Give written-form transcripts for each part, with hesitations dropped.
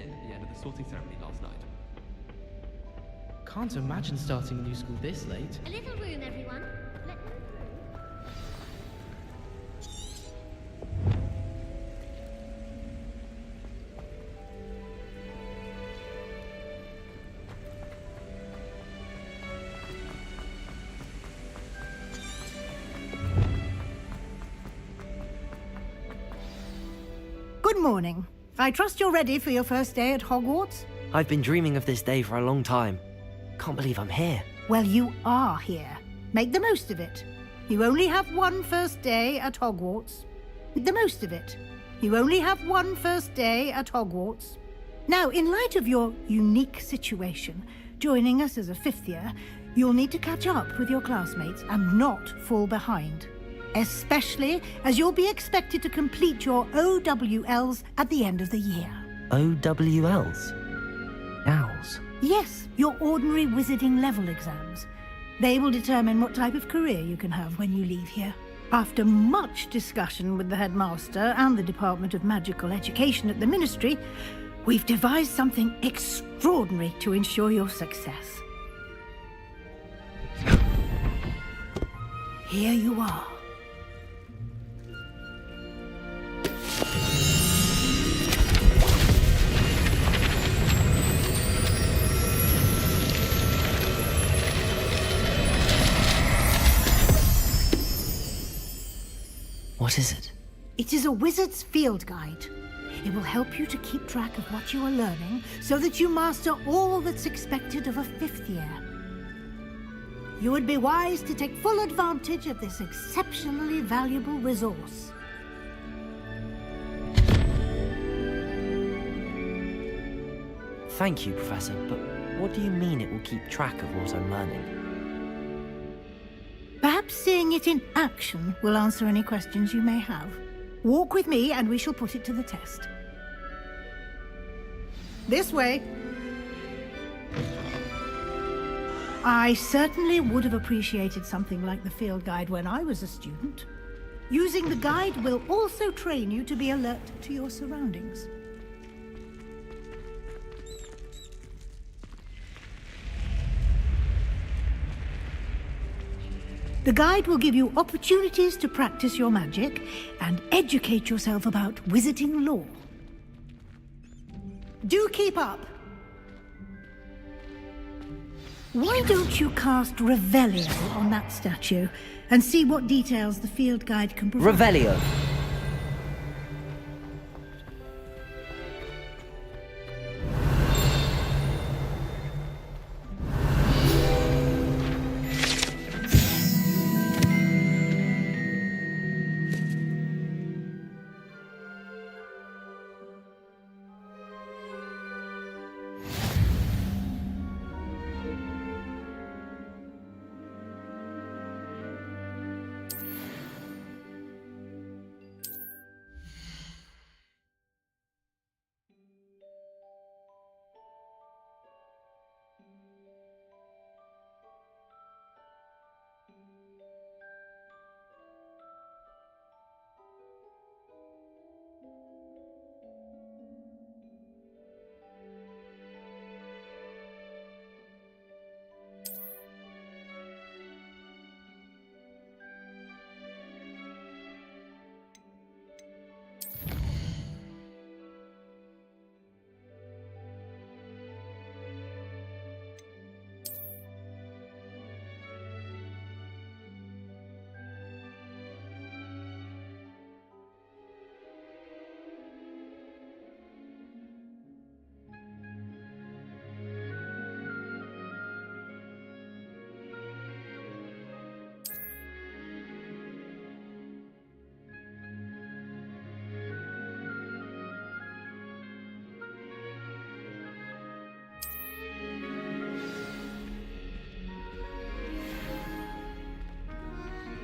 in at the end of the sorting ceremony last night. Can't imagine starting a new school this late. A little room, everyone. Let them through. Good morning. I trust you're ready for your first day at Hogwarts? I've been dreaming of this day for a long time. Can't believe I'm here. Well, you are here. Make the most of it. You only have one first day at Hogwarts. Make the most of it. You only have one first day at Hogwarts. Now, in light of your unique situation, joining us as a fifth year, you'll need to catch up with your classmates and not fall behind. Especially as you'll be expected to complete your OWLs at the end of the year. OWLs? Owls? Yes, your ordinary wizarding level exams. They will determine what type of career you can have when you leave here. After much discussion with the headmaster and the Department of Magical Education at the Ministry, we've devised something extraordinary to ensure your success. Here you are. What is it? It is a wizard's field guide. It will help you to keep track of what you are learning so that you master all that's expected of a fifth year. You would be wise to take full advantage of this exceptionally valuable resource. Thank you, Professor, but what do you mean it will keep track of what I'm learning? Perhaps seeing it in action will answer any questions you may have. Walk with me and we shall put it to the test. This way. I certainly would have appreciated something like the field guide when I was a student. Using the guide will also train you to be alert to your surroundings. The guide will give you opportunities to practice your magic and educate yourself about wizarding lore. Do keep up! Why don't you cast Revelio on that statue and see what details the field guide can provide? Revelio!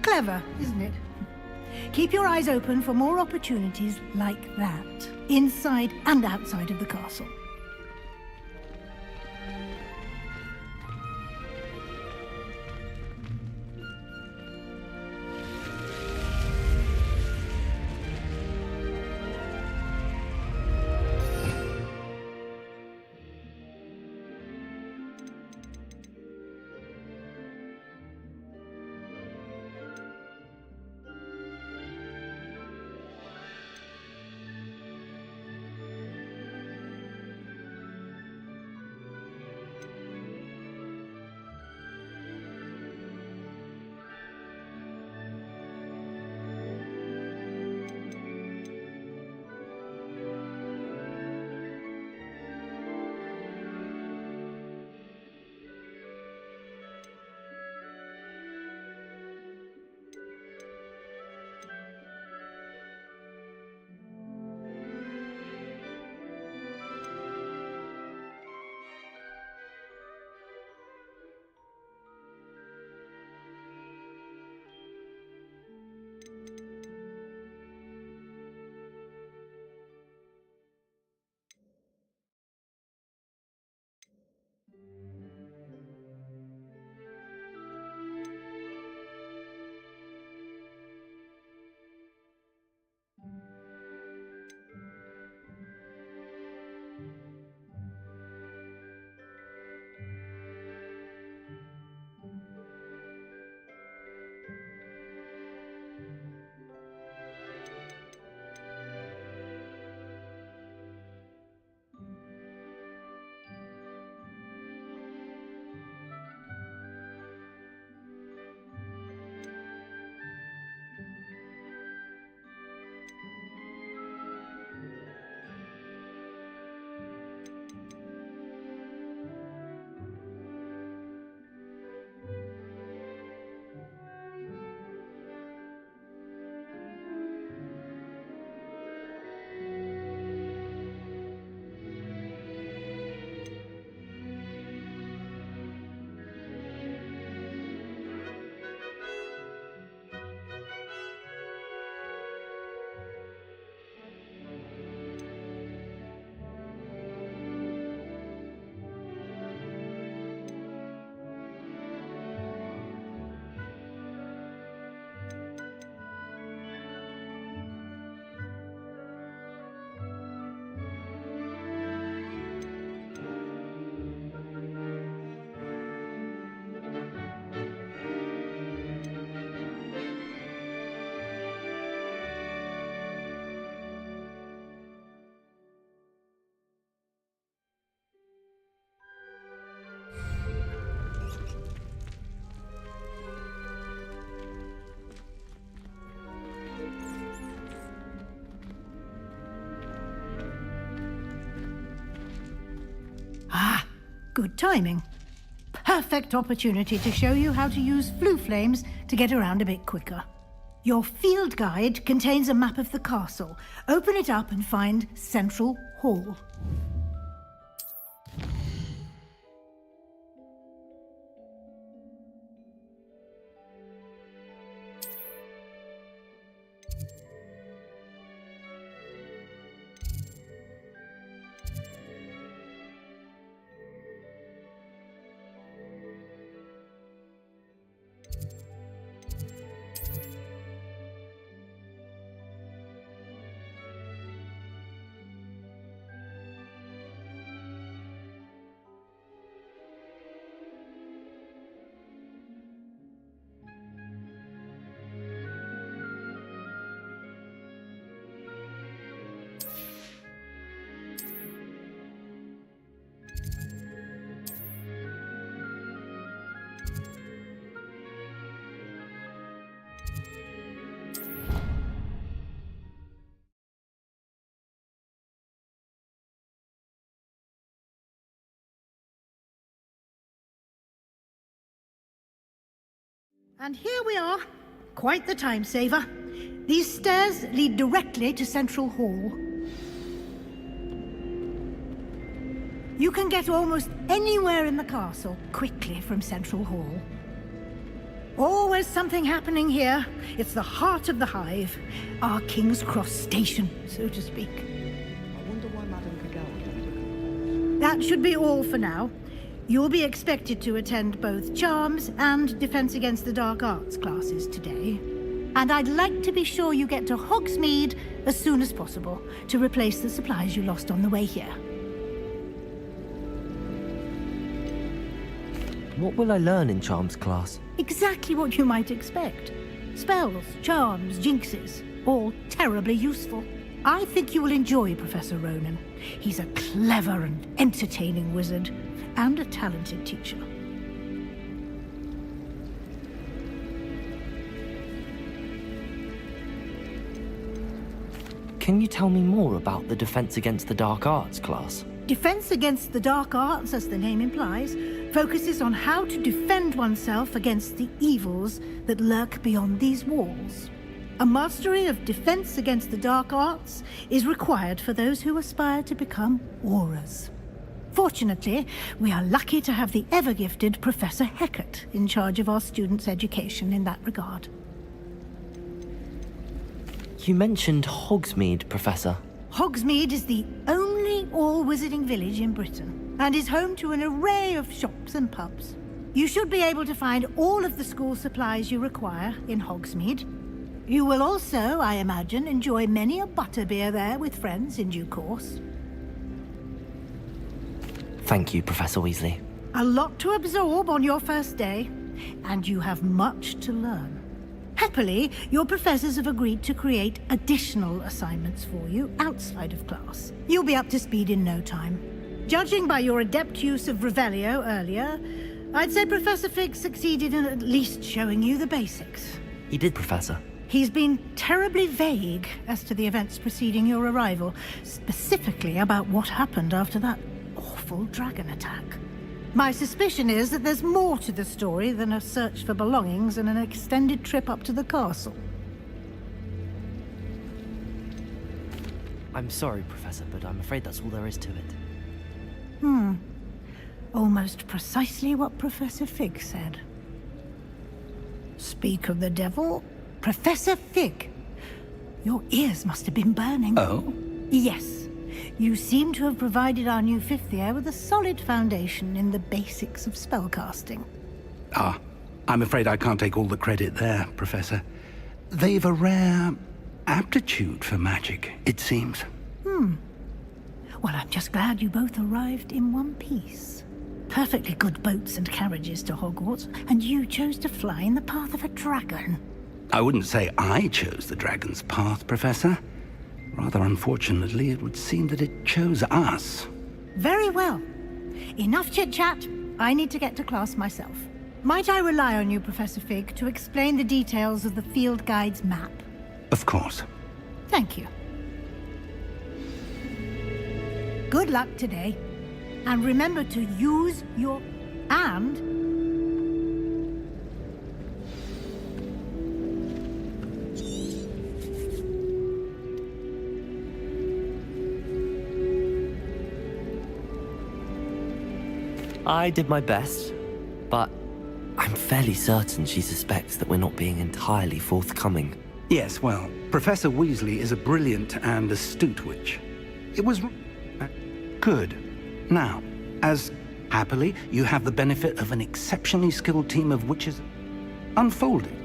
Clever, isn't it? Keep your eyes open for more opportunities like that, inside and outside of the castle. Ah, good timing. Perfect opportunity to show you how to use flue flames to get around a bit quicker. Your field guide contains a map of the castle. Open it up and find Central Hall. And here we are. Quite the time saver. These stairs lead directly to Central Hall. You can get almost anywhere in the castle quickly from Central Hall. Always something happening here. It's the heart of the hive. Our King's Cross station, so to speak. I wonder why Madame Kagawa didn't. That should be all for now. You'll be expected to attend both Charms and Defense Against the Dark Arts classes today. And I'd like to be sure you get to Hogsmeade as soon as possible to replace the supplies you lost on the way here. What will I learn in Charms class? Exactly what you might expect. Spells, charms, jinxes, all terribly useful. I think you will enjoy Professor Ronan. He's a clever and entertaining wizard, and a talented teacher. Can you tell me more about the Defense Against the Dark Arts class? Defense Against the Dark Arts, as the name implies, focuses on how to defend oneself against the evils that lurk beyond these walls. A mastery of Defense Against the Dark Arts is required for those who aspire to become Auras. Fortunately, we are lucky to have the ever-gifted Professor Hecat in charge of our students' education in that regard. You mentioned Hogsmeade, Professor. Hogsmeade is the only all-wizarding village in Britain, and is home to an array of shops and pubs. You should be able to find all of the school supplies you require in Hogsmeade. You will also, I imagine, enjoy many a butterbeer there with friends in due course. Thank you, Professor Weasley. A lot to absorb on your first day, and you have much to learn. Happily, your professors have agreed to create additional assignments for you outside of class. You'll be up to speed in no time. Judging by your adept use of Revelio earlier, I'd say Professor Fig succeeded in at least showing you the basics. He did, Professor. He's been terribly vague as to the events preceding your arrival, specifically about what happened after that awful dragon attack. My suspicion is that there's more to the story than a search for belongings and an extended trip up to the castle. I'm sorry, Professor, but I'm afraid that's all there is to it. Almost precisely what Professor Fig said. Speak of the devil, Professor Fig. Your ears must have been burning. Oh? Yes. You seem to have provided our new fifth year with a solid foundation in the basics of spellcasting. Ah, I'm afraid I can't take all the credit there, Professor. They've a rare aptitude for magic, it seems. Well, I'm just glad you both arrived in one piece. Perfectly good boats and carriages to Hogwarts, and you chose to fly in the path of a dragon. I wouldn't say I chose the dragon's path, Professor. Rather unfortunately, it would seem that it chose us. Very well. Enough chit-chat. I need to get to class myself. Might I rely on you, Professor Fig, to explain the details of the field guide's map? Of course. Thank you. Good luck today. And remember to use your hand. I did my best, but I'm fairly certain she suspects that we're not being entirely forthcoming. Yes, well, Professor Weasley is a brilliant and astute witch. It was good. Now, as happily, you have the benefit of an exceptionally skilled team of witches unfolding.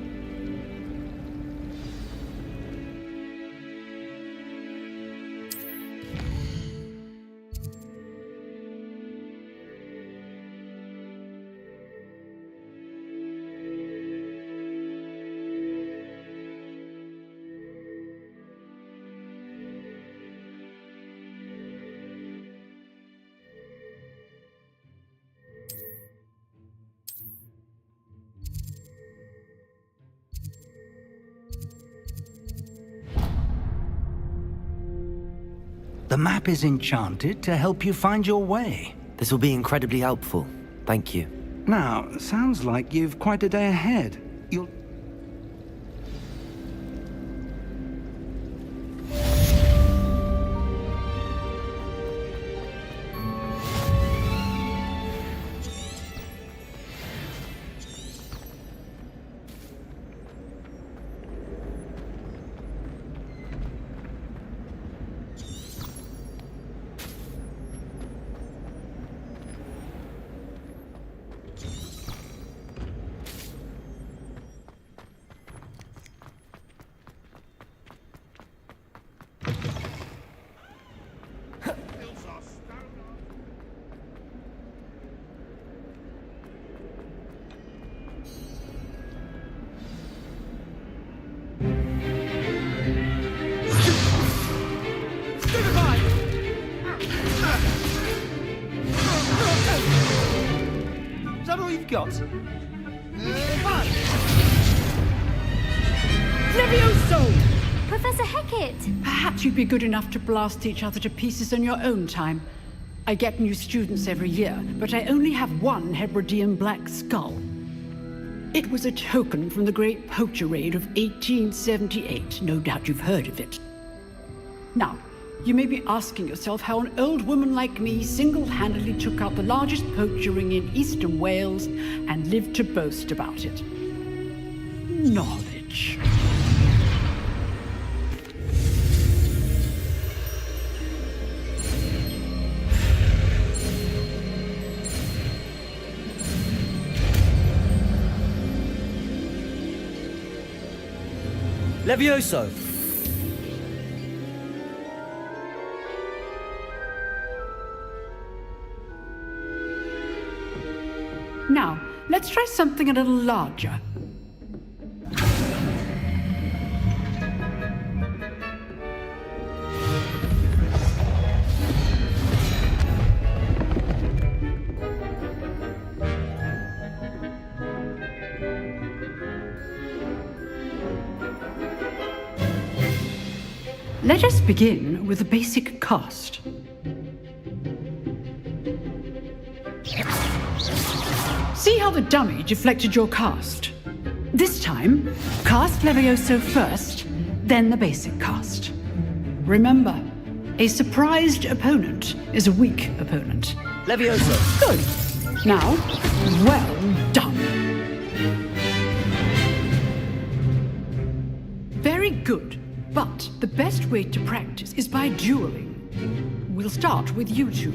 The map is enchanted to help you find your way. This will be incredibly helpful. Thank you. Now, sounds like you've quite a day ahead. You'll... Is that all you've got? Levioso! Professor Hecat! Perhaps you'd be good enough to blast each other to pieces in your own time. I get new students every year, but I only have one Hebridean black skull. It was a token from the Great Poacher Raid of 1878. No doubt you've heard of it. Now, you may be asking yourself how an old woman like me single-handedly took out the largest poacher ring in eastern Wales and lived to boast about it. Knowledge. Levioso! Now, let's try something a little larger. Let us begin with the basic cast. See how the dummy deflected your cast? This time, cast Levioso first, then the basic cast. Remember, a surprised opponent is a weak opponent. Levioso! Good. Now, well done. Very good. But the best way to practice is by dueling. We'll start with you two.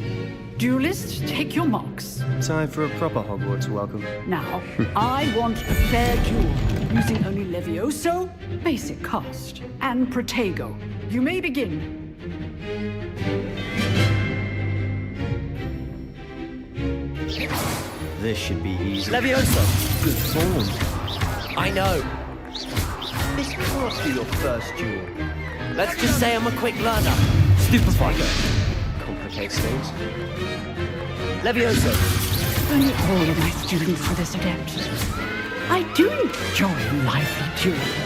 Duelists, take your marks. Time for a proper Hogwarts welcome. Now, I want a fair duel, using only Levioso, basic cast, and Protego. You may begin. This should be easy. Levioso! Good form. I know. This can't be your first duel. Let's just say I'm a quick learner. Stupefy. Complicates things. Levioso! Only all of my students for this attempt. I do enjoy lively dueling.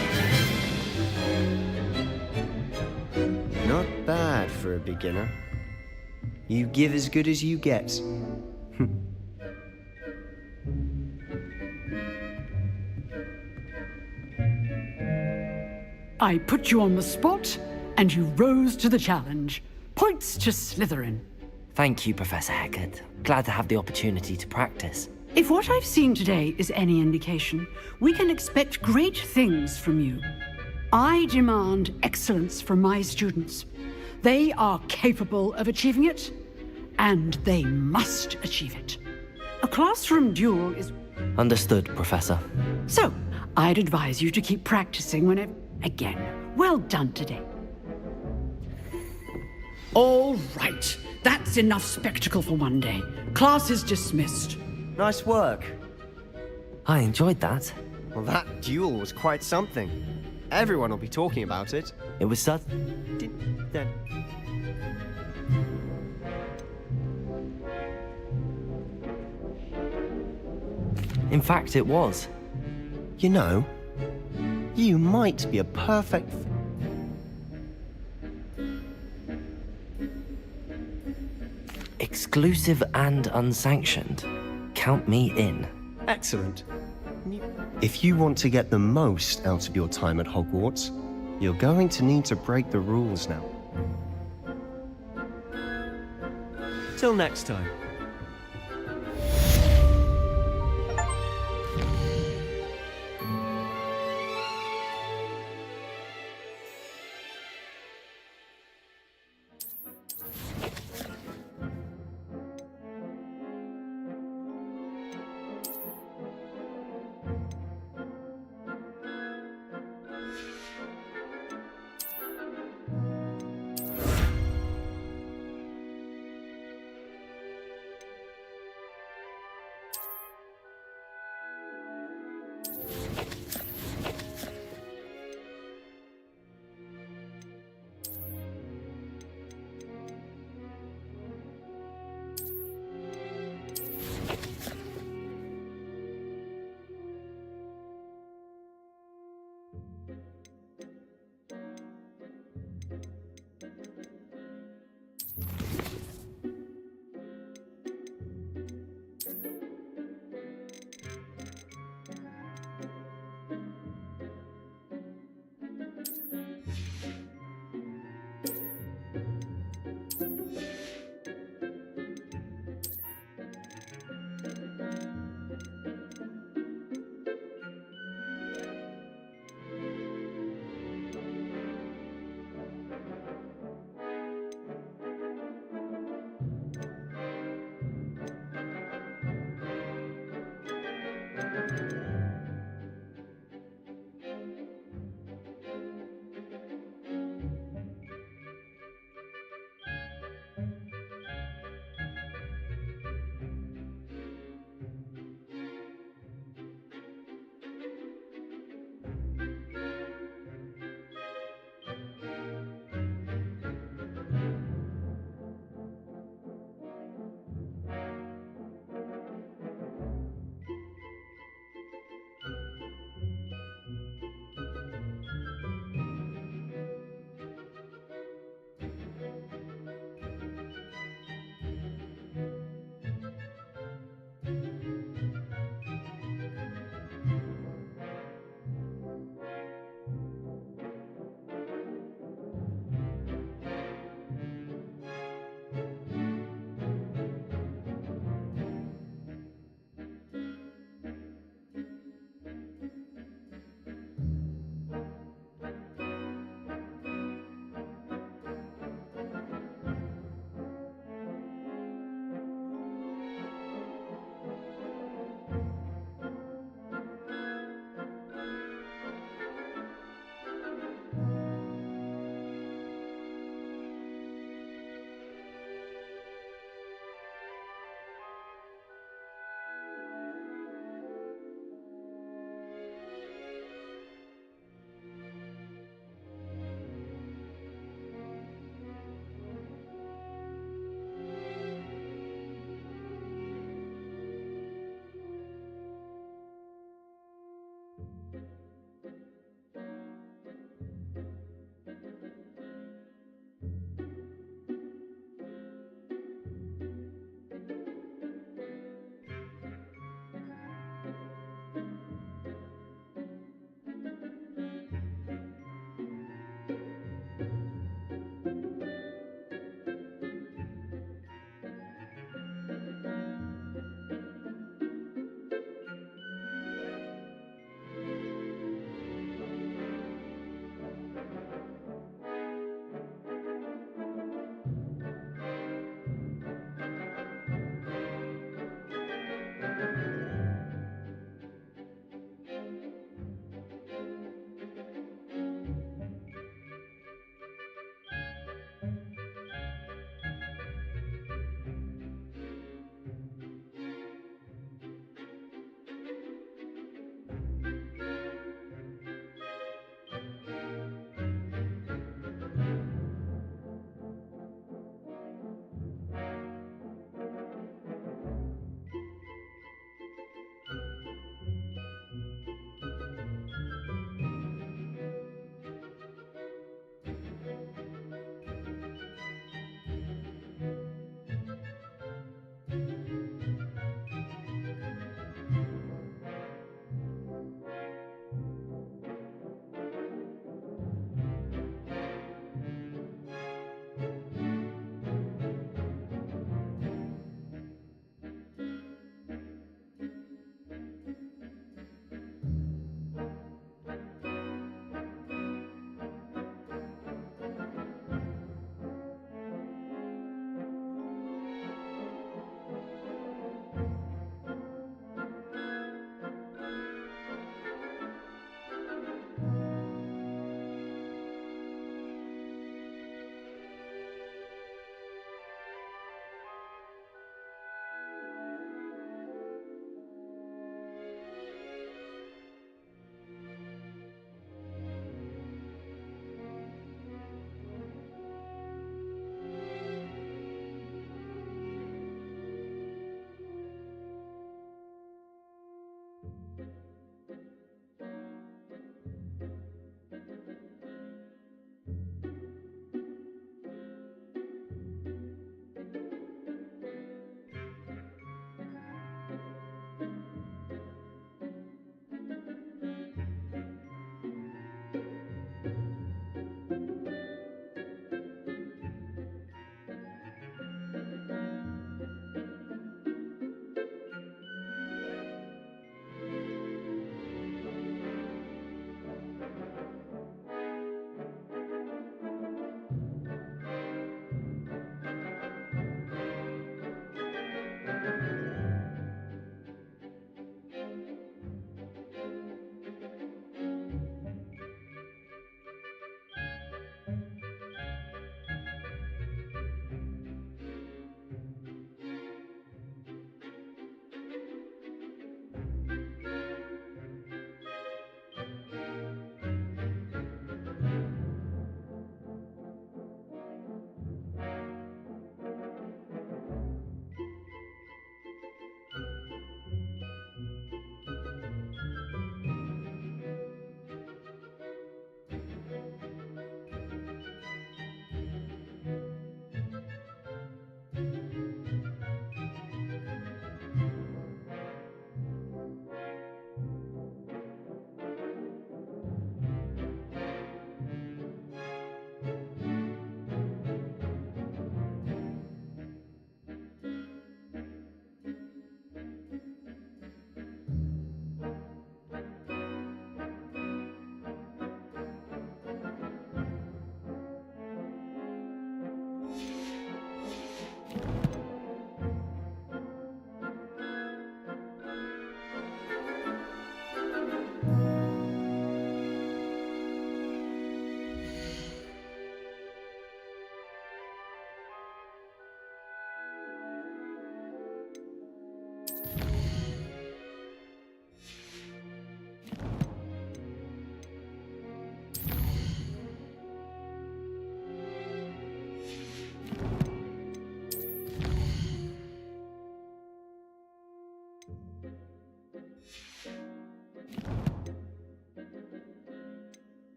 Not bad for a beginner. You give as good as you get. I put you on the spot, and you rose to the challenge. Points to Slytherin. Thank you, Professor Hecat. Glad to have the opportunity to practice. If what I've seen today is any indication, we can expect great things from you. I demand excellence from my students. They are capable of achieving it, and they must achieve it. A classroom duel is... Understood, Professor. So, I'd advise you to keep practicing whenever... Again, well done today. All right. That's enough spectacle for one day. Class is dismissed. Nice work. I enjoyed that. Well, that duel was quite something. Everyone will be talking about it. It was such... In fact, it was. You know, you might be a perfect... Exclusive and unsanctioned. Count me in. Excellent. If you want to get the most out of your time at Hogwarts, you're going to need to break the rules now. Till next time.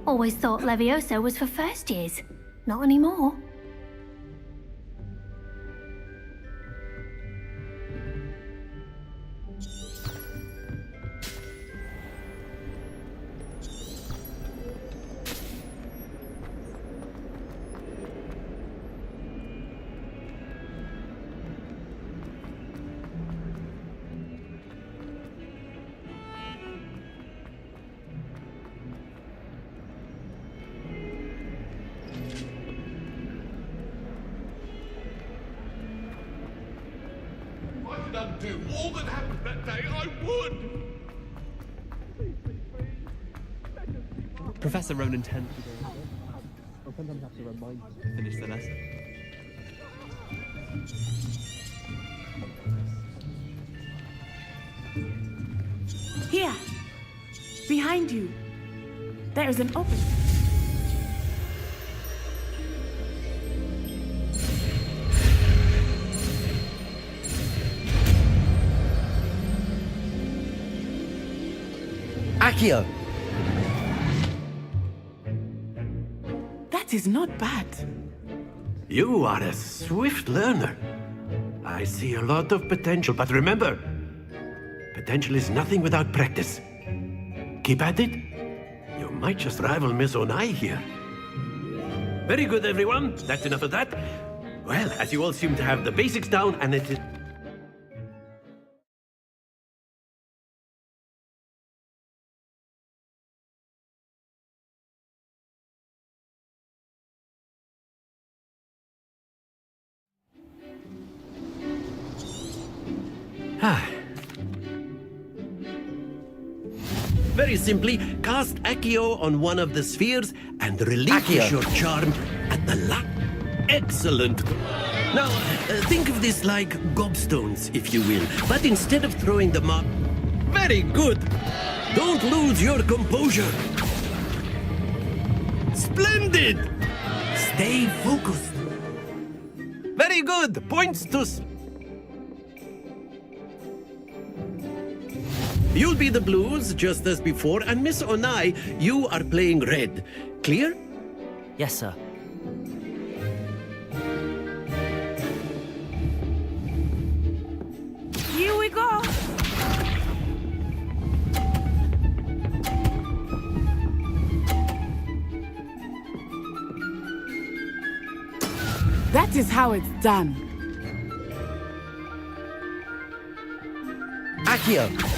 Always thought Levioso was for first years. Not anymore. If I could undo all that happened that day, I would! Professor Ronan tends to go I'll sometimes have to remind you to finish the lesson. Here! Behind you! There is an opening. Accio! That is not bad. You are a swift learner. I see a lot of potential, but remember, potential is nothing without practice. Keep at it. You might just rival Miss Onai here. Very good, everyone. That's enough of that. Well, as you all seem to have the basics down, and it is... Very simply, cast Accio on one of the spheres and relinquish your charm at the Excellent! Now, think of this like gobstones, if you will, but instead of throwing them up... Very good! Don't lose your composure! Splendid! Stay focused! Very good! Points to... You'll be the blues, just as before, and Miss Onai, you are playing red. Clear? Yes, sir. Here we go! That is how it's done. Accio!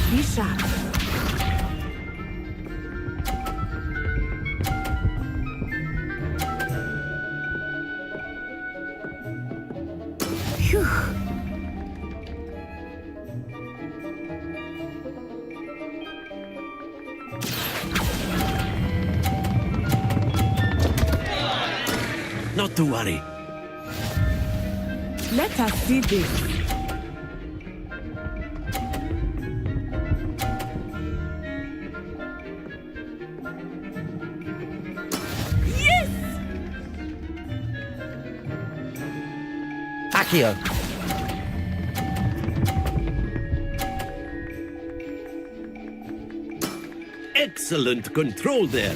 Be sharp. Phew. Not to worry. Let us see this. Yes! Accio! Excellent control there.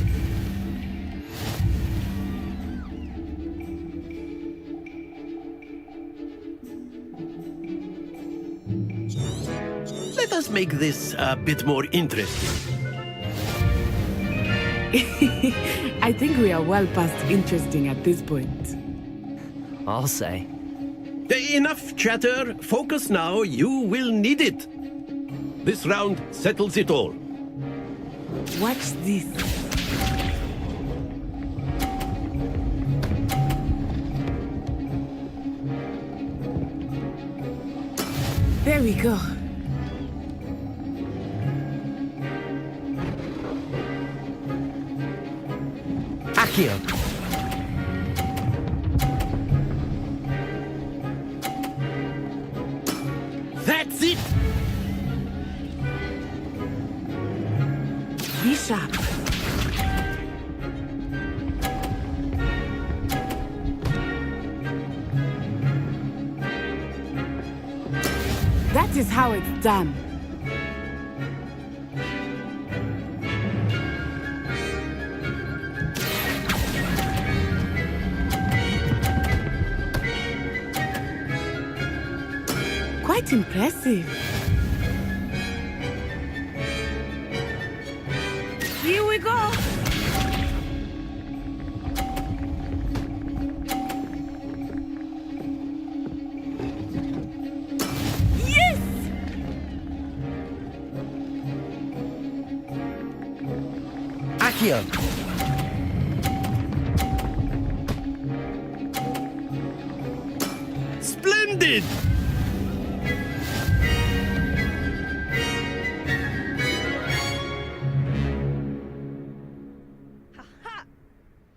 Let us make this a bit more interesting. I think we are well past interesting at this point. I'll say. Enough chatter. Focus now. You will need it. This round settles it all. Watch this. There we go. Accio! That's it. Be sharp. That is how it's done. Quite impressive. Here we go. Yes! Accio! Splendid.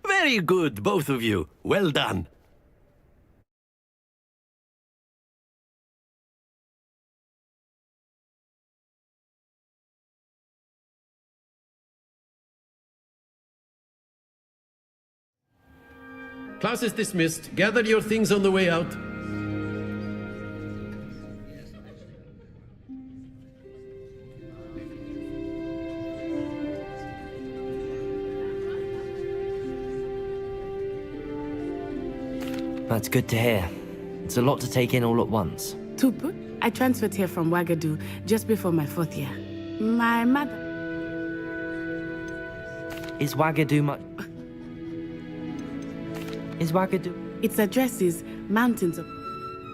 Very good, both of you. Well done. Class is dismissed. Gather your things on the way out. That's good to hear. It's a lot to take in all at once. Tupu, I transferred here from Wagadu just before my 4th year. My mother... Is Wagadu much... Is Wagadu... Its address is mountains of...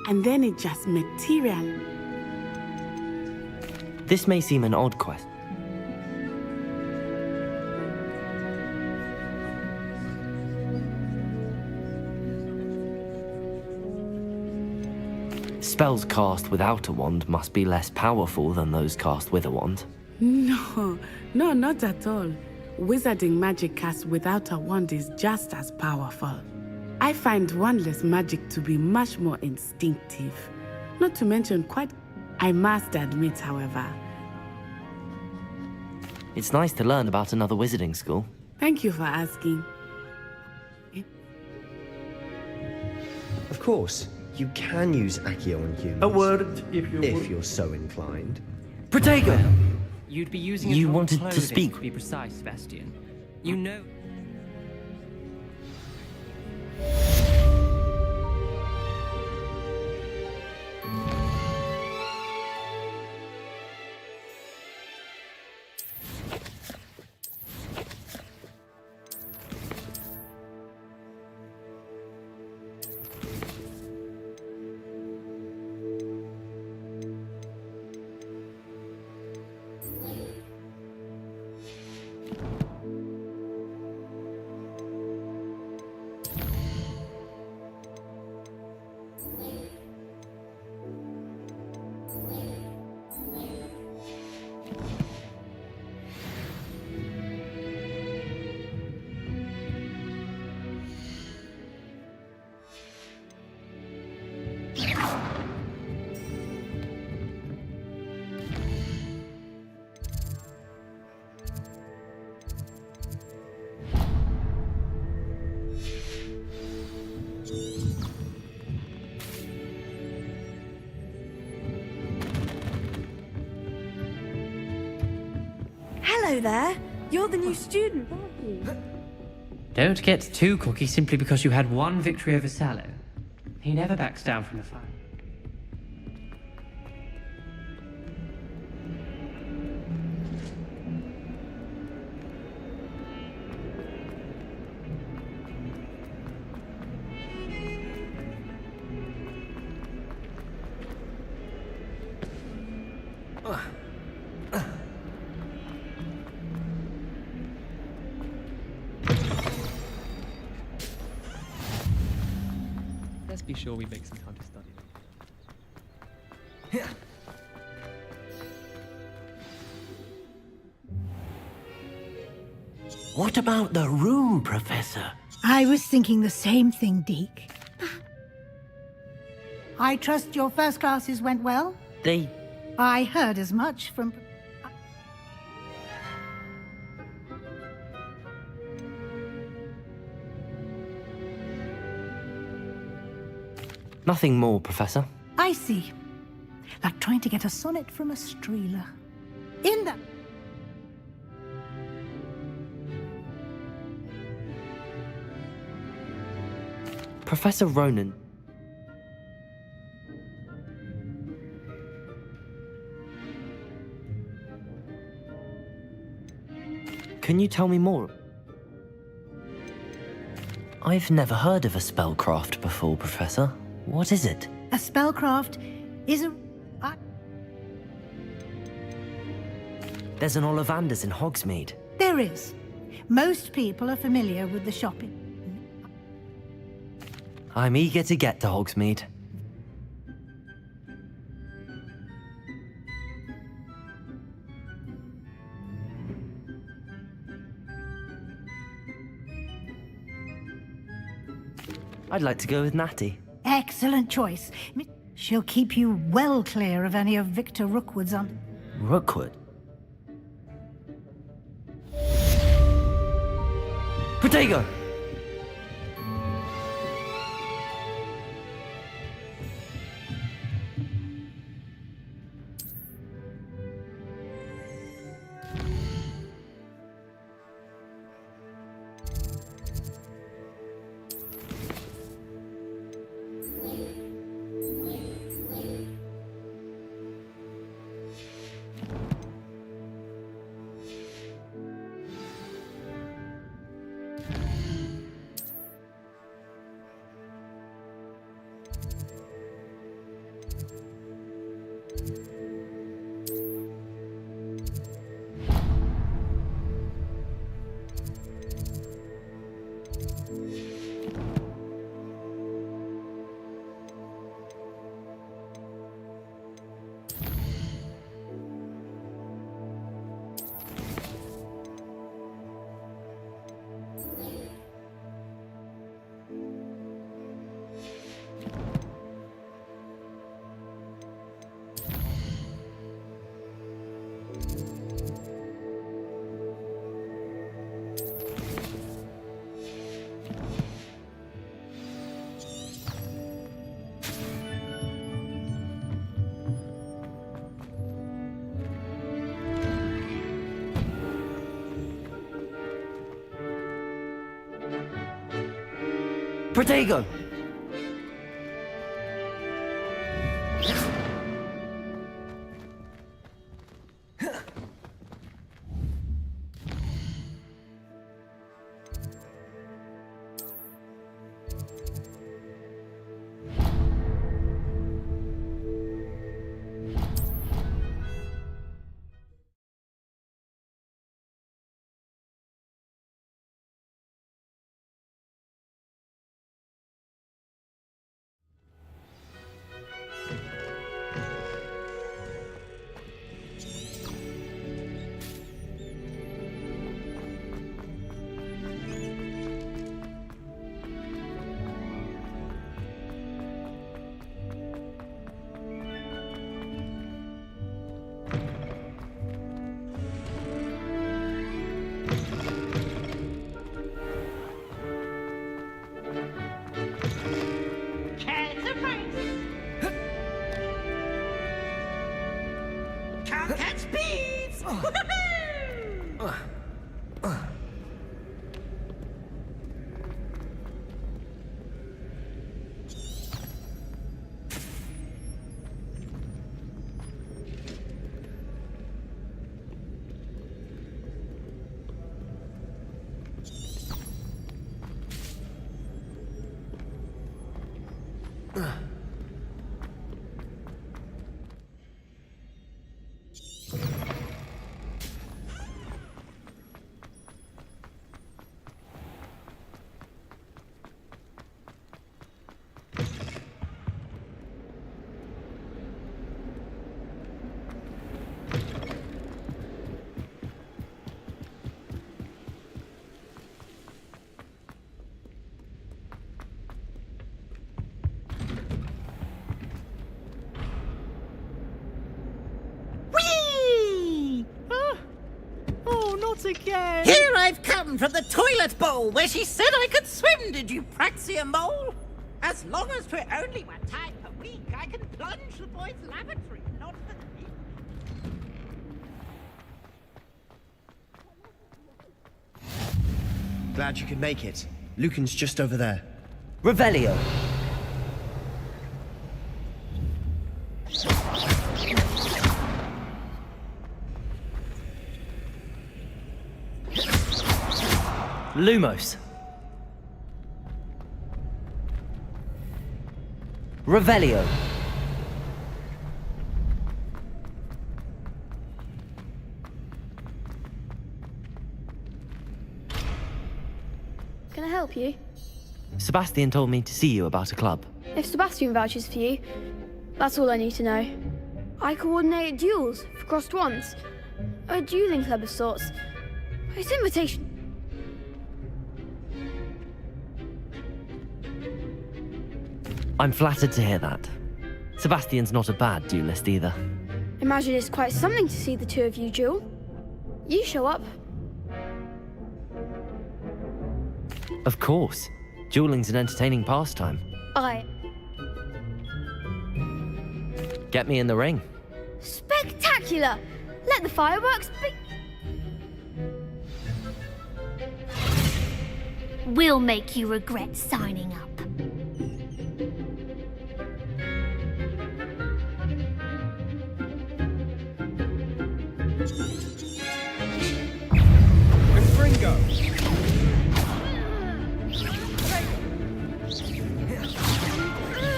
And then it just material. This may seem an odd quest. Spells cast without a wand must be less powerful than those cast with a wand. No, not at all. Wizarding magic cast without a wand is just as powerful. I find wandless magic to be much more instinctive. Not to mention quite... I must admit, however. It's nice to learn about another wizarding school. Thank you for asking. Of course, you can use Accio on humans. A word, if you're so inclined. Protego! You'd be using You it on wanted to clothing, speak. To be precise, Sebastian. You know... Hello there. You're the new student, aren't you? Don't get too cocky simply because you had one victory over Sallow. He never backs down from the fight. Let's be sure we make some time to study. What about the room, Professor? I was thinking the same thing, Deke. I trust your first classes went well? I heard as much from... Nothing more, Professor. I see. Like trying to get a sonnet from a streeler. In that... Professor Ronan. Can you tell me more? I've never heard of a spellcraft before, Professor. What is it? A spellcraft is a... There's an Ollivanders in Hogsmeade. There is. Most people are familiar with the shopping. I'm eager to get to Hogsmeade. I'd like to go with Natty. Excellent choice. She'll keep you well clear of any of Victor Rookwood's on... Rookwood? Protego! Protego! Whee! Oh, not again! Here I've come from the toilet bowl where she said I could swim, did you Praxia mole? As long as 'twere only one time per week, I can plunge the boys' lavatory, not for the meat. Glad you could make it. Lucan's just over there. Revelio. Lumos. Revelio. Can I help you? Sebastian told me to see you about a club. If Sebastian vouches for you, that's all I need to know. I coordinate duels for crossed wands. A dueling club of sorts. It's invitation. I'm flattered to hear that. Sebastian's not a bad duelist either. Imagine it's quite something to see the two of you duel. You show up. Of course. Dueling's an entertaining pastime. Get me in the ring. Spectacular! Let the fireworks be... We'll make you regret signing up. Confringo!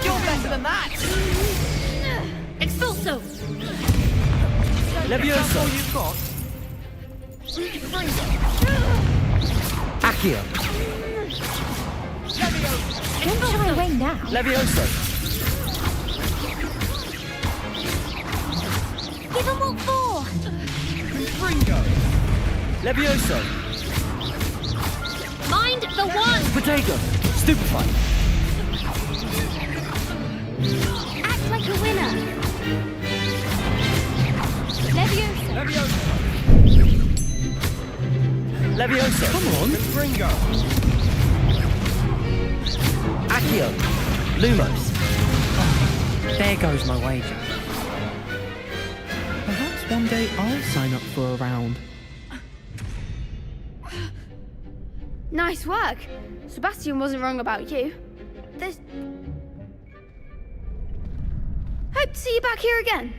You're better than that! Expulso! Levioso! You've got? Accio! Don't shy away now. Levioso! Give them what for! Confringo! Levioso! Mind the one! Protego! Stupefy! Act like a winner! Levioso! Levioso! Come on! Confringo! Accio! Lumos! There goes my wager. Perhaps one day I'll sign up for a round. Nice work. Sebastian wasn't wrong about you. There's... Hope to see you back here again.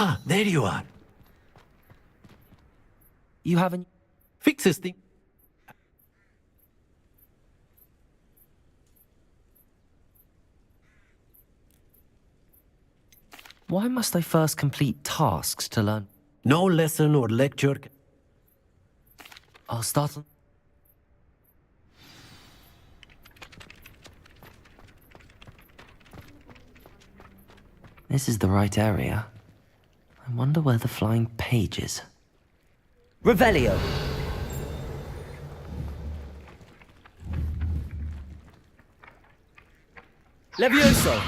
Ah, there you are. You haven't... Fix this thing. Why must I first complete tasks to learn? No lesson or lecture. I'll start on... This is the right area. I wonder where the flying page is. Revelio! Levioso!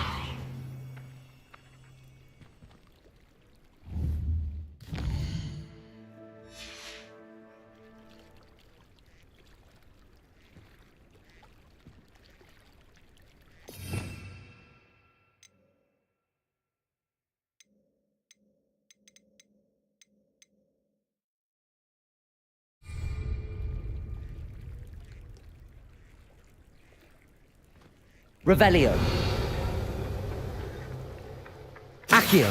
Revelio. Accio.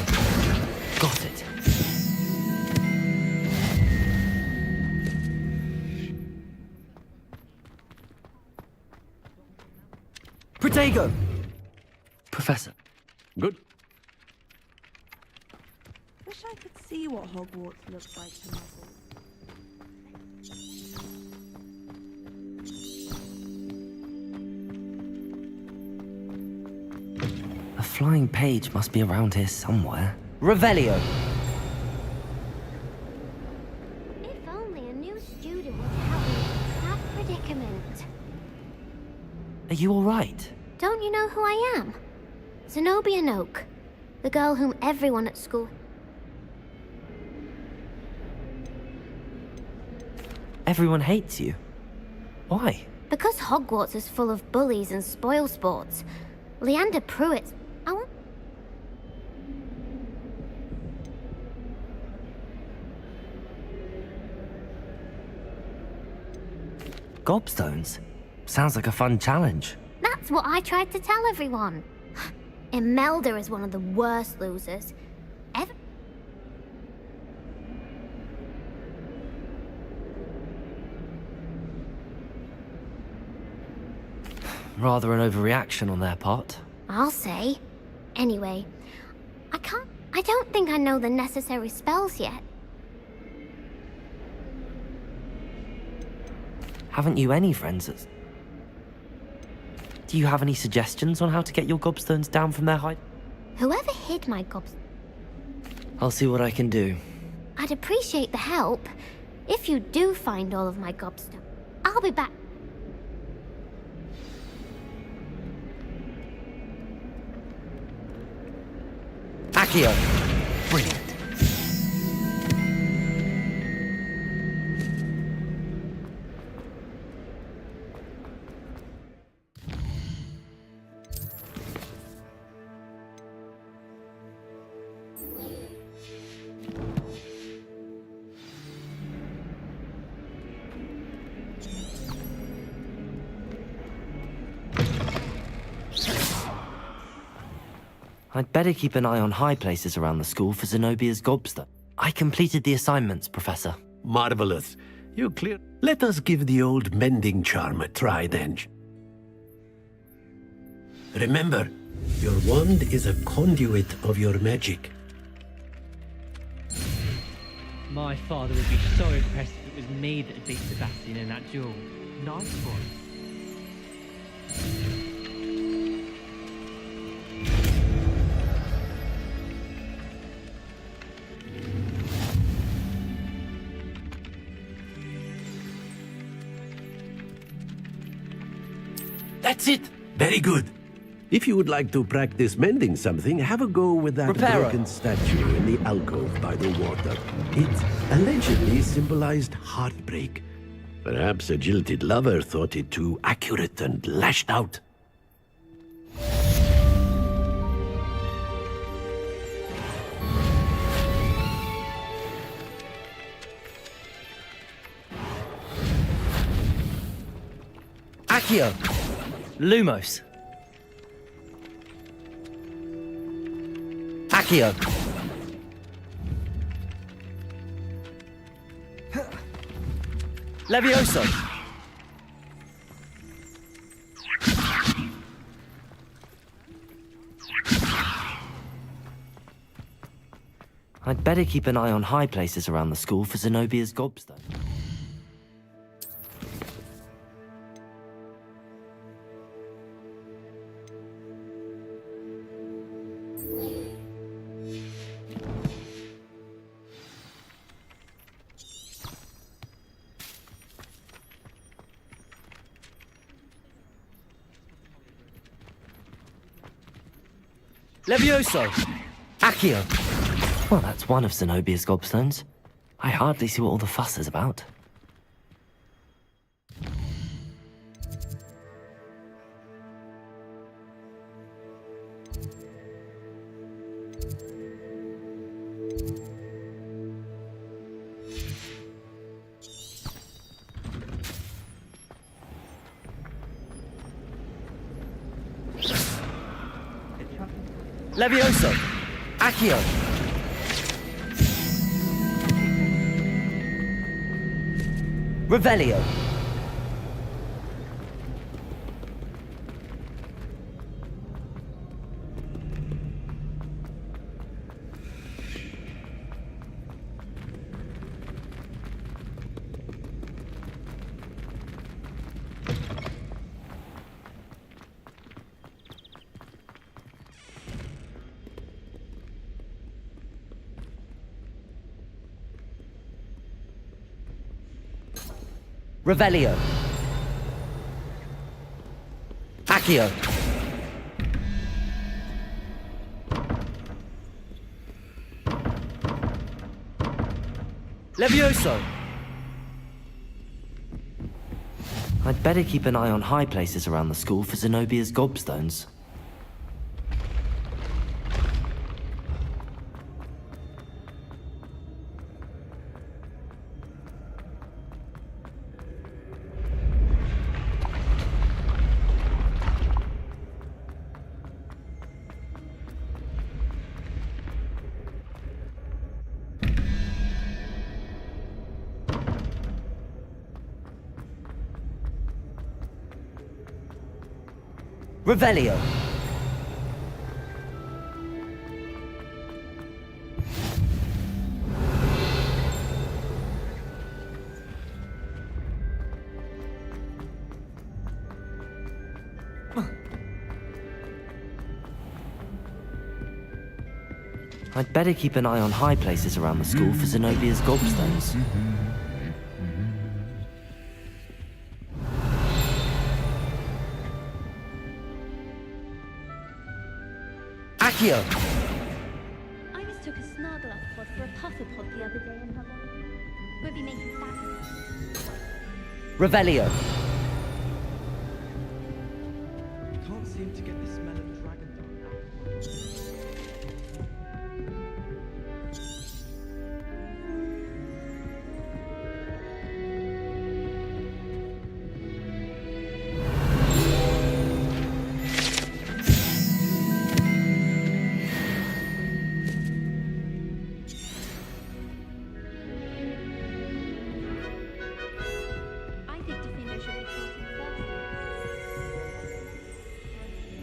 Got it. Protego. Professor. Good. Wish I could see what Hogwarts looks like to Muggles. A flying page must be around here somewhere. Revelio. If only a new student would help me with that predicament. Are you all right? Don't you know who I am? Zenobia Noak, the girl whom everyone at school... Everyone hates you. Why? Because Hogwarts is full of bullies and spoilsports. Leander Pruitt... I want... Gobstones? Sounds like a fun challenge. That's what I tried to tell everyone. Imelda is one of the worst losers ever. Rather an overreaction on their part. I'll say. Anyway, I don't think I know the necessary spells yet. Haven't you any friends? Do you have any suggestions on how to get your gobstones down from their height? Whoever hid my gobs... I'll see what I can do. I'd appreciate the help. If you do find all of my gobstones, I'll be back. Accio! Brilliant. I'd better keep an eye on high places around the school for Zenobia's gobstone. I completed the assignments, Professor. Marvelous. You clear. Let us give the old mending charm a try then. Remember, your wand is a conduit of your magic. My father would be so impressed if it was me that beat Sebastian in that duel. Nice one. That's it! Very good. If you would like to practice mending something, have a go with that broken statue in the alcove by the water. It allegedly symbolized heartbreak. Perhaps a jilted lover thought it too accurate and lashed out. Accio! Lumos. Accio. Levioso! I'd better keep an eye on high places around the school for Zenobia's gobstone. Levioso! Accio! Well, that's one of Zenobia's gobstones. I hardly see what all the fuss is about. Levioso! Accio! Revelio! Revelio. Accio. Levioso. I'd better keep an eye on high places around the school for Zenobia's gobstones. Revelio. I'd better keep an eye on high places around the school for Zenobia's gobstones. Accio! I mistook a Snarglepod for a Pufflepod the other day in Hogwarts. Won't be making that. Revelio. Can't seem to get the smell of dragon dung out.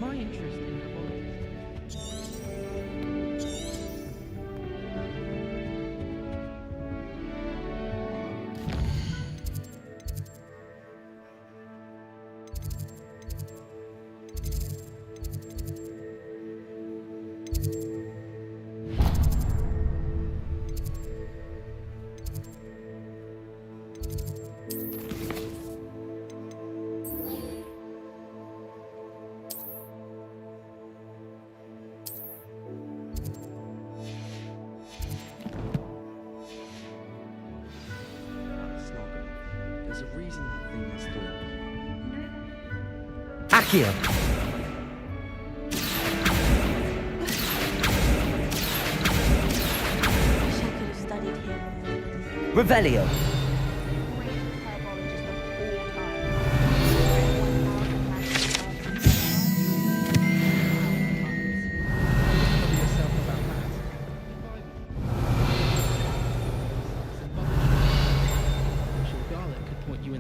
My interest in quality. There's a reason that thing must do it. Accio. Wish I could have studied here. Revelio.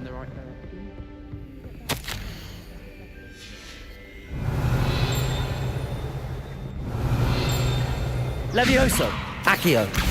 the right direction. Levioso! Accio!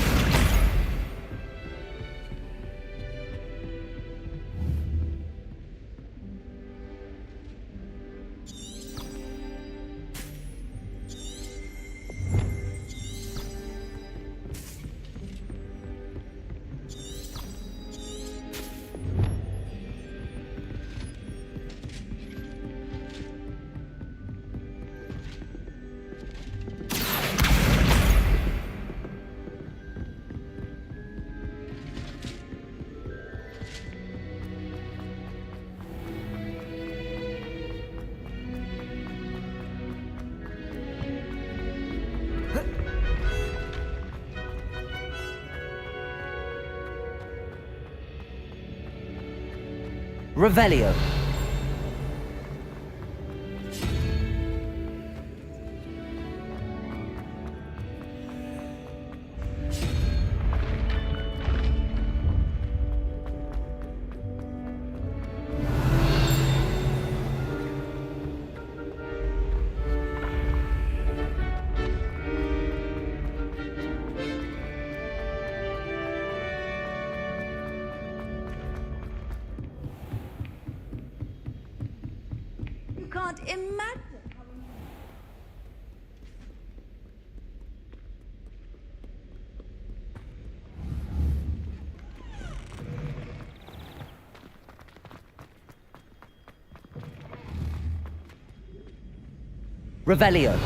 Revelio. You can't imagine. Revelio.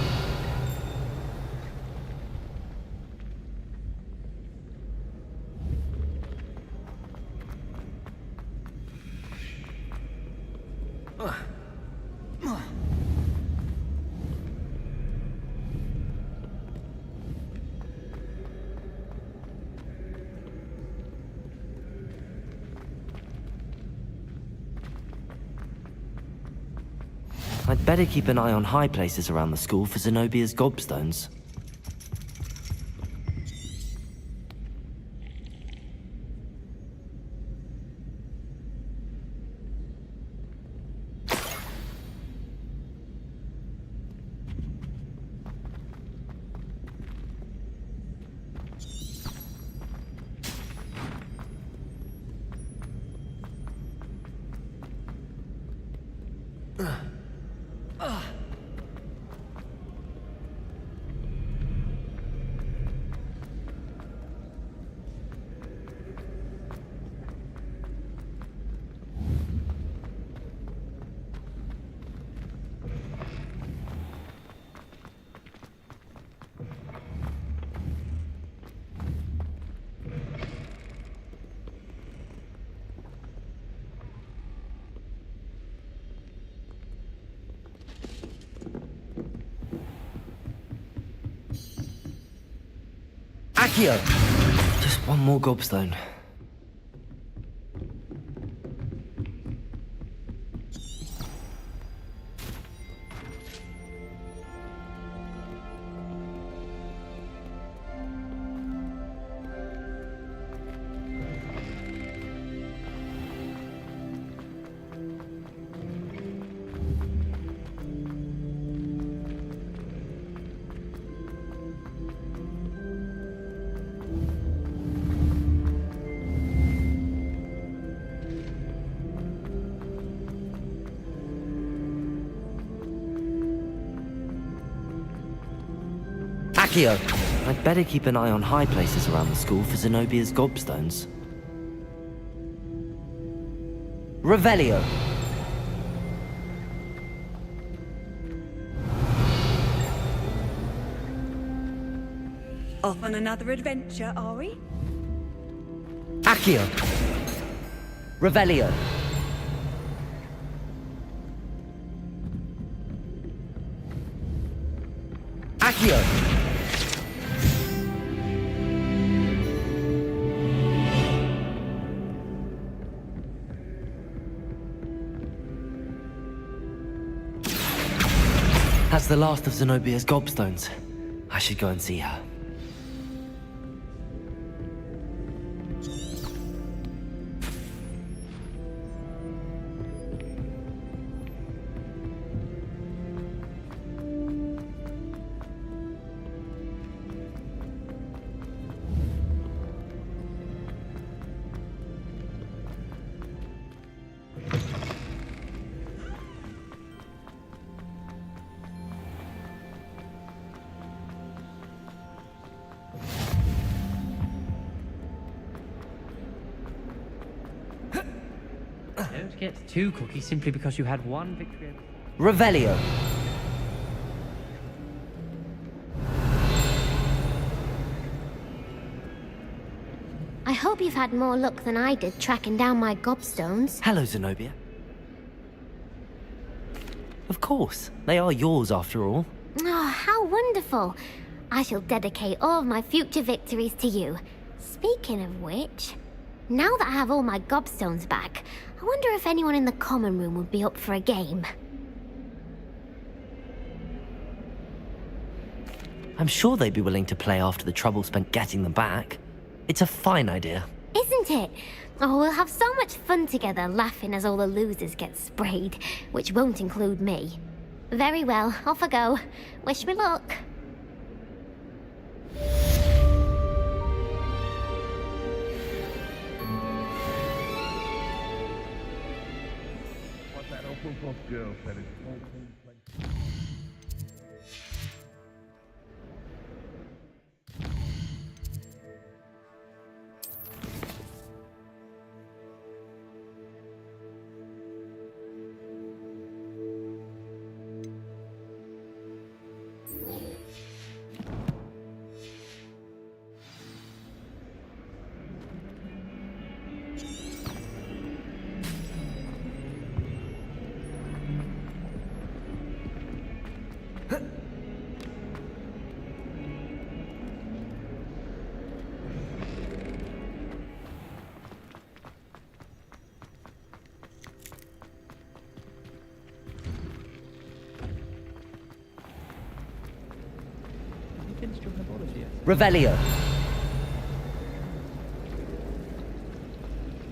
I'd better keep an eye on high places around the school for Zenobia's gobstones. Accio! Just one more gobstone. Accio! I'd better keep an eye on high places around the school for Zenobia's gobstones. Revelio! Off on another adventure, are we? Accio! Revelio! Accio! That's the last of Zenobia's gobstones. I should go and see her. Don't get 2 cookies simply because you had 1 victory over... Revelio. I hope you've had more luck than I did tracking down my gobstones. Hello, Zenobia. Of course, they are yours after all. Oh, how wonderful. I shall dedicate all of my future victories to you. Speaking of which, now that I have all my gobstones back, I wonder if anyone in the common room would be up for a game. I'm sure they'd be willing to play after the trouble spent getting them back. It's a fine idea. Isn't it? Oh, we'll have so much fun together laughing as all the losers get sprayed, which won't include me. Very well, off I go. Wish me luck. What that Hufflepuff girl said is all place. Revelio.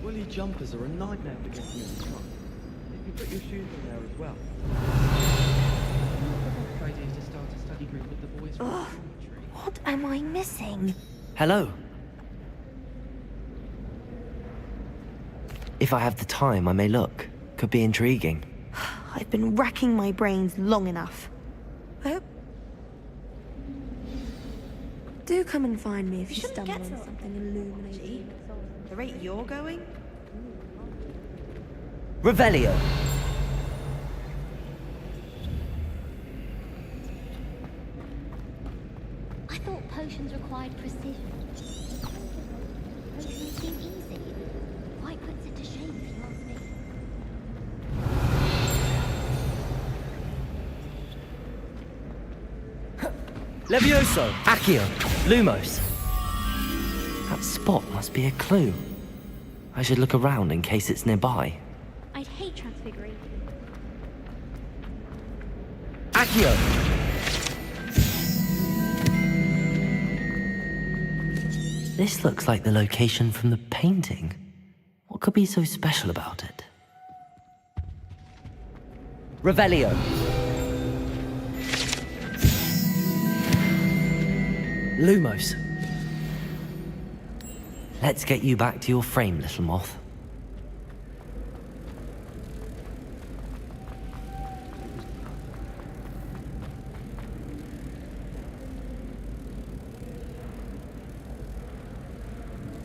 Woolly jumpers are a nightmare for getting in the truck. If you put your shoes in there as well. The idea is to start a study group with the boys from the dormitory. What am I missing? Hello. If I have the time, I may look. Could be intriguing. I've been racking my brains long enough. I hope... Do come and find me if you stumble on something illuminating. The rate you're going? Revelio. I thought potions required precision. Potions seem easy. Quite puts it to shame if you ask me. Levioso. Accio. Lumos. That spot must be a clue. I should look around in case it's nearby. I'd hate transfiguring. Accio. This looks like the location from the painting. What could be so special about it? Revelio. Lumos. Let's get you back to your frame, little moth.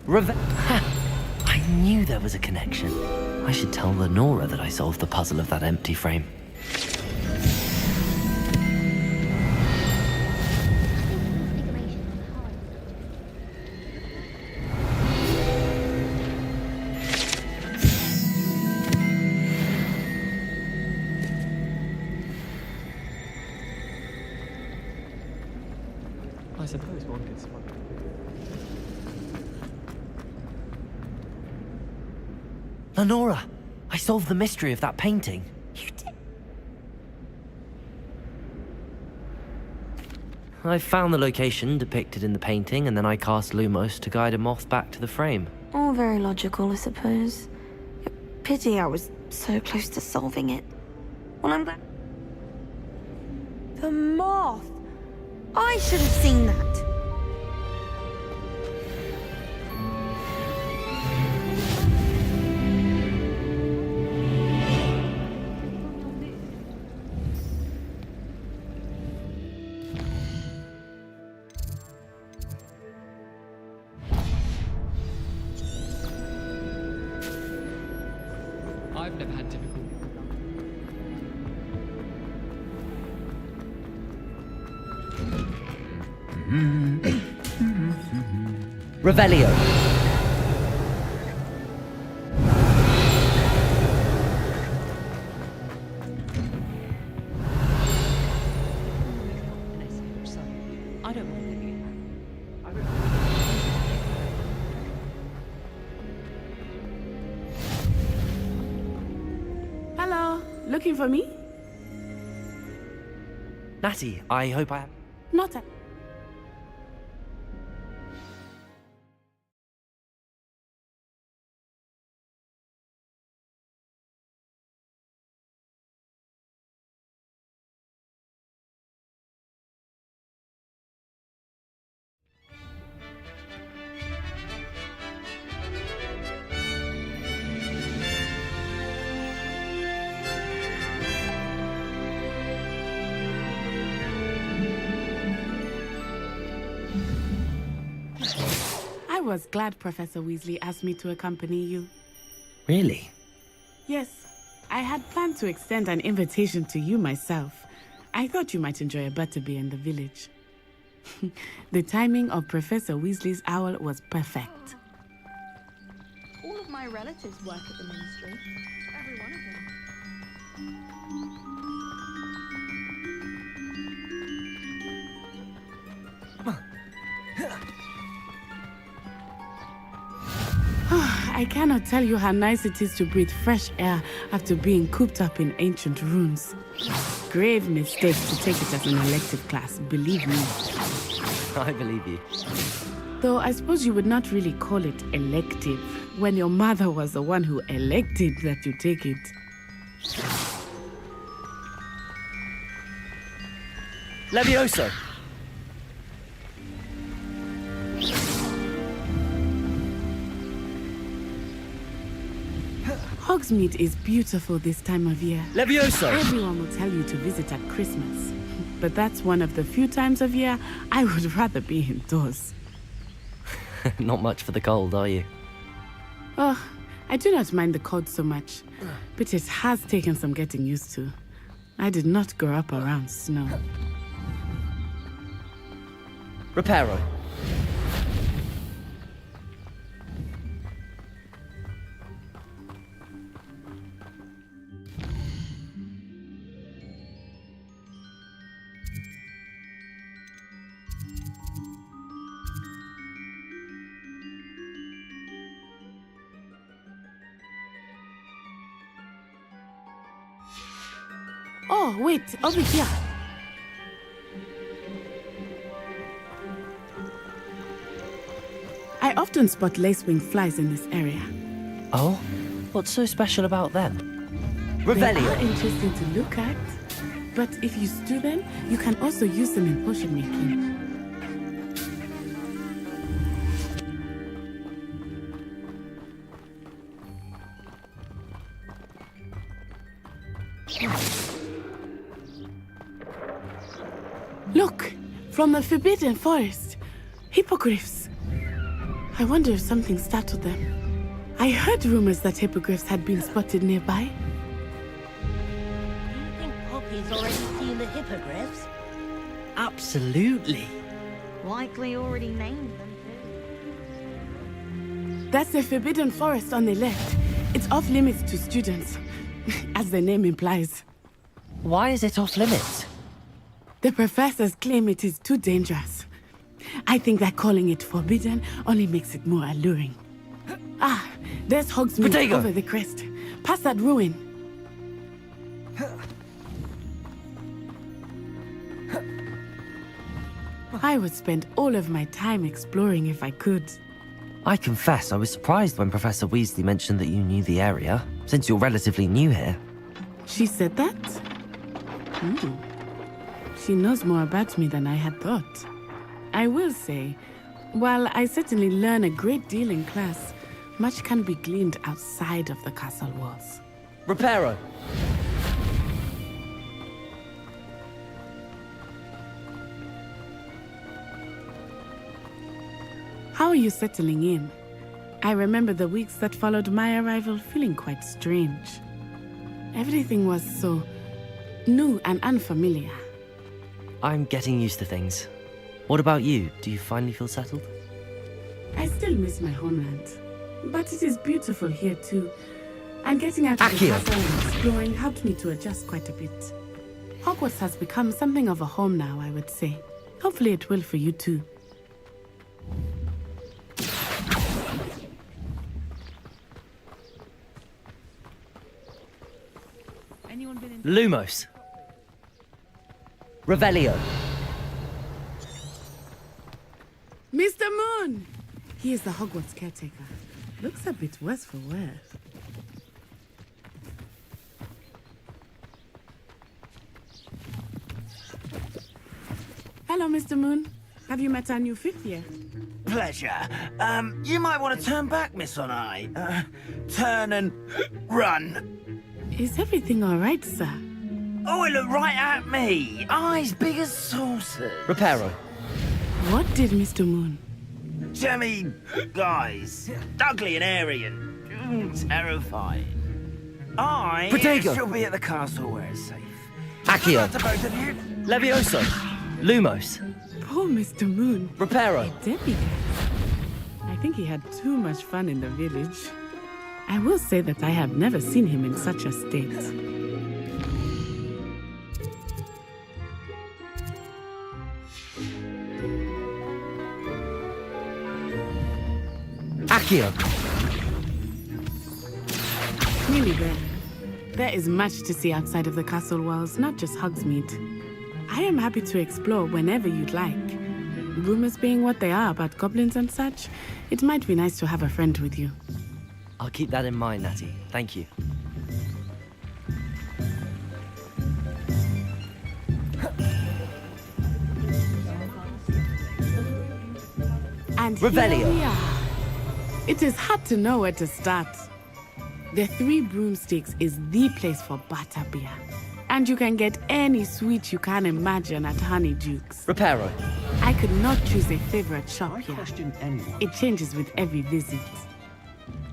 I knew there was a connection. I should tell Lenora that I solved the puzzle of that empty frame. I suppose one could spot it. Lenora, I solved the mystery of that painting. You did? I found the location depicted in the painting, and then I cast Lumos to guide a moth back to the frame. All very logical, I suppose. Pity I was so close to solving it. Well, I'm glad. The moth! I should have seen that! I've never had difficulty. Revelio. I don't mind living in Hello, looking for me? Natty, I hope I... Not a... I was glad Professor Weasley asked me to accompany you. Really? Yes, I had planned to extend an invitation to you myself. I thought you might enjoy a butterbeer in the village. The timing of Professor Weasley's owl was perfect. All of my relatives work at the ministry. Every one of them. I cannot tell you how nice it is to breathe fresh air after being cooped up in ancient runes. Grave mistake to take it as an elective class, believe me. I believe you. Though I suppose you would not really call it elective when your mother was the one who elected that you take it. Levioso! Hogsmeade is beautiful this time of year. Levioso! Everyone will tell you to visit at Christmas. But that's one of the few times of year I would rather be indoors. Not much for the cold, are you? Oh, I do not mind the cold so much, but it has taken some getting used to. I did not grow up around snow. Reparo. Oh, wait, over here. I often spot lacewing flies in this area. Oh? What's so special about them? They Revelio. are interesting to look at, but if you stew them, you can also use them in potion making. Look! From the Forbidden Forest! Hippogriffs! I wonder if something startled them. I heard rumors that hippogriffs had been spotted nearby. Do you think Poppy's already seen the hippogriffs? Absolutely. Likely already named them too. That's the Forbidden Forest on the left. It's off limits to students, as the name implies. Why is it off limits? The professors claim it is too dangerous. I think that calling it forbidden only makes it more alluring. Ah, there's Hogsmeade Protego. over the crest. Past that ruin. I would spend all of my time exploring if I could. I confess I was surprised when Professor Weasley mentioned that you knew the area, since you're relatively new here. She said that? She knows more about me than I had thought. I will say, while I certainly learn a great deal in class, much can be gleaned outside of the castle walls. Reparo. How are you settling in? I remember the weeks that followed my arrival feeling quite strange. Everything was so new and unfamiliar. I'm getting used to things. What about you? Do you finally feel settled? I still miss my homeland, but it is beautiful here too. And getting out of the Accio. castle and exploring helped me to adjust quite a bit. Hogwarts has become something of a home now, I would say. Hopefully it will for you too. Lumos. Revelio. Mr. Moon! He is the Hogwarts caretaker. Looks a bit worse for wear. Hello, Mr. Moon. Have you met our new fifth year? Pleasure. You might want to turn back, Miss Onai. Turn and run. Is everything all right, sir? Oh, it looked right at me. Eyes big as saucers. Reparo. What did Mr. Moon? Jemmy, guys, ugly and airy and terrifying. I Protego. shall be at the castle where it's safe. Accio. To both of you. Levioso. Lumos. Poor Mr. Moon. Reparo. Debbie. I think he had too much fun in the village. I will say that I have never seen him in such a state. Accio. Really there. There is much to see outside of the castle walls, not just Hogsmeade. I am happy to explore whenever you'd like. Rumors being what they are about goblins and such, it might be nice to have a friend with you. I'll keep that in mind, Natty. Thank you. And Revelio. here we are. It is hard to know where to start. The Three Broomsticks is the place for butterbeer. And you can get any sweet you can imagine at Honeydukes. Reparo. I could not choose a favorite shop here. It changes with every visit.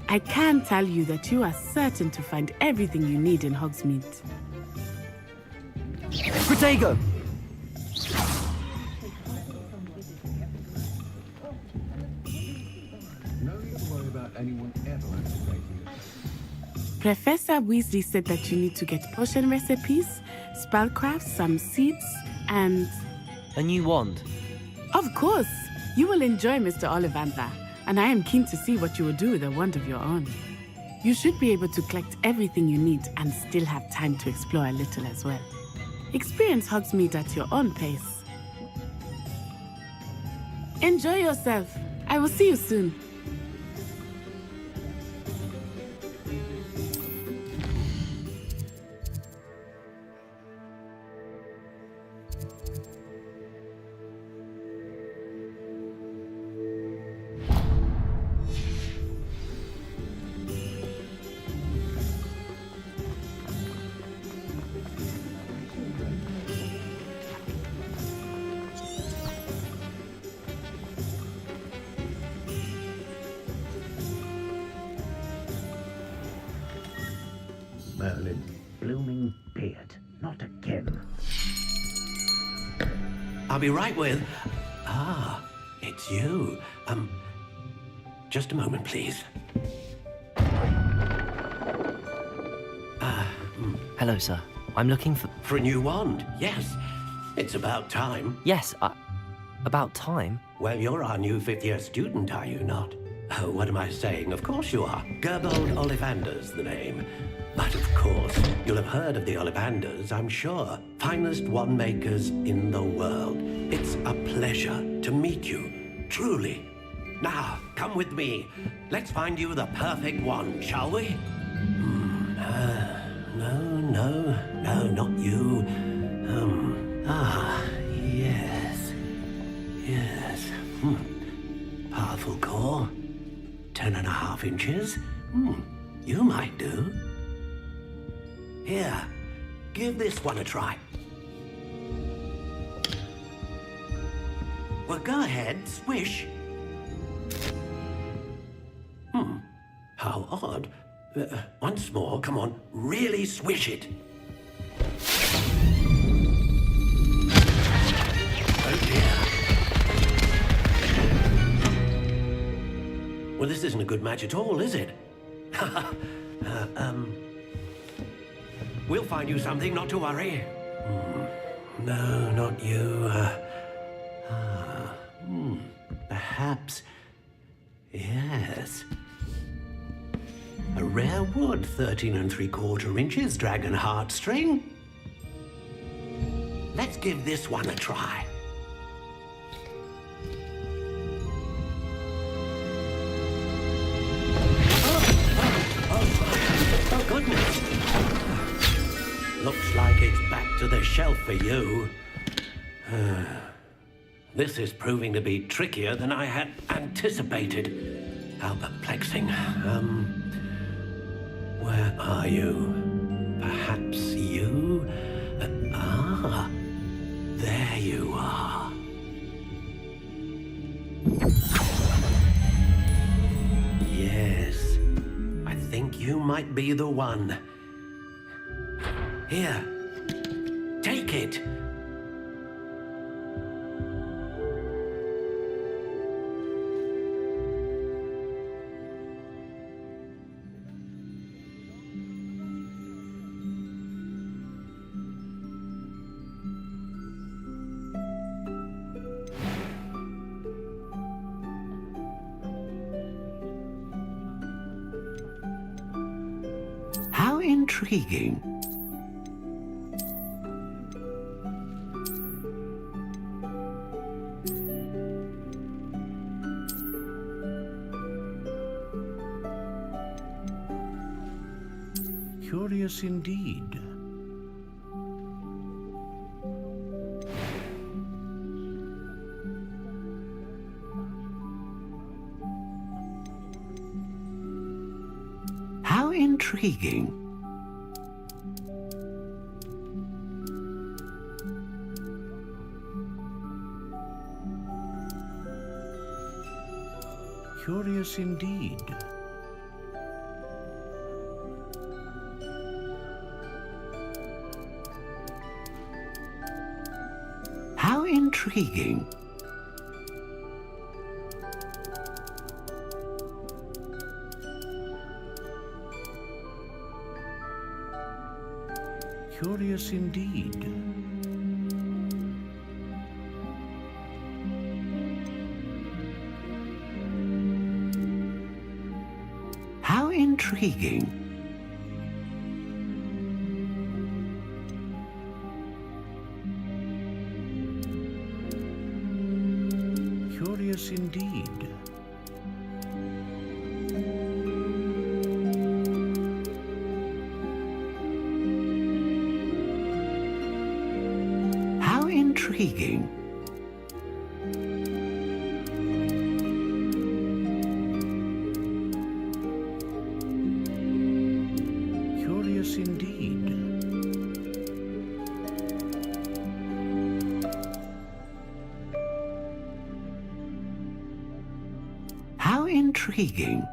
I can tell you that you are certain to find everything you need in Hogsmeade. Protego. No need to worry about anyone ever activating it. Professor Weasley said that you need to get potion recipes, spellcrafts, some seeds, and... A new wand. Of course! You will enjoy Mr. Ollivander, and I am keen to see what you will do with a wand of your own. You should be able to collect everything you need and still have time to explore a little as well. Experience Hogsmeade at your own pace. Enjoy yourself. I will see you soon. Merlin, blooming beard. Not again. I'll be right with... Ah, it's you. Just a moment, please. Hello, sir. I'm looking for... For a new wand, yes. It's about time. Yes, about time? Well, you're our new fifth-year student, are you not? Oh, what am I saying? Of course you are. Gerbold Ollivander's the name. But of course, you'll have heard of the Ollivanders, I'm sure. Finest wand makers in the world. It's a pleasure to meet you, truly. Now, come with me. Let's find you the perfect wand, shall we? No, not you. Yes. Powerful core. 10.5 inches. You might do. Here, give this one a try. Well, go ahead, swish. How odd. Once more, come on, really swish it. Oh dear. Well, this isn't a good match at all, is it? We'll find you something, not to worry. No, not you. Perhaps. Yes. A rare wood, 13 3/4 inches, dragon heartstring. Let's give this one a try. Oh, goodness. Looks like it's back to the shelf for you. This is proving to be trickier than I had anticipated. How perplexing. Where are you? Perhaps you? There you are. Yes, I think you might be the one. Here, take it. How intriguing. Curious indeed. How intriguing. Curious indeed. How intriguing. Curious indeed. How intriguing. Curious indeed. How intriguing. Curious indeed. How intriguing.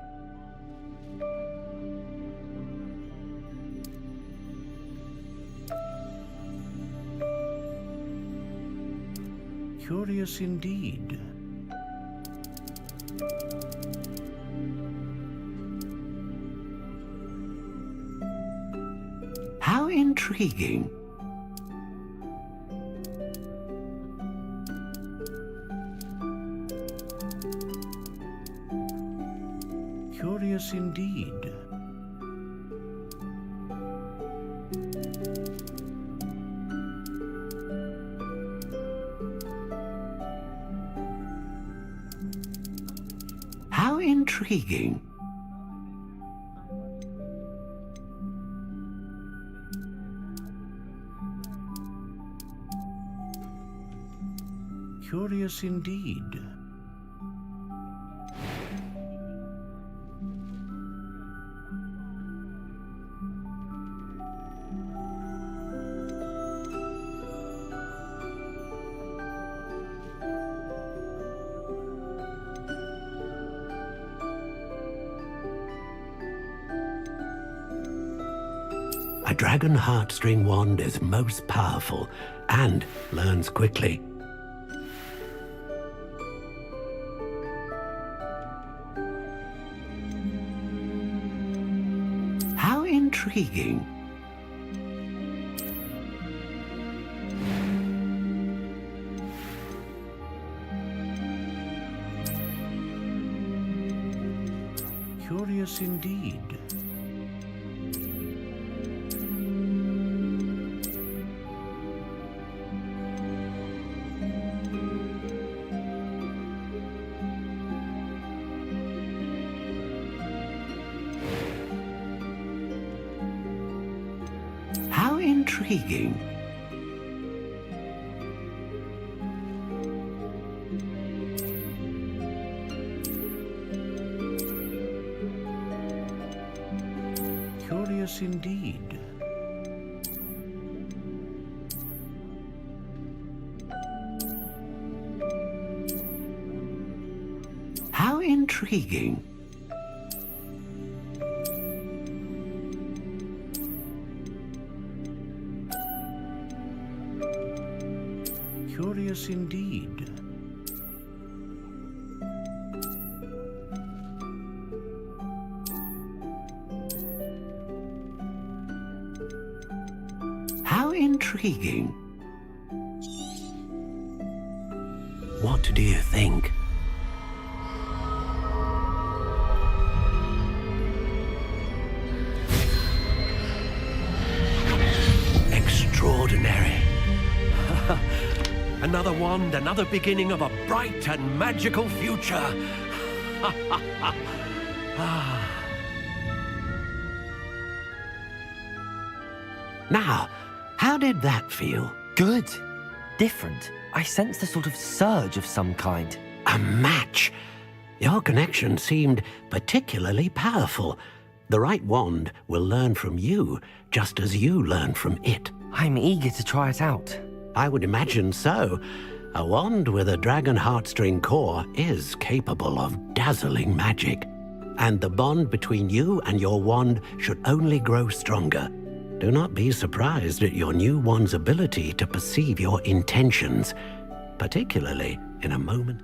Curious indeed. How intriguing. Curious indeed. How intriguing. Curious indeed. A dragon heartstring wand is most powerful and learns quickly. How intriguing. Curious indeed. How intriguing. Curious indeed. How intriguing. Curious indeed. How intriguing. What do you think? Extraordinary. Another wand, another beginning of a bright and magical future. Now, how did that feel? Good. Different. I sensed a sort of surge of some kind. A match. Your connection seemed particularly powerful. The right wand will learn from you, just as you learn from it. I'm eager to try it out. I would imagine so. A wand with a dragon heartstring core is capable of dazzling magic. And the bond between you and your wand should only grow stronger. Do not be surprised at your new wand's ability to perceive your intentions, particularly in a moment.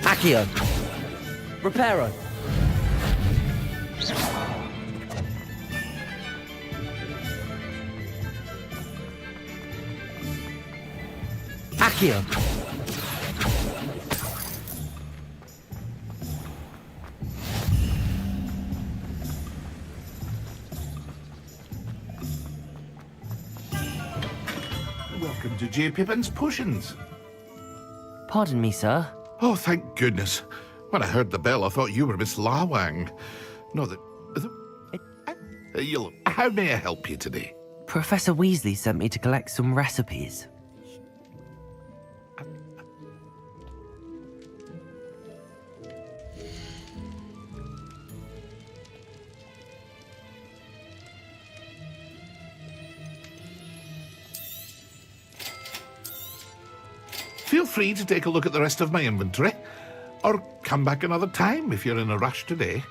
Accio. Reparo. Accio. Welcome to J. Pippin's Potions. Pardon me, sir. Oh, thank goodness. When I heard the bell, I thought you were Miss Lawang. No, how may I help you today? Professor Weasley sent me to collect some recipes. Feel free to take a look at the rest of my inventory, or come back another time if you're in a rush today.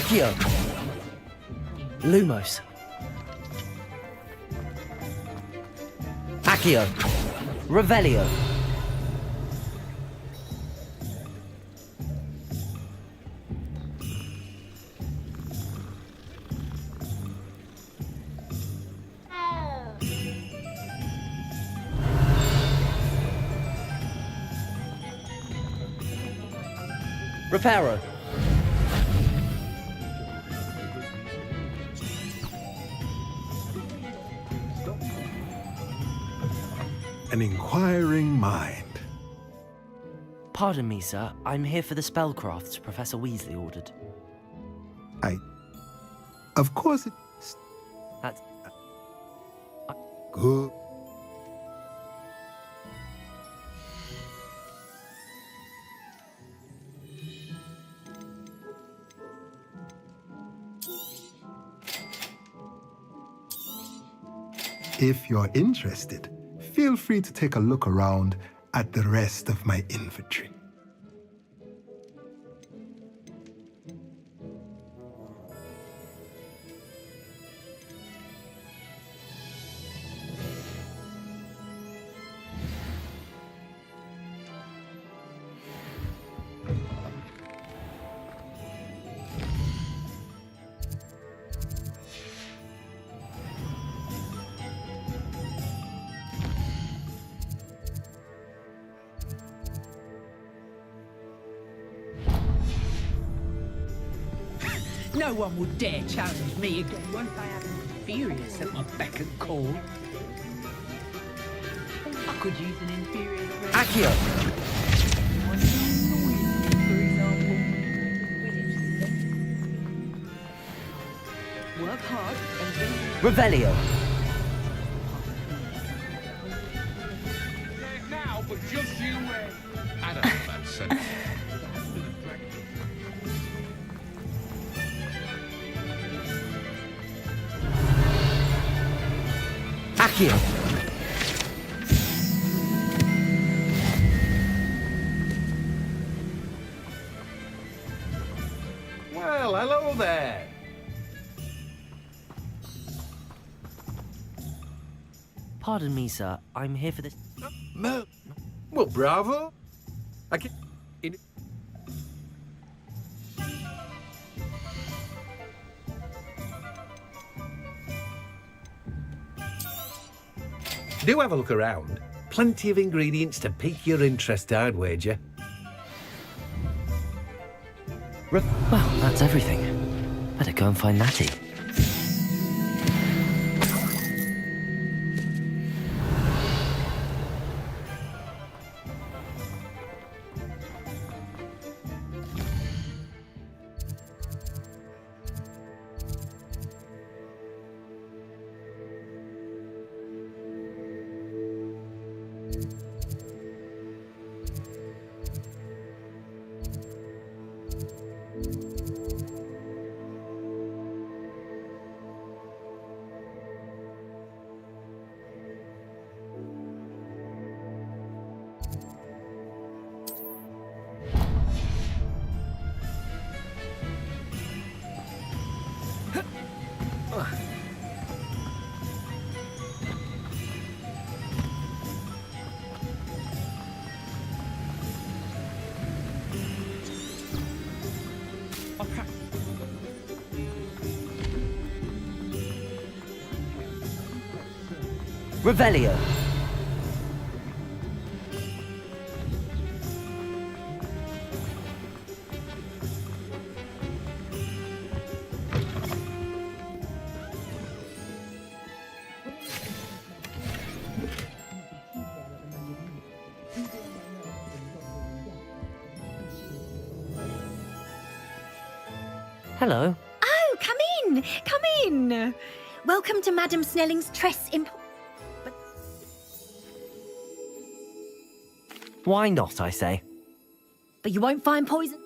Accio! Lumos. Accio! Revelio! Reparo! An inquiring mind. Pardon me, sir. I'm here for the spellcrafts Professor Weasley ordered. Of course it's... That's... Good. If you're interested, feel free to take a look around at the rest of my inventory. No one would dare challenge me again once I have an inferior at my beck and call. I could use an inferior. Accio! Work hard and then... Revelio! Now, but just you wait. I don't know if that's sense. Accio! Well, hello there. Pardon me, sir. I'm here for this... Well, bravo. I can... Do have a look around. Plenty of ingredients to pique your interest, I'd wager. Well, that's everything. Better go and find Natty. Revelio! Hello. Oh, come in! Come in! Welcome to Madame Snelling's Tress Imp... Why not, I say? But you won't find poison.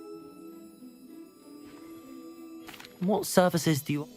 What services do you...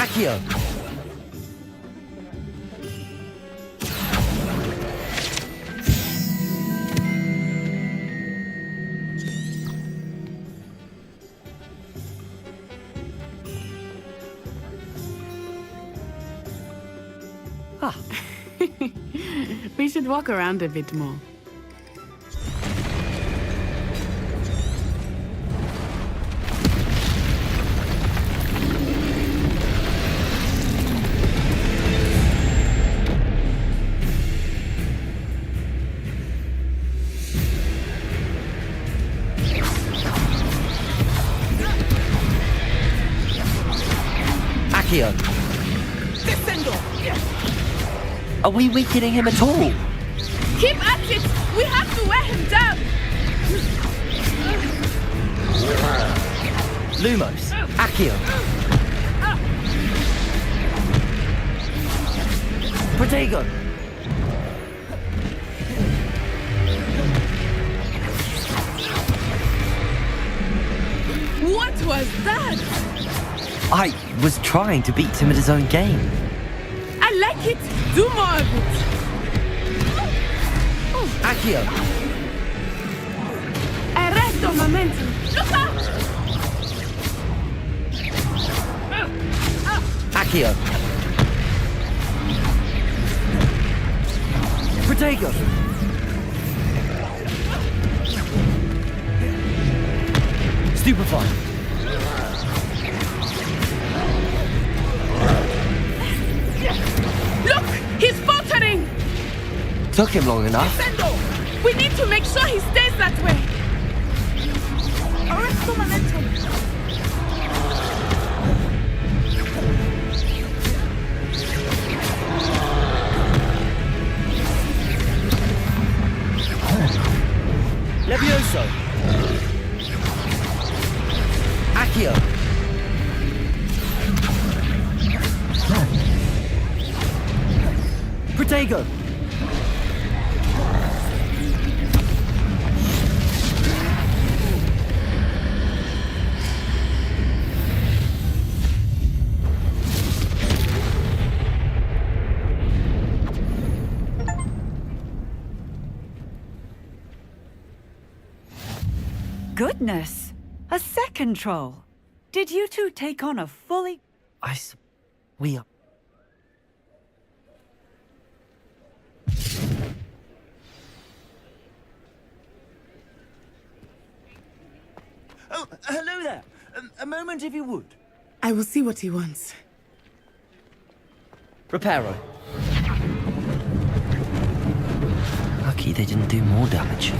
Accio! Ah. We should walk around a bit more. Accio! Are we weakening him at all? Keep at it! We have to wear him down! Lumos! Accio! Protego! What was that? I was trying to beat him at his own game. I like it! Do more of it! Accio! Arresto momentum! Look out! Accio! Protego! Stupefy! Look! He's faltering! Took him long enough. We need to make sure he stays that way! Arresto momentum! Levioso! Accio! Protego! Goodness! A second troll! Did you two take on a fully... We are... Oh, hello there. A moment if you would. I will see what he wants. Reparo. Lucky they didn't do more damage.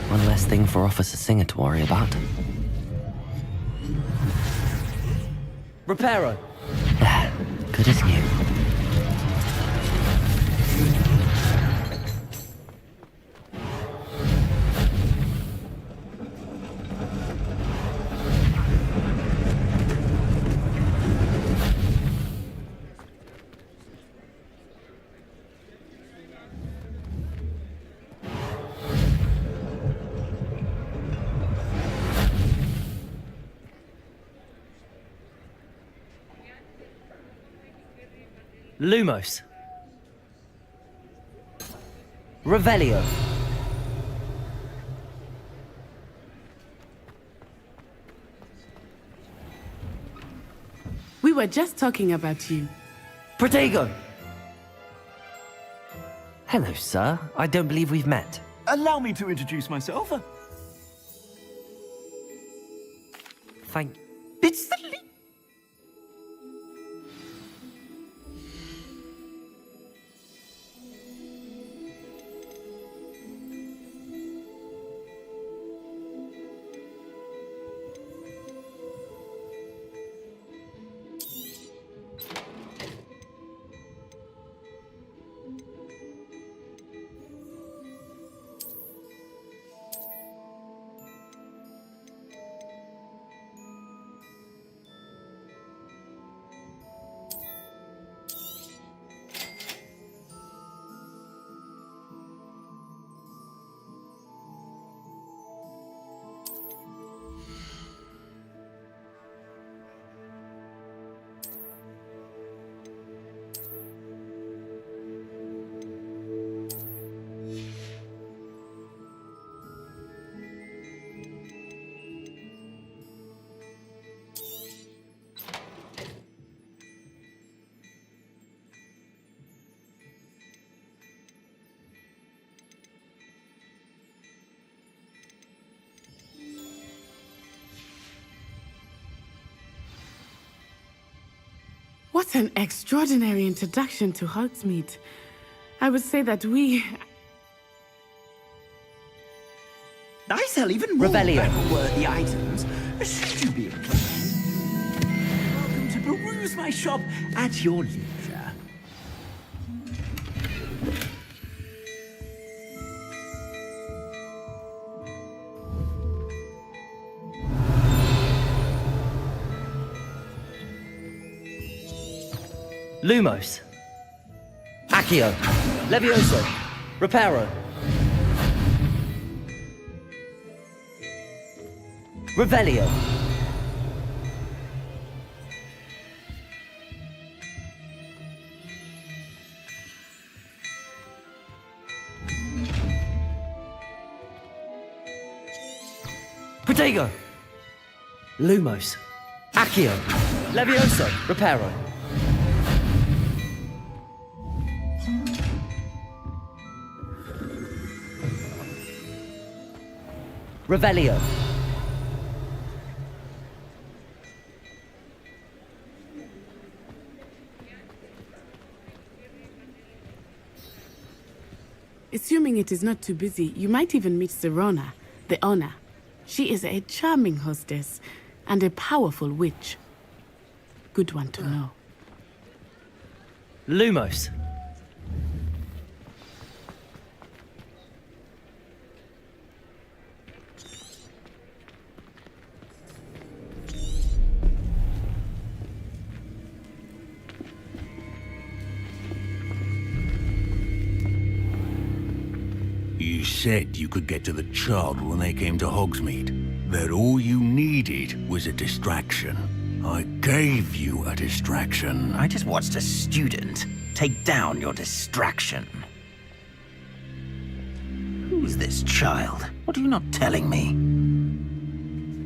One less thing for Officer Singer to worry about. Reparo. Good as new. Lumos. Revelio. We were just talking about you. Protego. Hello, sir. I don't believe we've met. Allow me to introduce myself. Thank... It's the... What an extraordinary introduction to Hogsmeade. I would say that I sell even more Revelio. battle-worthy items. Should you be inclined? Welcome to peruse my shop at your leisure. Lumos. Accio. Levioso. Reparo. Revelio. Protego. Lumos. Accio. Levioso. Reparo. Revelio. Assuming it is not too busy, you might even meet Serona, the owner. She is a charming hostess and a powerful witch. Good one to know. Lumos. You said you could get to the child when they came to Hogsmeade. That all you needed was a distraction. I gave you a distraction. I just watched a student take down your distraction. Who's this child? What are you not telling me?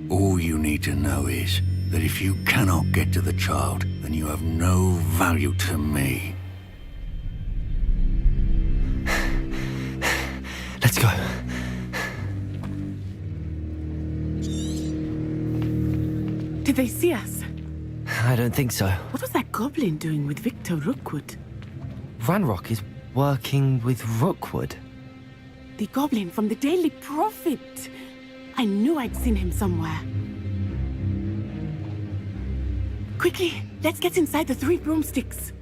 All you need to know is that if you cannot get to the child, then you have no value to me. Let's go. Did they see us? I don't think so. What was that goblin doing with Victor Rookwood? Ranrock is working with Rookwood. The goblin from the Daily Prophet. I knew I'd seen him somewhere. Quickly, let's get inside the 3 broomsticks.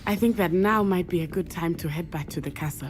I think that now might be a good time to head back to the castle.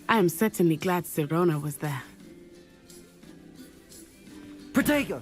I am certainly glad Serona was there. Protego!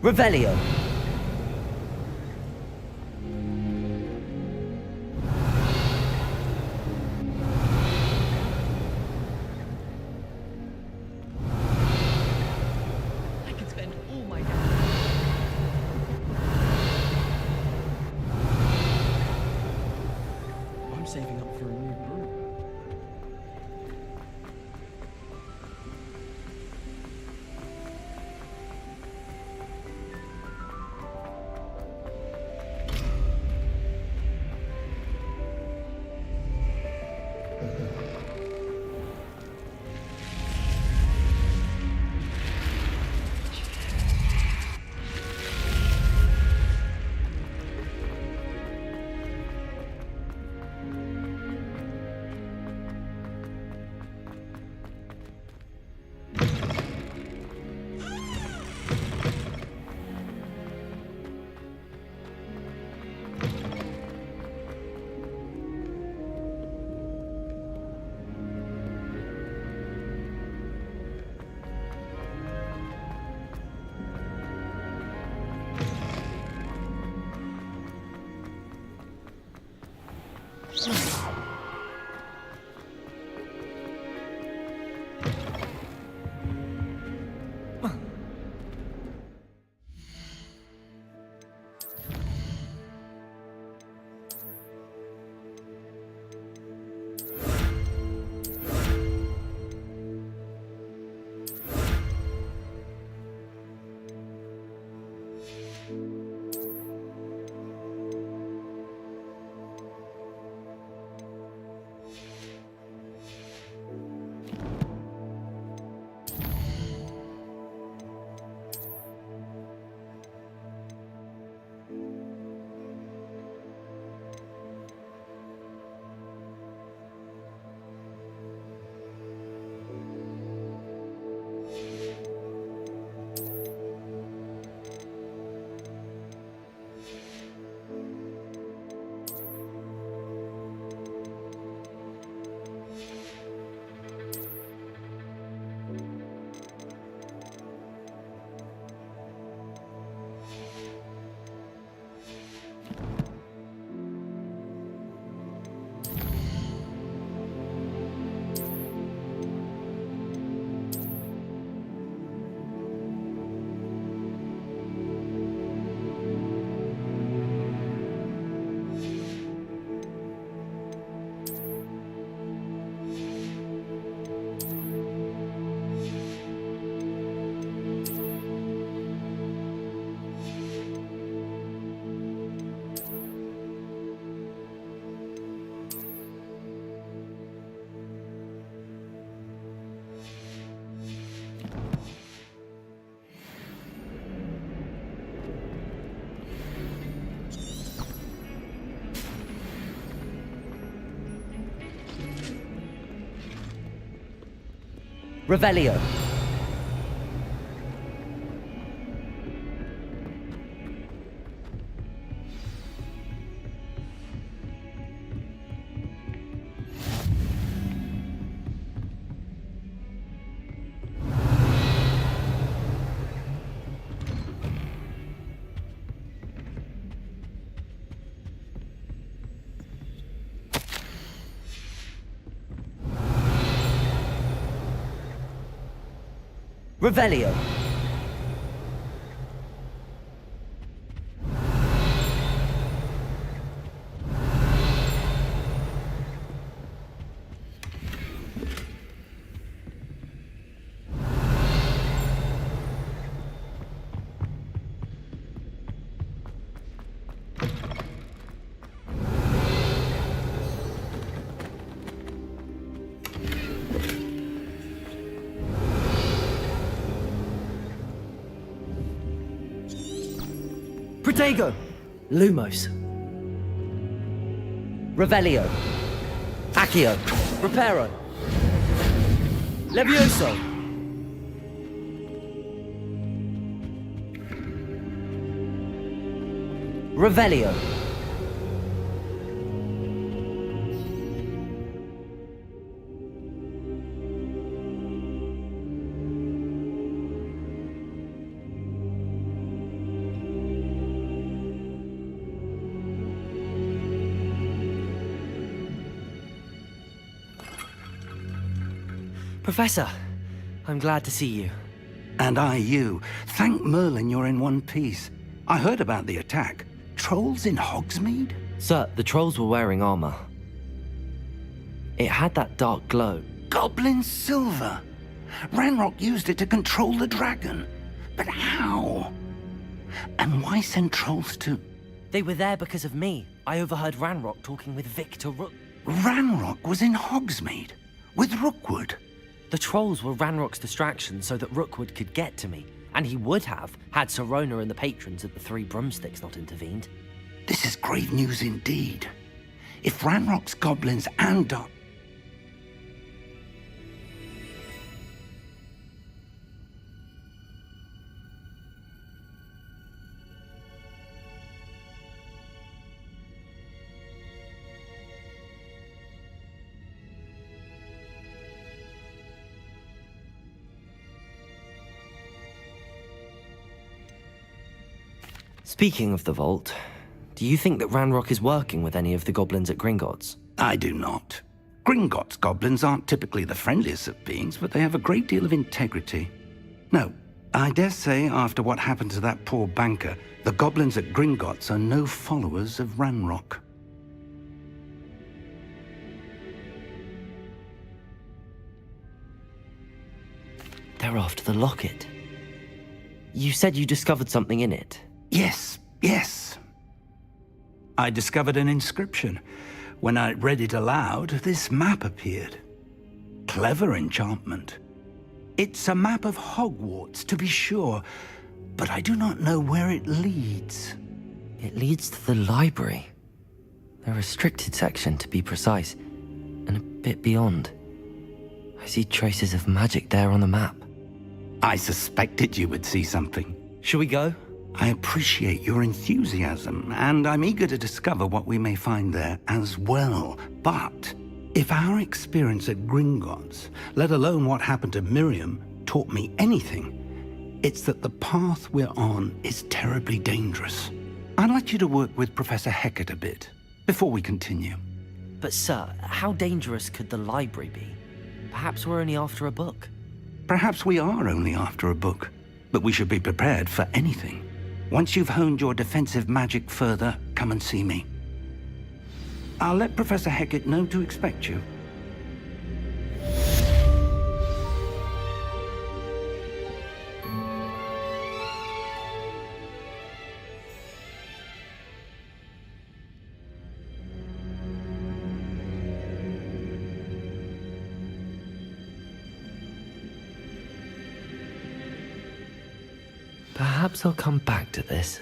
Revelio. I could spend all my I'm saving up for a new brew. Revelio. Revelio. Protego! Lumos. Revelio. Accio. Reparo. Levioso. Revelio. Professor, I'm glad to see you. And I you. Thank Merlin you're in one piece. I heard about the attack. Trolls in Hogsmeade? Sir, the trolls were wearing armor. It had that dark glow. Goblin silver! Ranrock used it to control the dragon. But how? And why send trolls to... They were there because of me. I overheard Ranrock talking with Victor Rook. Ranrock was in Hogsmeade? With Rookwood? The trolls were Ranrock's distraction so that Rookwood could get to me. And he would have, had Sirona and the patrons at the Three Broomsticks not intervened. This is grave news indeed. If Ranrock's goblins and dark... Speaking of the vault, do you think that Ranrock is working with any of the goblins at Gringotts? I do not. Gringotts goblins aren't typically the friendliest of beings, but they have a great deal of integrity. No, I dare say after what happened to that poor banker, the goblins at Gringotts are no followers of Ranrock. They're after the locket. You said you discovered something in it. Yes. I discovered an inscription. When I read it aloud, this map appeared. Clever enchantment. It's a map of Hogwarts, to be sure, but I do not know where it leads. It leads to the library. The restricted section, to be precise, and a bit beyond. I see traces of magic there on the map. I suspected you would see something. Shall we go? I appreciate your enthusiasm, and I'm eager to discover what we may find there as well. But if our experience at Gringotts, let alone what happened to Miriam, taught me anything, it's that the path we're on is terribly dangerous. I'd like you to work with Professor Hecat a bit, before we continue. But sir, how dangerous could the library be? Perhaps we're only after a book. Perhaps we are only after a book, but we should be prepared for anything. Once you've honed your defensive magic further, come and see me. I'll let Professor Hecat know to expect you. Perhaps I'll come back to this.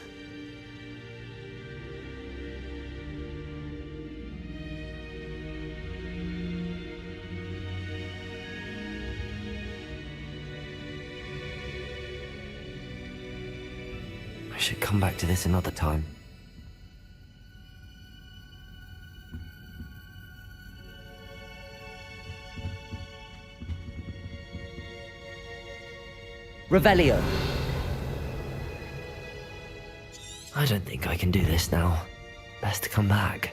should come back to this another time. Revelio! I don't think I can do this now. Best to come back.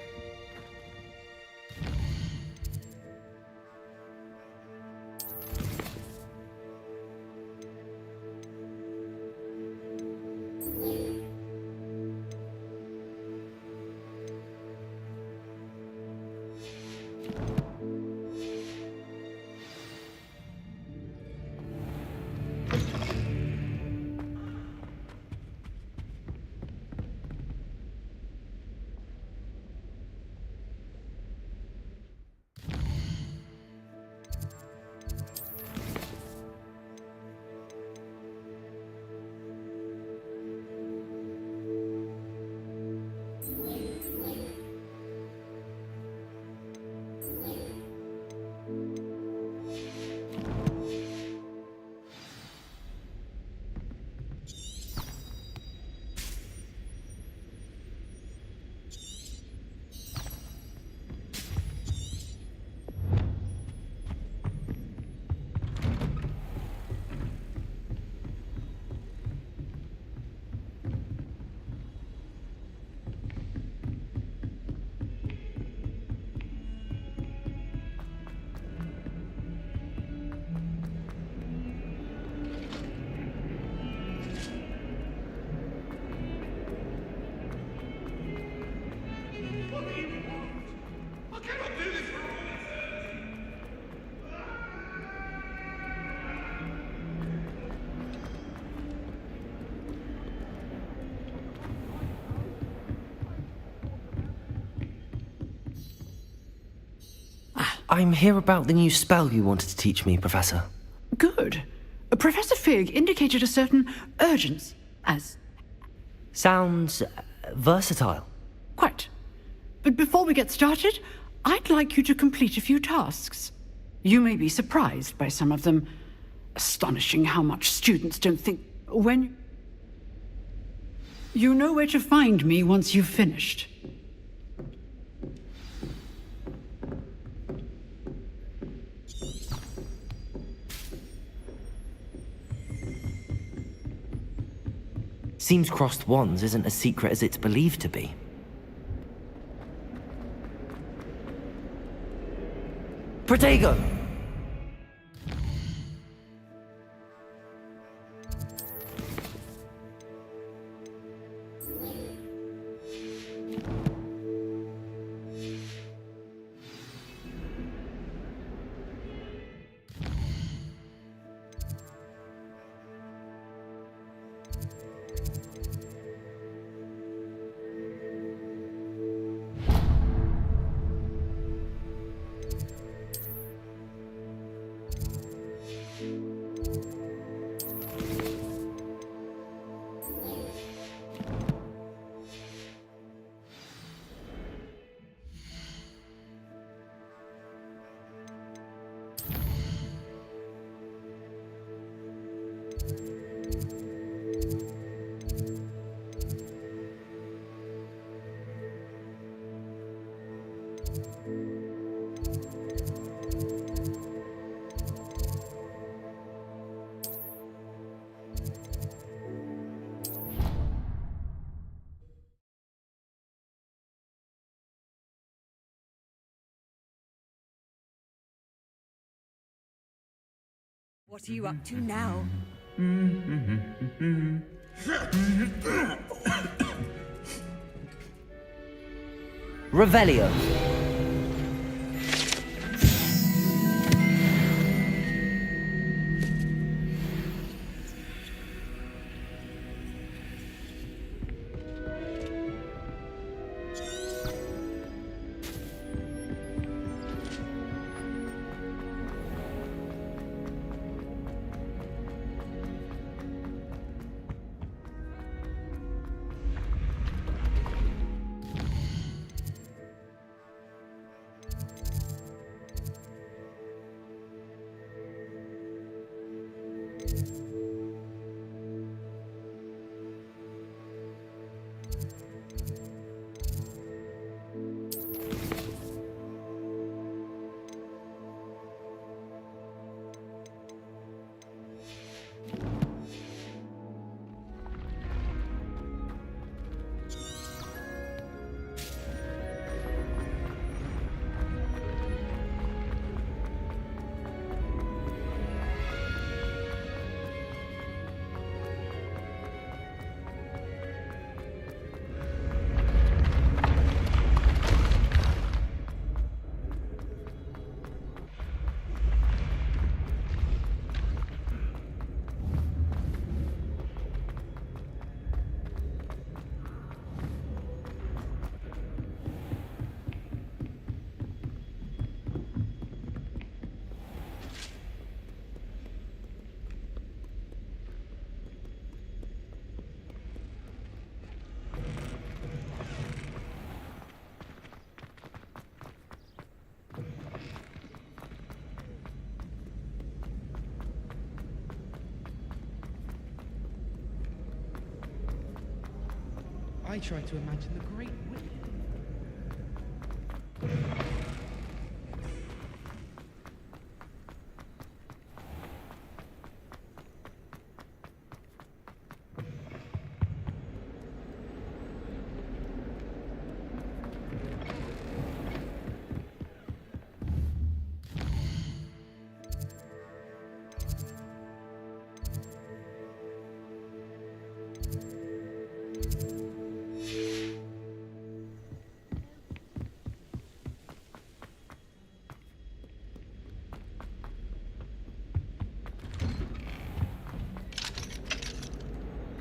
I'm here about the new spell you wanted to teach me, Professor. Good. Professor Fig indicated a certain urgency as... Sounds versatile. Quite. But before we get started, I'd like you to complete a few tasks. You may be surprised by some of them. Astonishing how much students don't think when... You know where to find me once you've finished. Seems crossed wands isn't as secret as it's believed to be. Protego! What are you up to now? Revelio. I try to imagine the great wit.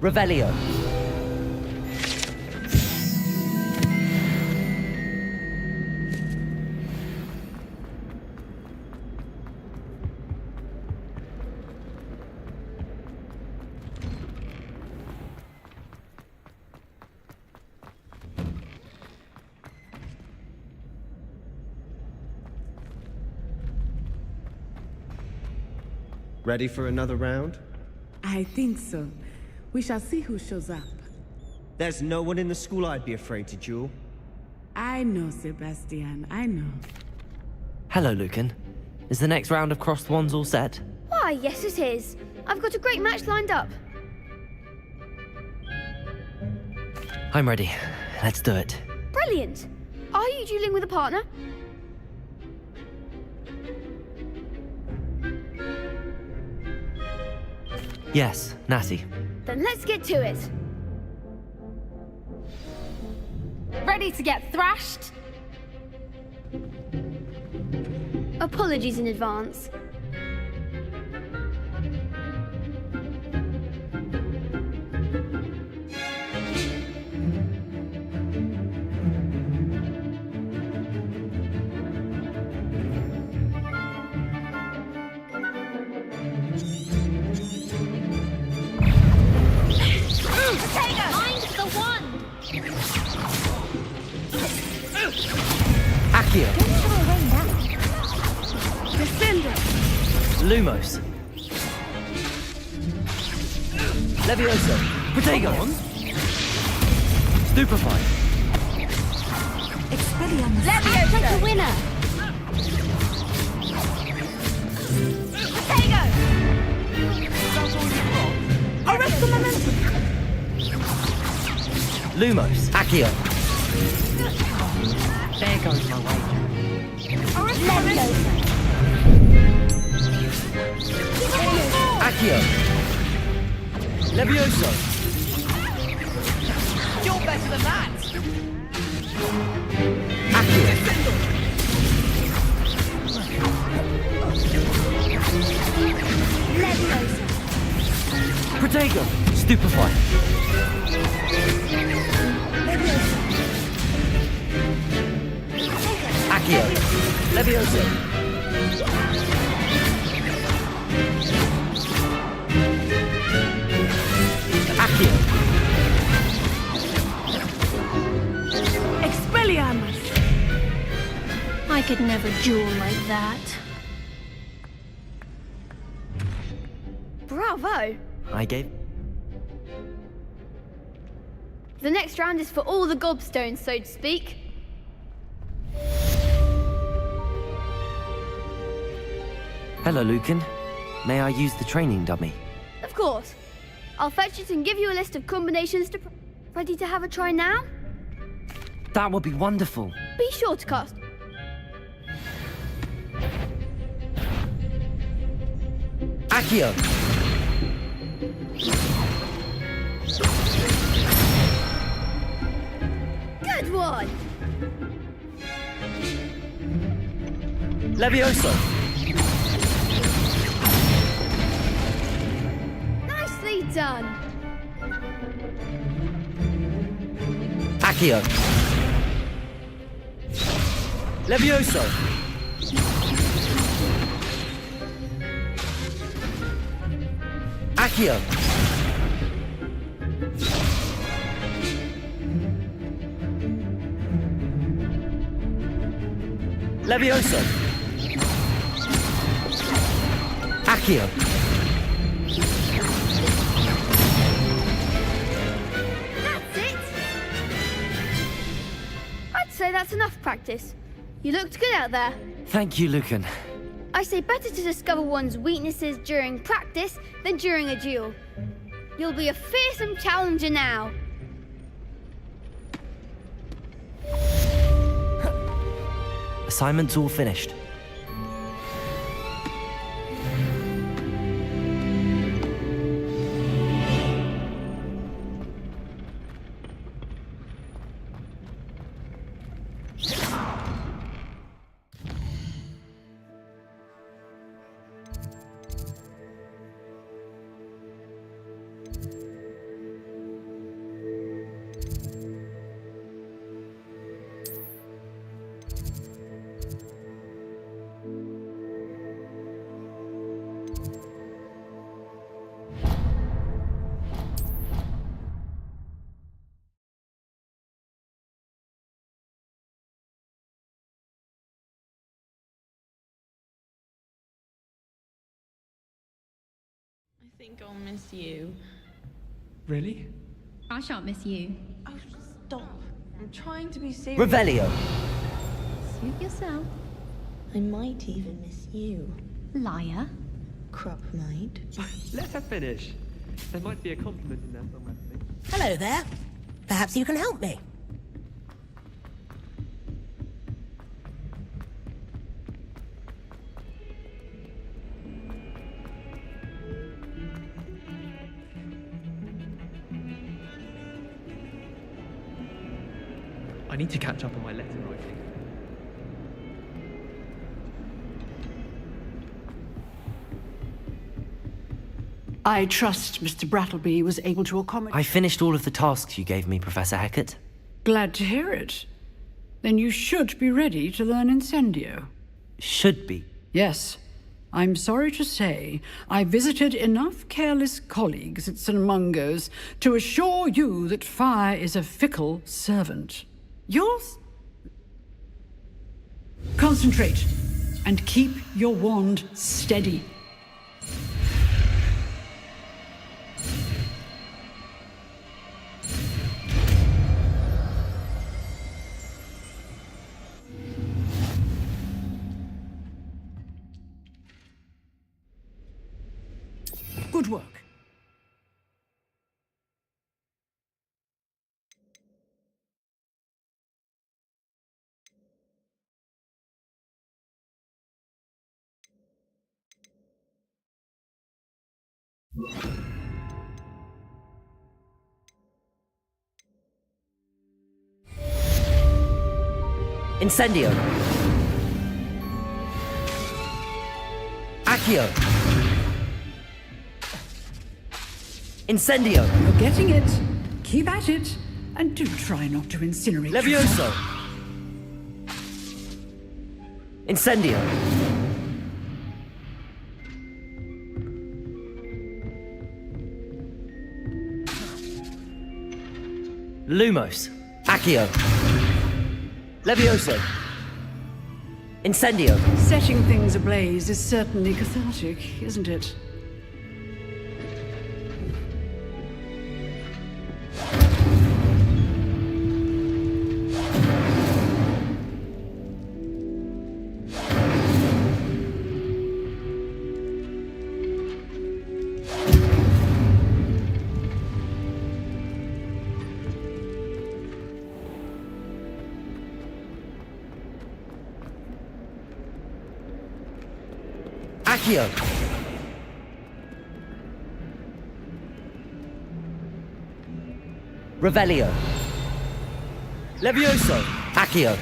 Revelio. Ready for another round? I think so. We shall see who shows up. There's no one in the school I'd be afraid to duel. I know, Sebastian, I know. Hello, Lucan. Is the next round of crossed wands all set? Why, yes it is. I've got a great match lined up. I'm ready. Let's do it. Brilliant. Are you dueling with a partner? Yes, Natty. Then let's get to it. Ready to get thrashed? Apologies in advance. Accio. Defender. Lumos. Levioso. Protego. Stupefy. Expelliarmus. Levioso. Take the winner. Protego. Arrest the momentum. Lumos. Accio. There goes my wager. Accio. Levioso. You're better than that. Accio. Levioso. Protego. Stupefy. Accio. Levioso. Accio. Expelliarmus. I could never duel like that. Bravo! I gave... The next round is for all the gobstones, so to speak. Hello, Lucan. May I use the training dummy? Of course. I'll fetch it and give you a list of combinations to... Ready to have a try now? That would be wonderful. Be sure to cast. Accio. Good one! Levioso. Nicely done! Accio. Levioso. Accio. Levioso. Accio. That's it! say that's enough practice. You looked good out there. Thank you, Lucan. I say better to discover one's weaknesses during practice than during a duel. You'll be a fearsome challenger now. Assignment's all finished. I think I'll miss you. Really? I shan't miss you. Oh, stop. I'm trying to be serious. Revelio. Suit yourself. I might even miss you. Liar. Crop might. Let her finish. There might be a compliment in there somewhere, I think. Hello there. Perhaps you can help me. I need to catch up on my letter writing. I trust Mr. Brattleby was able to accommodate... I finished all of the tasks you gave me, Professor Hecat. Glad to hear it. Then you should be ready to learn Incendio. Should be? Yes. I'm sorry to say, I visited enough careless colleagues at St. Mungo's to assure you that fire is a fickle servant. Yours? Concentrate and keep your wand steady. Good work. Incendio. Accio. Incendio. You're getting it. Keep at it. And do try not to incinerate Levioso. yourself. Incendio. Lumos. Accio. Levioso. Incendio. Setting things ablaze is certainly cathartic, isn't it? Accio. Revelio. Levioso. Accio.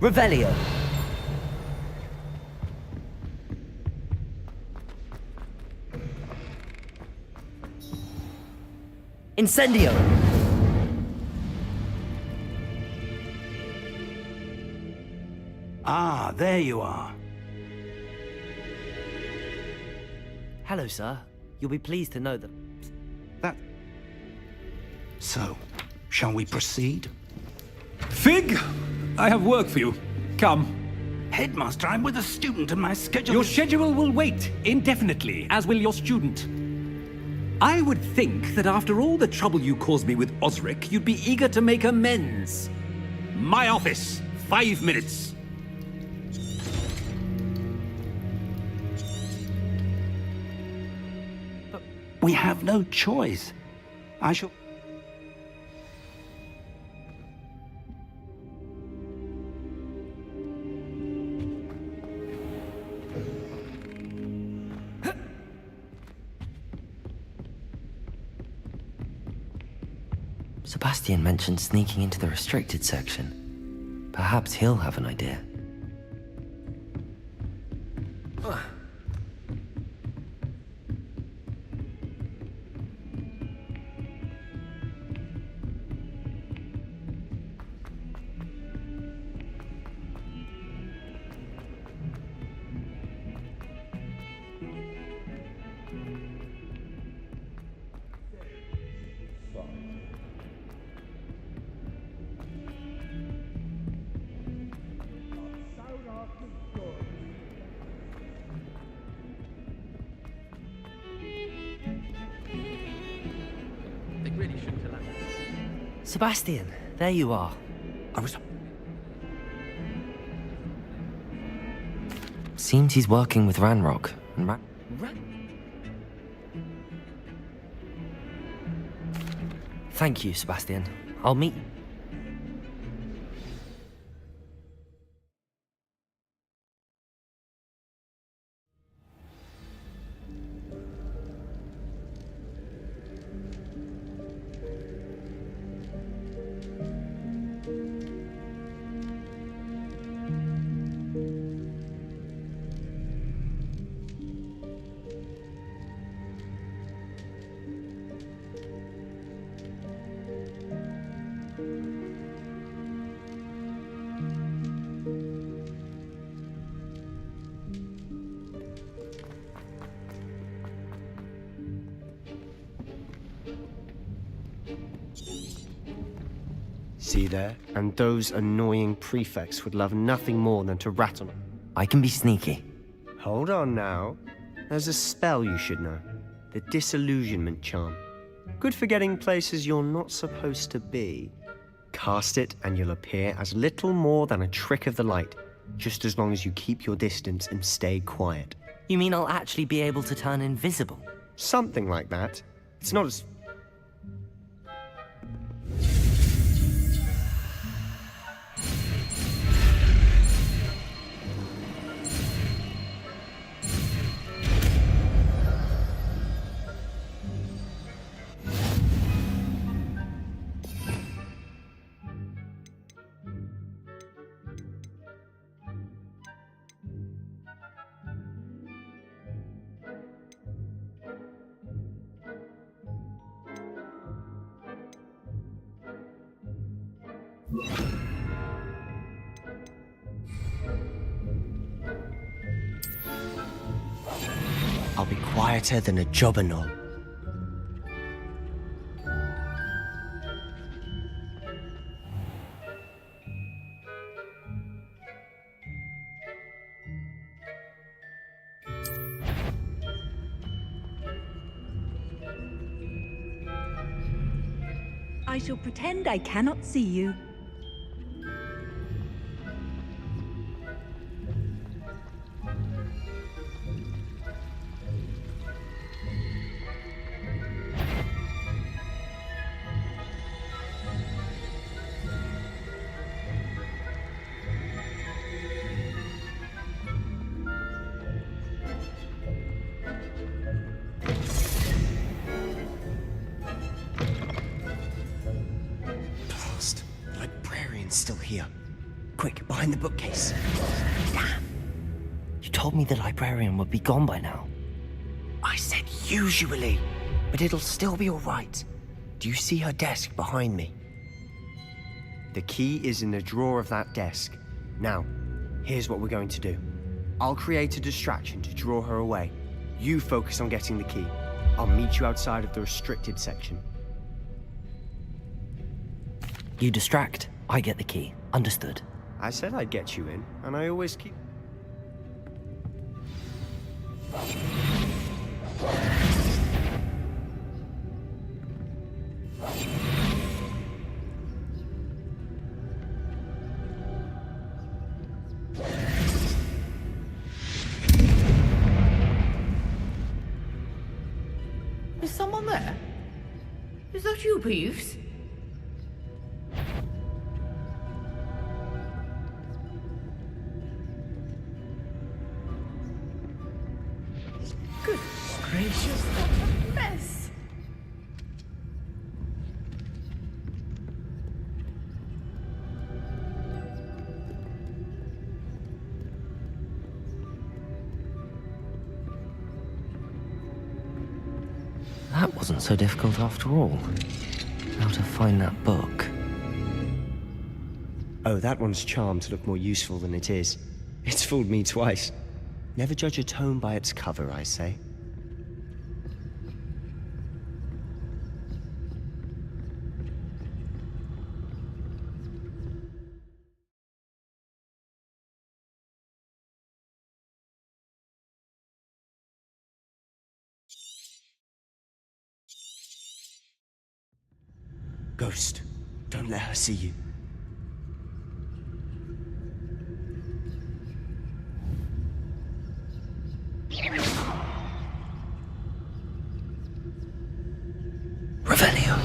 Revelio. Incendio! Ah, there you are. Hello, sir. You'll be pleased to know that... So, shall we proceed? Fig! I have work for you. Come. Headmaster, I'm with a student and my schedule Your is... schedule will wait indefinitely, as will your student. I would think that after all the trouble you caused me with Osric, you'd be eager to make amends. My office, 5 minutes. We have no choice. I shall... Sebastian mentioned sneaking into the restricted section. Perhaps he'll have an idea. Sebastian, there you are. Seems he's working with Ranrock, and Thank you, Sebastian. I'll meet you. See there? And those annoying prefects would love nothing more than to rat on... I can be sneaky. Hold on now. There's a spell you should know. The disillusionment charm. Good for getting places you're not supposed to be. Cast it and you'll appear as little more than a trick of the light, just as long as you keep your distance and stay quiet. You mean I'll actually be able to turn invisible? Something like that. It's not as... I'll be quieter than a jobberknoll. I shall pretend I cannot see you. Still here. Quick, behind the bookcase. Damn. You told me the librarian would be gone by now. I said usually, but it'll still be all right. Do you see her desk behind me? The key is in the drawer of that desk. Now, here's what we're going to do. I'll create a distraction to draw her away. You focus on getting the key. I'll meet you outside of the restricted section. You distract, I get the key. Understood. I said I'd get you in, and I always keep... Is someone there? Is that you, Peeves? Good gracious, what a mess! That wasn't so difficult after all. How to find that book. Oh, that one's charmed to look more useful than it is. It's fooled me twice. Never judge a tome by its cover, I say. Ghost, don't let her see you. Revelio.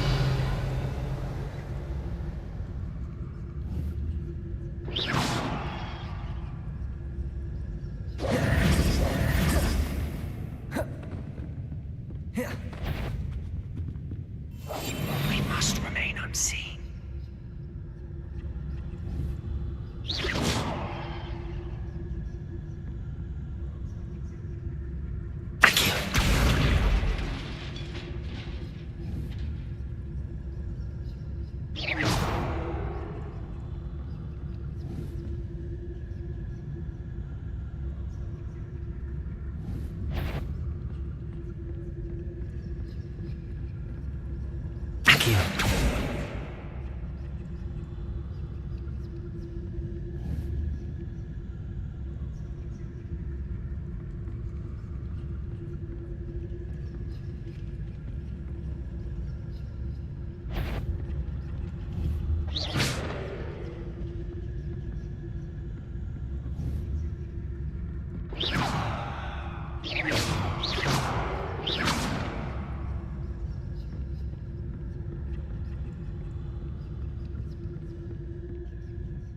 We must remain unseen.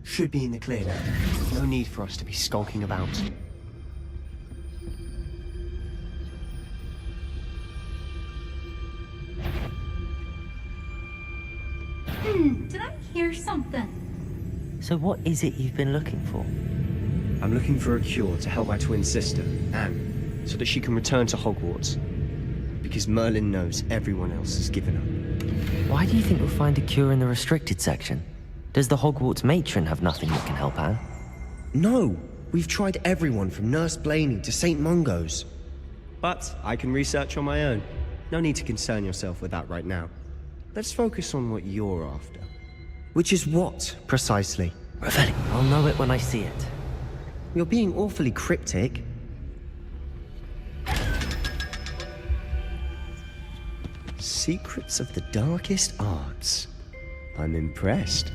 Should be in the clear now. No need for us to be skulking about. Did I hear something? So what is it you've been looking for? I'm looking for a cure to help my twin sister, Anne, so that she can return to Hogwarts. Because Merlin knows everyone else has given up. Why do you think we'll find a cure in the restricted section? Does the Hogwarts matron have nothing that can help Anne? No! We've tried everyone from Nurse Blaney to St. Mungo's. But I can research on my own. No need to concern yourself with that right now. Let's focus on what you're after. Which is what, precisely? Revelio. I'll know it when I see it. You're being awfully cryptic. Secrets of the darkest arts. I'm impressed.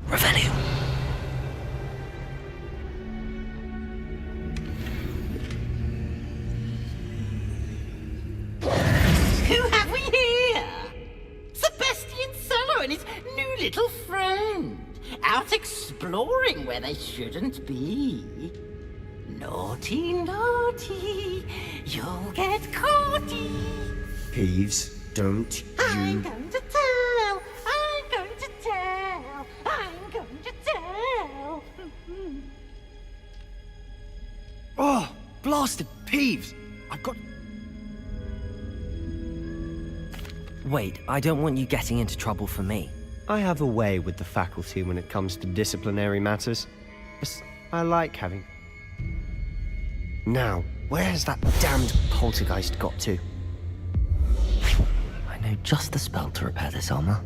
Revelio. Who have we here? Sebastian Cello and his new little friend. Out exploring where they shouldn't be. Naughty, naughty, you'll get caughty. Peeves, don't I'm you... going to tell, I'm going to tell, I'm going to tell. Oh, blasted Peeves! I've got... Wait, I don't want you getting into trouble for me. I have a way with the faculty when it comes to disciplinary matters. I like having... Now, where's that damned poltergeist got to? I know just the spell to repair this armor.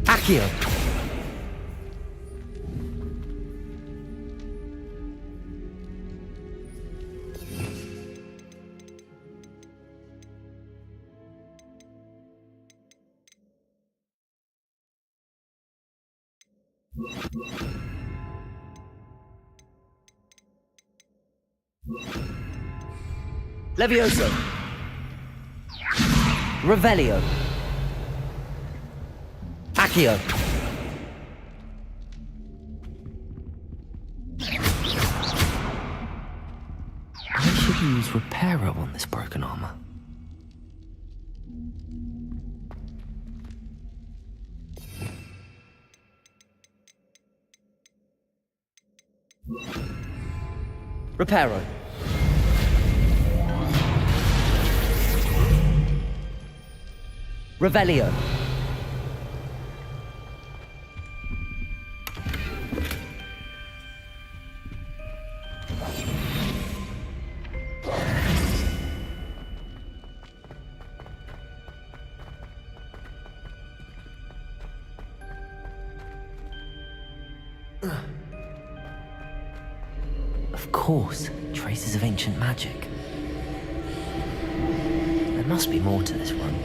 Accio! Levioso! Revelio! Accio! I should use Reparo on this broken armor. Reparo. Revelio. Of course, traces of ancient magic. There must be more to this one.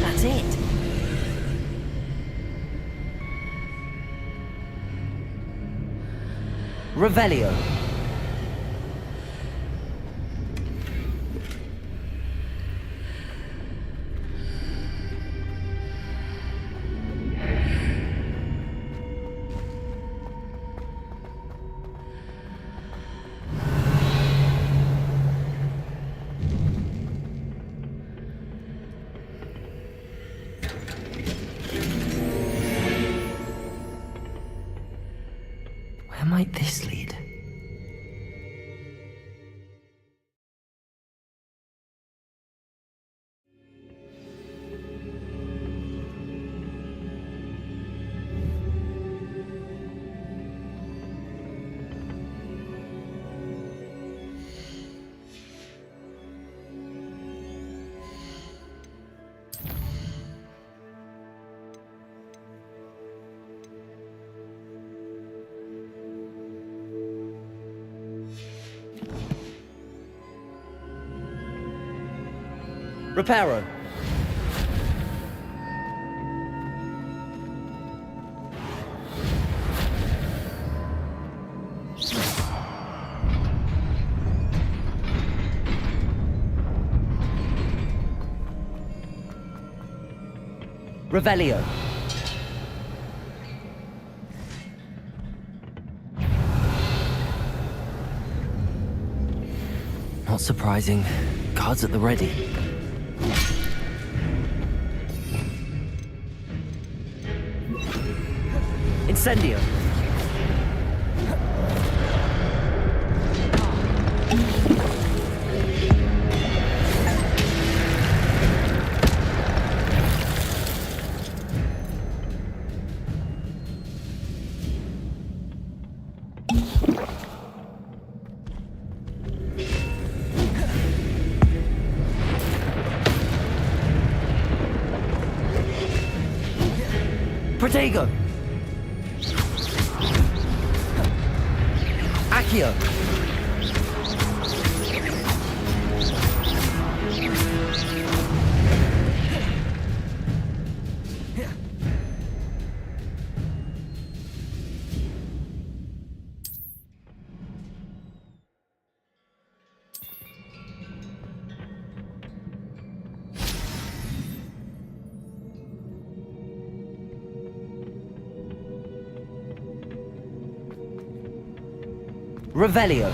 That's it! Revelio. Where might this lead? Reparo. Revelio. Not surprising. Guards at the ready. Incendio. Protego. Accio. Revelio.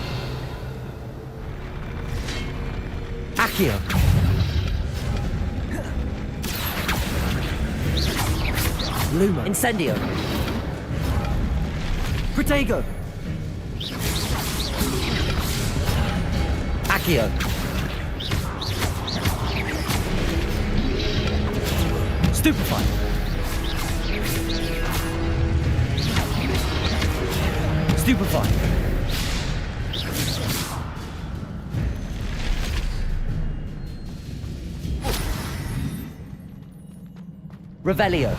Accio. Luma. Incendio. Protego. Accio. Stupefy. Stupefy. Revelio.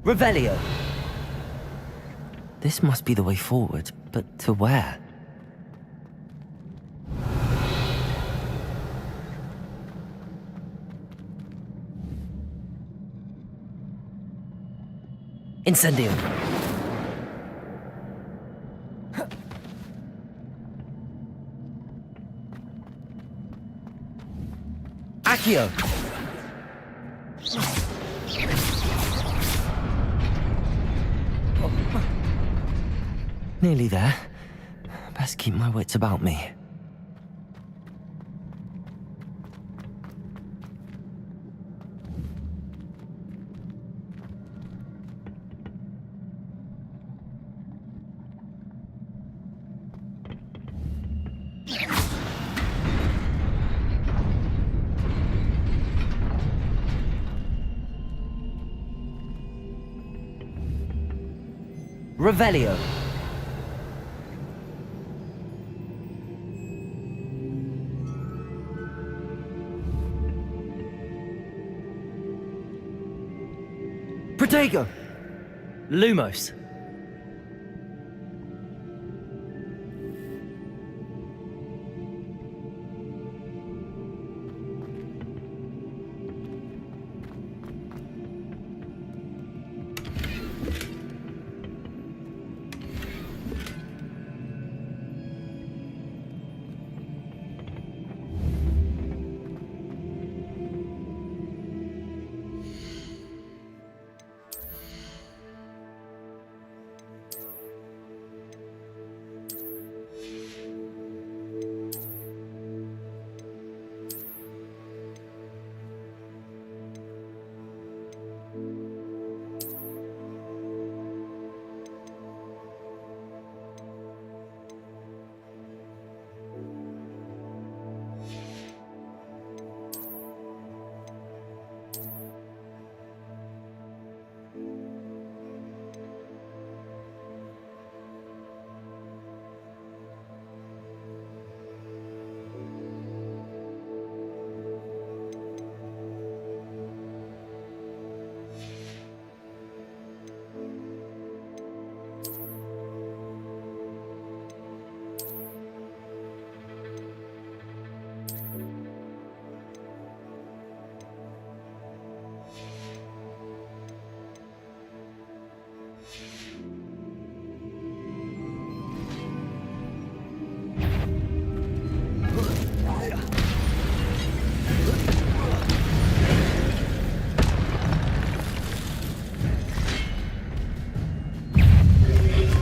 Revelio. This must be the way forward, but to where? Incendio. Accio. Nearly there. Best keep my wits about me. Revelio. Protego. Lumos.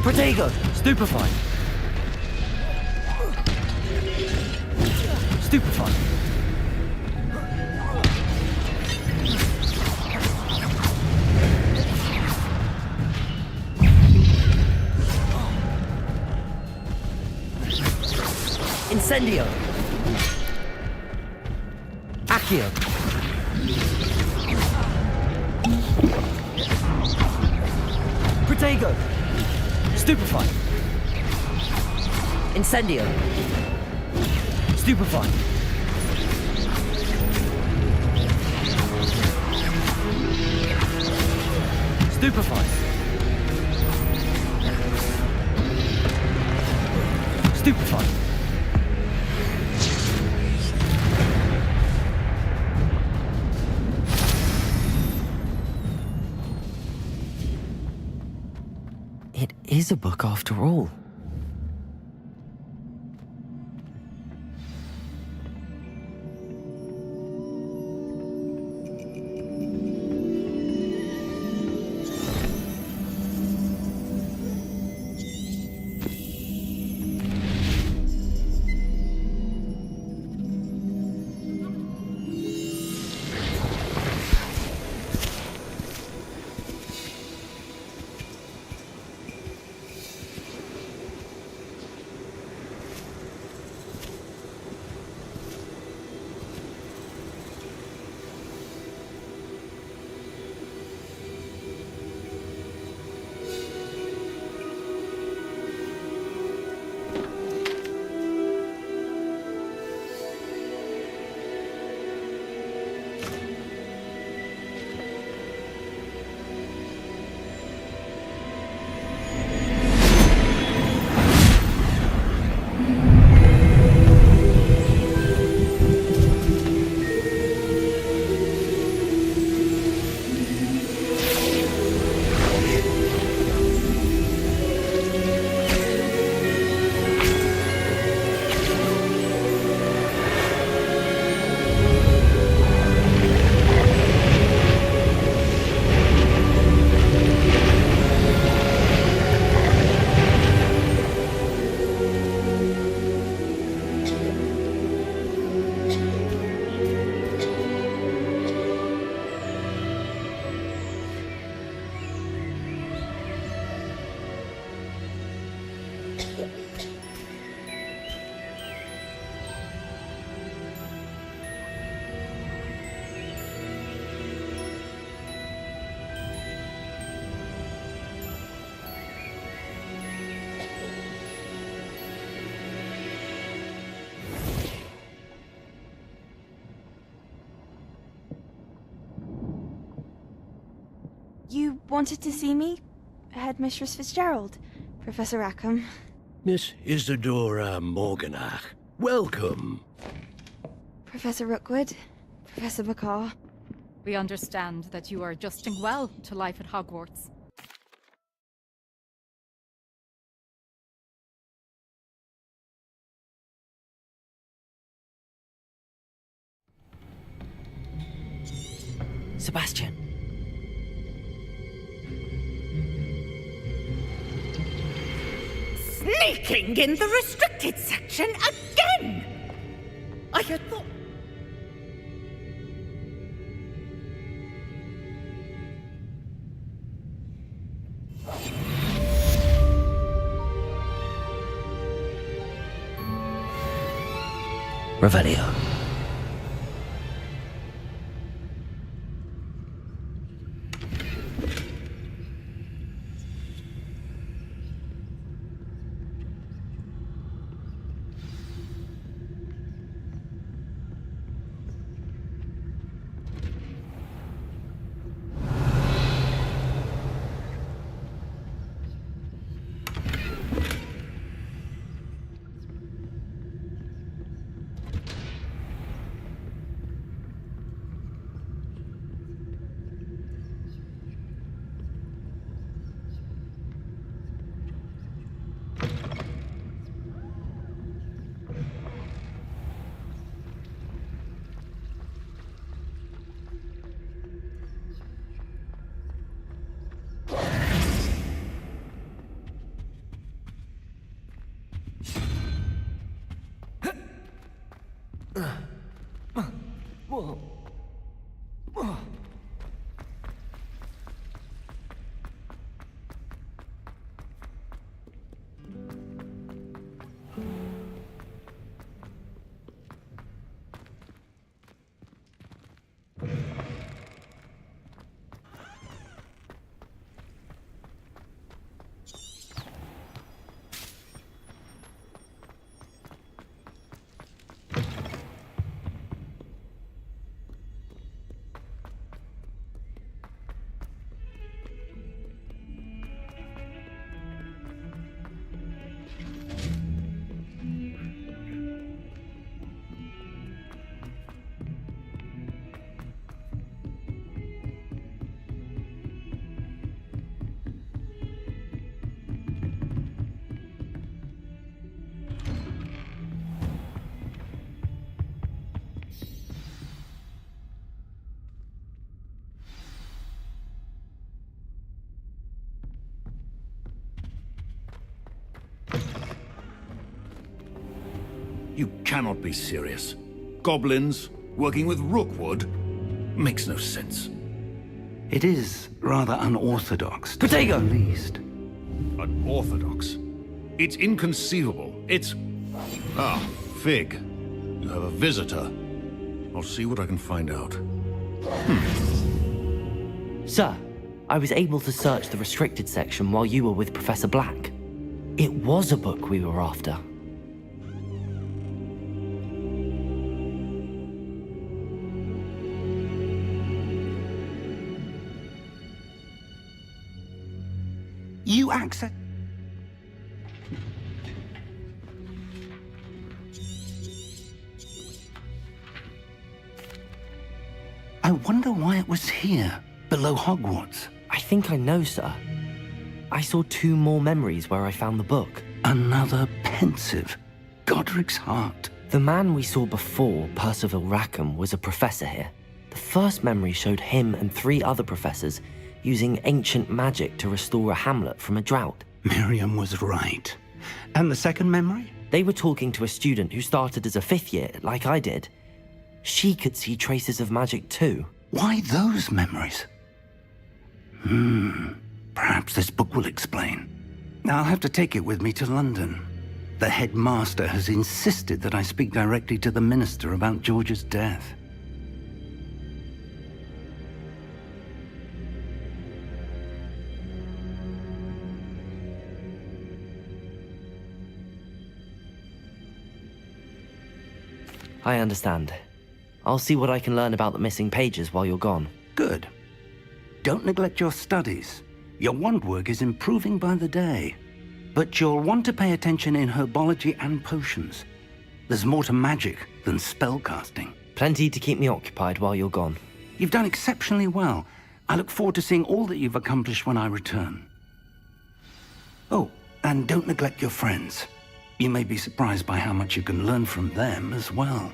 Protego! Stupefy! Stupefy! Incendio! Accio! Fuego! Stupefy! Incendio! Stupefy! Stupefy! Stupefy! It is a book after all. You wanted to see me? Headmistress Fitzgerald? Professor Rackham? Miss Isadora Morganach, welcome. Professor Rookwood? Professor McCaw? We understand that you are adjusting well to life at Hogwarts. Sebastian. Sneaking in the restricted section again! I had thought... Revelio. You cannot be serious. Goblins working with Rookwood? Makes no sense. It is rather unorthodox, to Protego! say the least. Unorthodox? It's inconceivable. It's... Ah, Fig. You have a visitor. I'll see what I can find out. Sir, I was able to search the restricted section while you were with Professor Black. It was a book we were after. You accept... I wonder why it was here, below Hogwarts. I think I know, sir. I saw 2 more memories where I found the book. Another pensive. Godric's heart. The man we saw before, Percival Rackham, was a professor here. The first memory showed him and 3 other professors using ancient magic to restore a hamlet from a drought. Miriam was right. And the second memory? They were talking to a student who started as a 5th year, like I did. She could see traces of magic too. Why those memories? Perhaps this book will explain. I'll have to take it with me to London. The headmaster has insisted that I speak directly to the minister about George's death. I understand. I'll see what I can learn about the missing pages while you're gone. Good. Don't neglect your studies. Your wand work is improving by the day. But you'll want to pay attention in herbology and potions. There's more to magic than spellcasting. Plenty to keep me occupied while you're gone. You've done exceptionally well. I look forward to seeing all that you've accomplished when I return. Oh, and don't neglect your friends. You may be surprised by how much you can learn from them as well.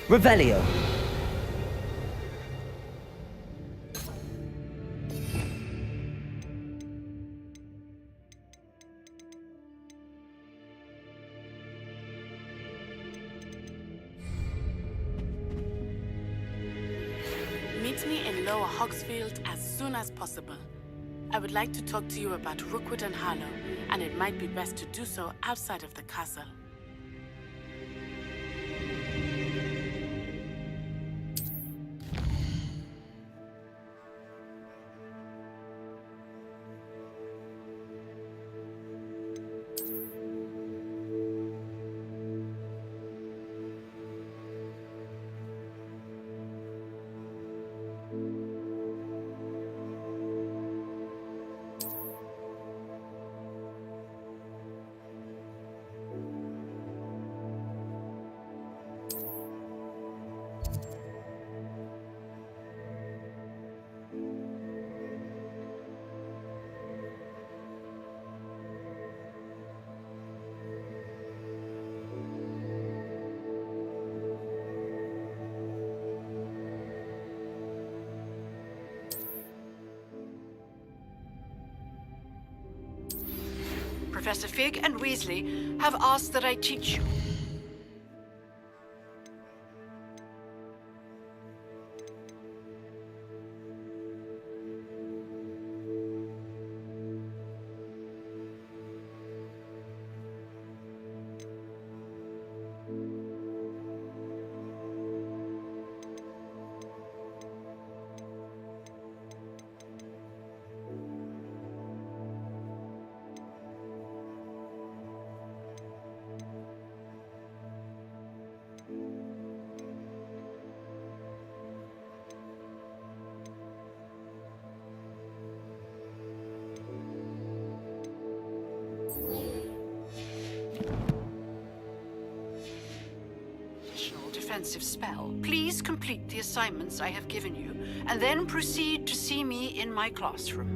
Revelio. Meet me in Lower Hogsfield as soon as possible. I would like to talk to you about Rookwood and Harlow, and it might be best to do so outside of the castle. Professor Fig and Weasley have asked that I teach you. Defensive spell. Please complete the assignments I have given you, and then proceed to see me in my classroom.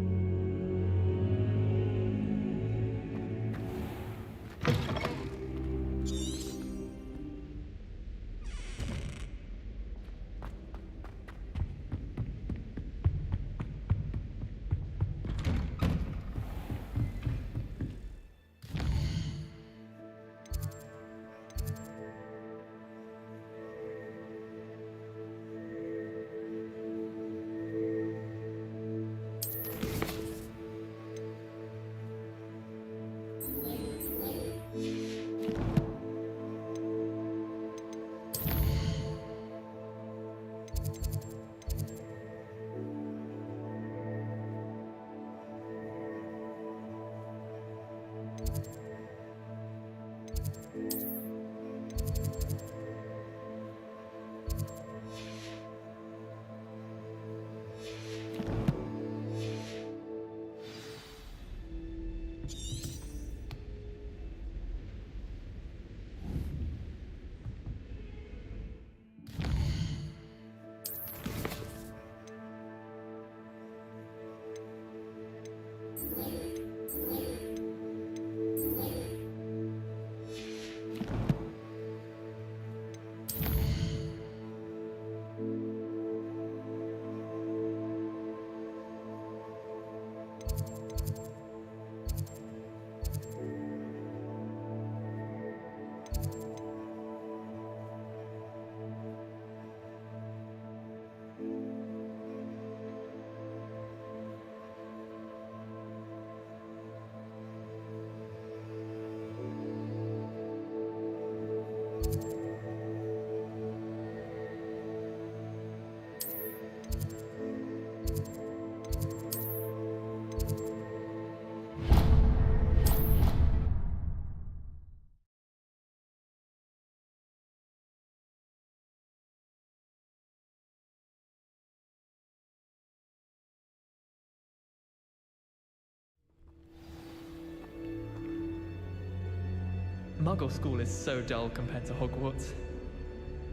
Muggle school is so dull compared to Hogwarts.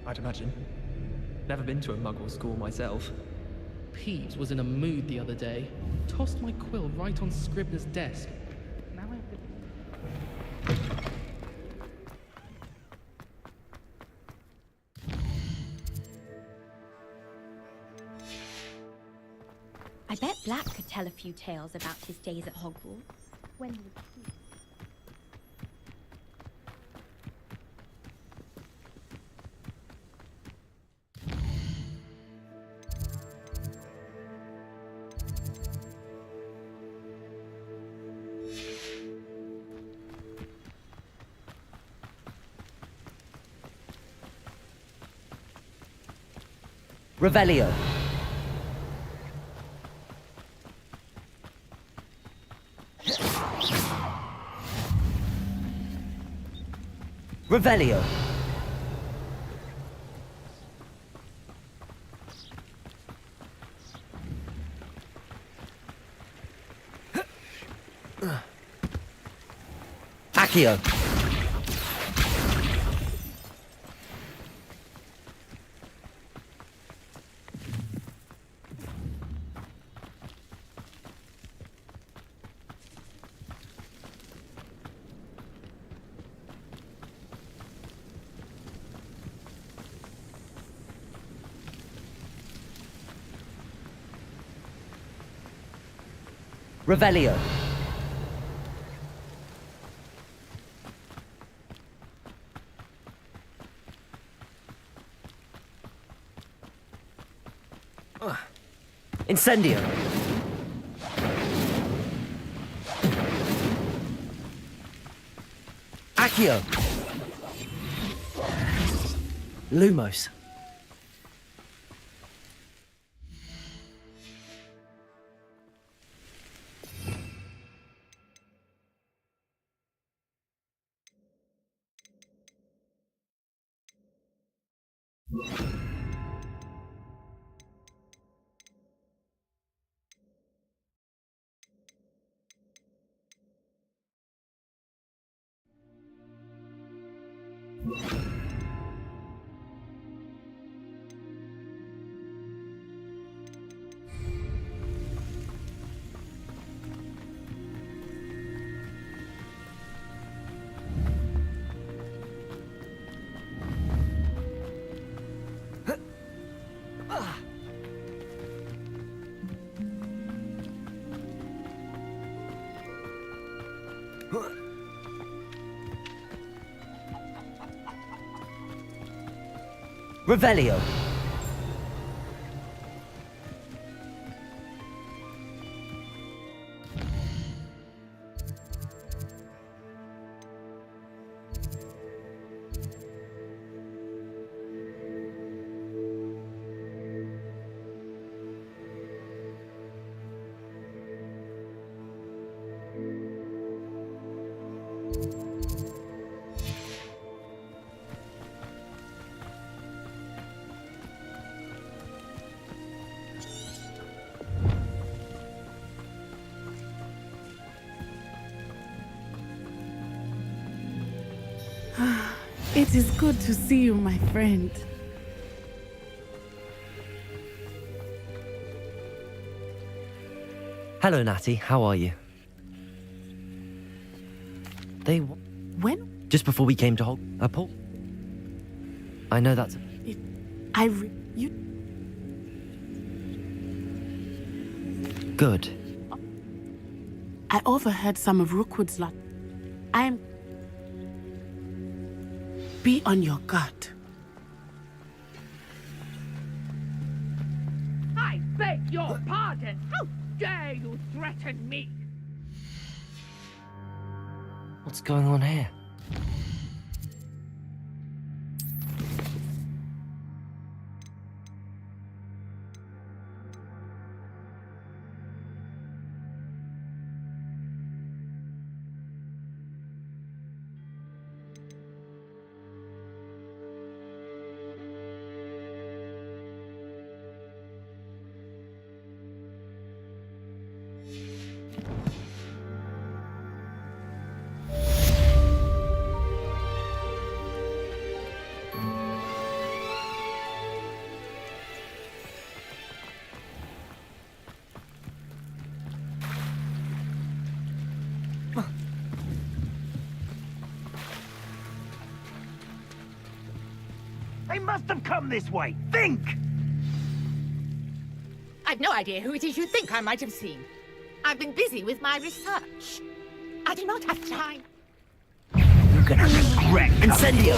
I'd imagine. Never been to a Muggle school myself. Peeves was in a mood the other day. Tossed my quill right on Scribner's desk. Now I have to... I bet Black could tell a few tales about his days at Hogwarts. When he was Revelio. Revelio. Accio. Revelio. Incendio. Accio. Lumos. Revelio. It is good to see you, my friend. Hello, Natty. How are you? They... When? Just before we came to Paul. I know that's... You... Good. I overheard some of Rookwood's lot. I am... Be on your guard. I beg your pardon! How dare you threaten me? What's going on here? I must have come this way. Think! I've no idea who it is you think I might have seen. I've been busy with my research. I do not have time. You're gonna regret. Incendio!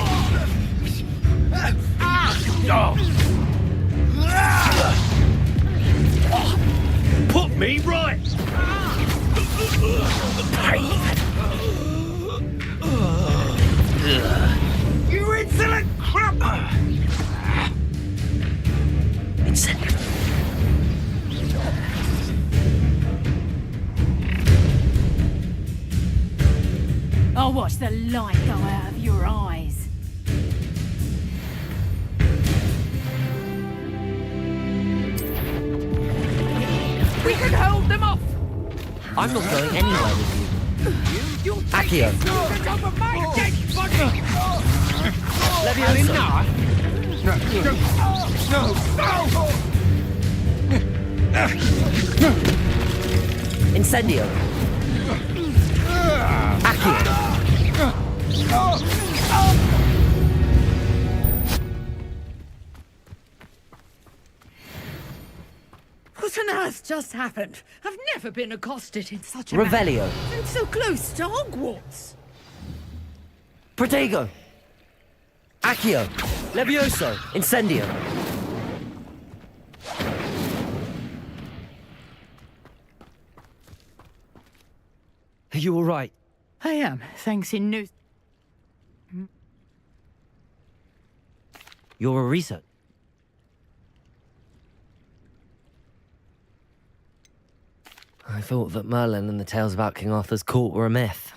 Put me right! You insolent crap! Incendio! I'll watch the light go out of your eyes. We can hold them off! I'm not going anywhere with you. You'll take Accio. this movement over my dead body! Leviosa! Incendio! Accio! What on earth just happened? I've never been accosted in such a Revelio! manner. And so close to Hogwarts. Protego! Accio! Levioso! Incendio! Are you alright? I am, thanks in no... You're a researcher. I thought that Merlin and the tales about King Arthur's court were a myth.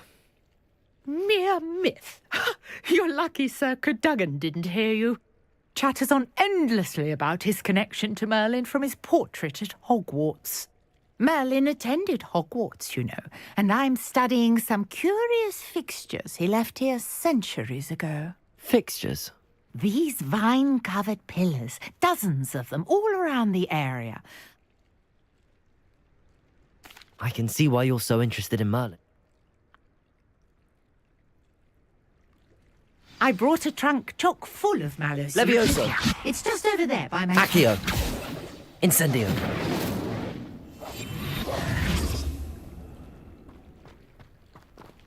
Mere myth. You're lucky Sir Cadogan didn't hear you. Chatters on endlessly about his connection to Merlin from his portrait at Hogwarts. Merlin attended Hogwarts, you know, and I'm studying some curious fixtures he left here centuries ago. Fixtures? These vine-covered pillars, dozens of them, all around the area. I can see why you're so interested in Merlin. I brought a trunk chock full of mallows. Levioso! It's just over there by my... Accio! Incendio!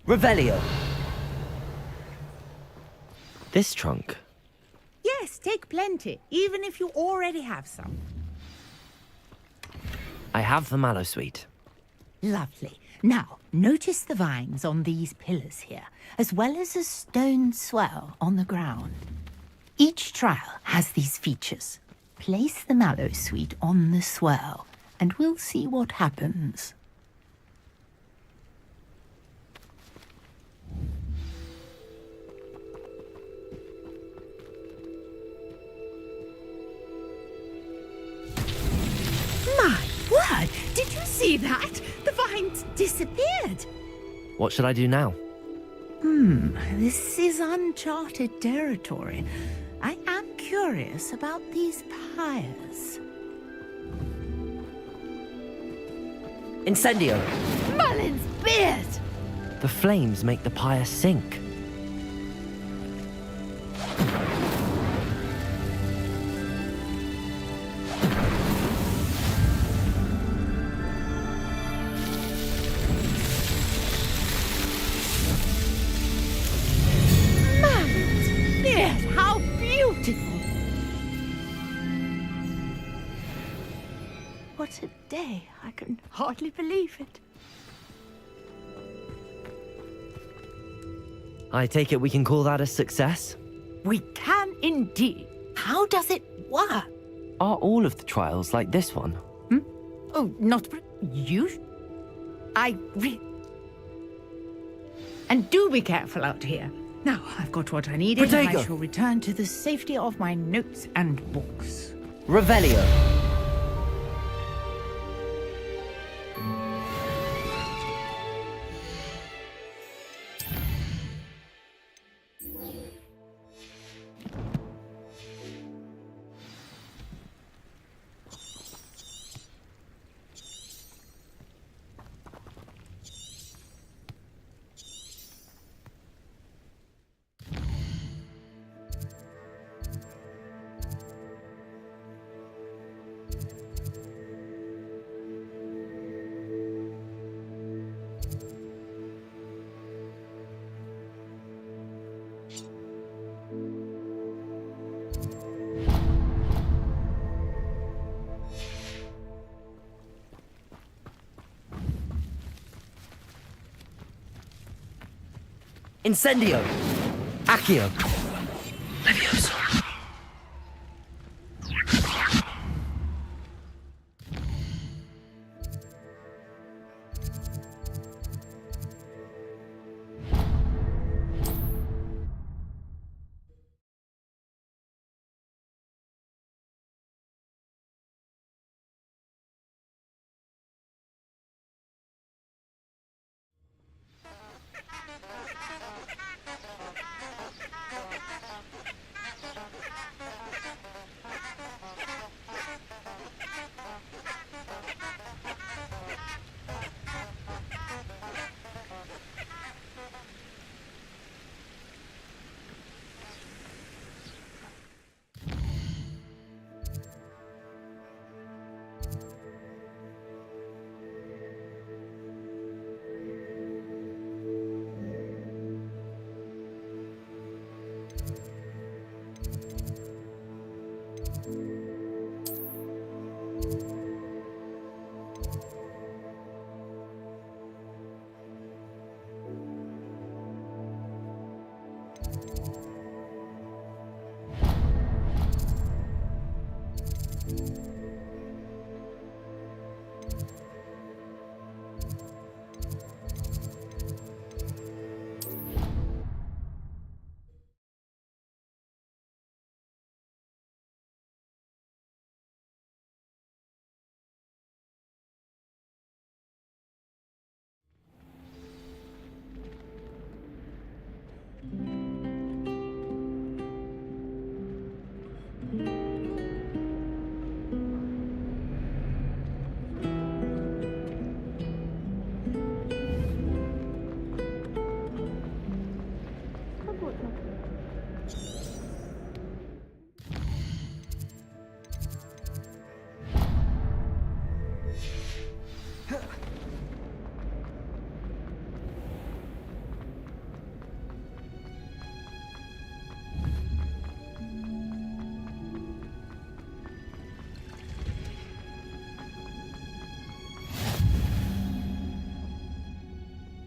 Revelio! This trunk? Yes, take plenty, even if you already have some. I have the mallow suite. Lovely. Now, notice the vines on these pillars here, as well as a stone swell on the ground. Each trial has these features. Place the mallow suite on the swell, and we'll see what happens. My word! Did you see that? The vines disappeared. What should I do now? This is uncharted territory. I am curious about these pyres. Incendio! Merlin's beard! The flames make the pyre sink. Merlin's beard! How beautiful! What a day! I can hardly believe it. I take it we can call that a success? We can indeed. How does it work? Are all of the trials like this one? Oh, not you. And do be careful out here. Now, I've got what I needed, and I Protego! shall return to the safety of my notes and books. Revelio! Incendio! Accio! Leviosa!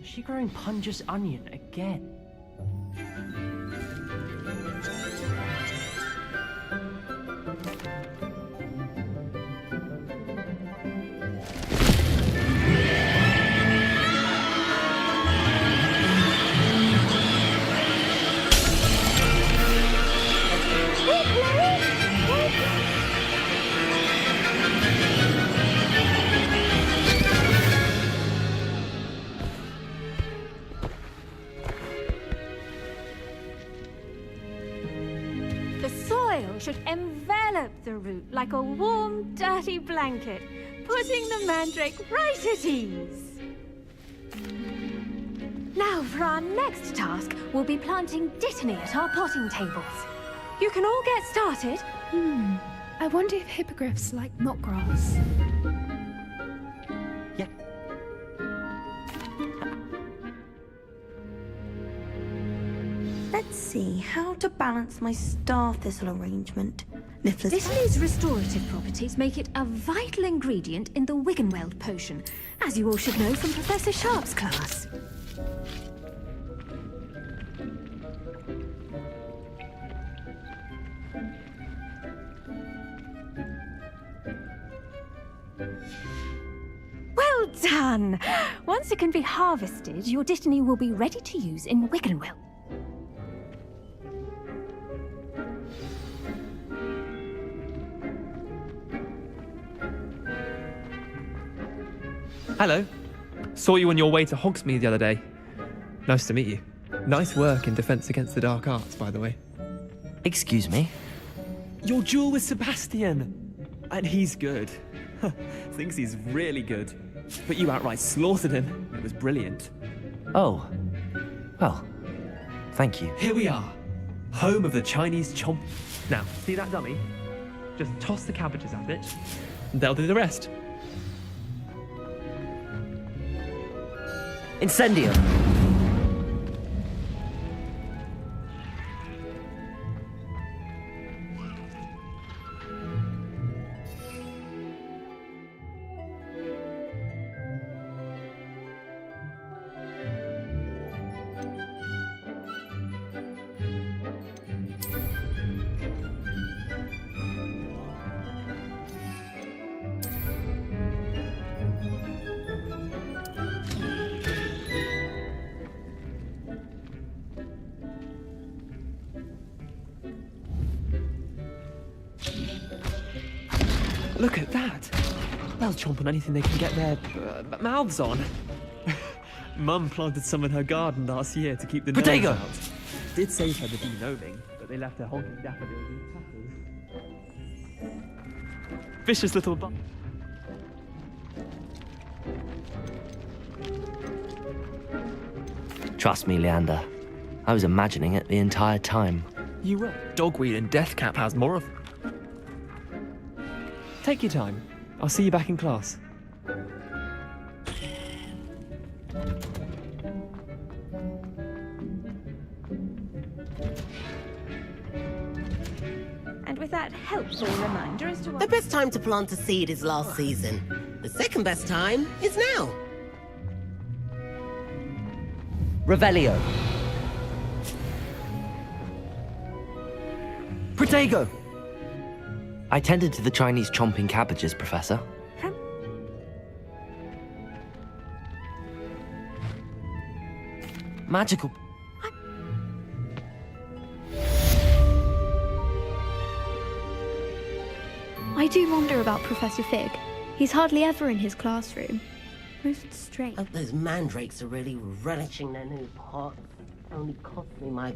Is she growing Punja's onion again? The soil should envelop the root like a warm, dirty blanket, putting the mandrake right at ease. Now for our next task, we'll be planting dittany at our potting tables. You can all get started. I wonder if hippogriffs like knotgrass. Let's see how to balance my star thistle arrangement. Niffler's Dittany's restorative properties make it a vital ingredient in the Wiggenweld potion, as you all should know from Professor Sharp's class. Well done! Once it can be harvested, your Dittany will be ready to use in Wiggenweld. Hello. Saw you on your way to Hogsmeade the other day. Nice to meet you. Nice work in Defense Against the Dark Arts, by the way. Excuse me? Your duel with Sebastian! And he's good. Thinks he's really good. But you outright slaughtered him. It was brilliant. Oh. Well, thank you. Here we are. Home of the Chinese chomp. Now, see that dummy? Just toss the cabbages at it. And they'll do the rest. Incendio! Look at that. They'll chomp on anything they can get their mouths on. Mum planted some in her garden last year to keep the gnomes out. Did save her the de-gnoming, but they left her honking daffodils in tatters. Vicious little bug. Trust me, Leander. I was imagining it the entire time. You were. Dogweed and Deathcap has more of them. Take your time. I'll see you back in class. And with that helpful reminder as to what... The best time to plant a seed is last season. The second best time is now. Revelio. Protego! I tended to the Chinese chomping cabbages, Professor. Magical... I do wonder about Professor Fig. He's hardly ever in his classroom. Most strange. Oh, those mandrakes are really relishing their new pot. Only cost me my...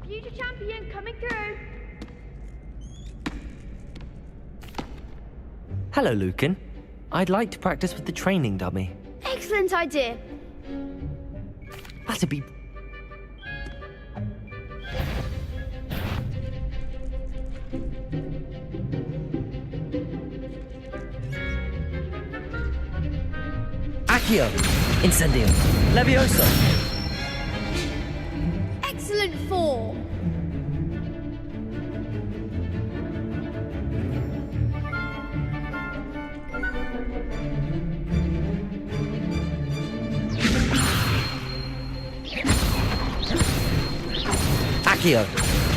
Future champion coming through. Hello, Lucan. I'd like to practice with the training dummy. Excellent idea. That'd be... Accio! Incendio! Levioso! Excellent form. Accio!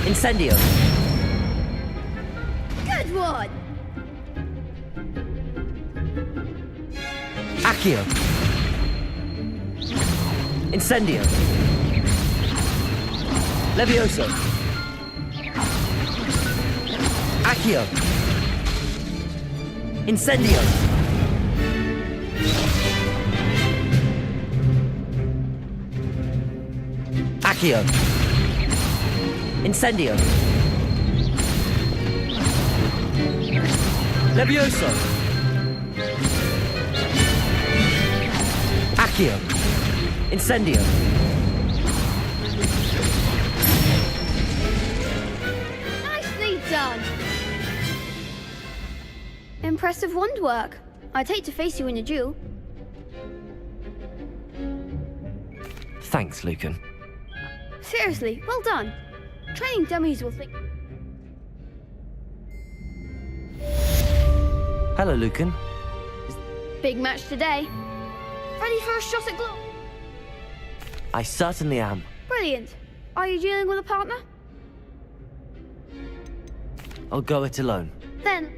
Incendio! Good one. Accio! Incendio! Levioso! Accio! Incendio! Accio! Incendio! Levioso! Accio! Incendio! Nicely done. Impressive wand work. I'd hate to face you in a duel. Thanks, Lucan. Seriously, well done. Training dummies will think... Hello, Lucan. Big match today. Ready for a shot at glory? I certainly am. Brilliant. Are you dealing with a partner? I'll go it alone. Then...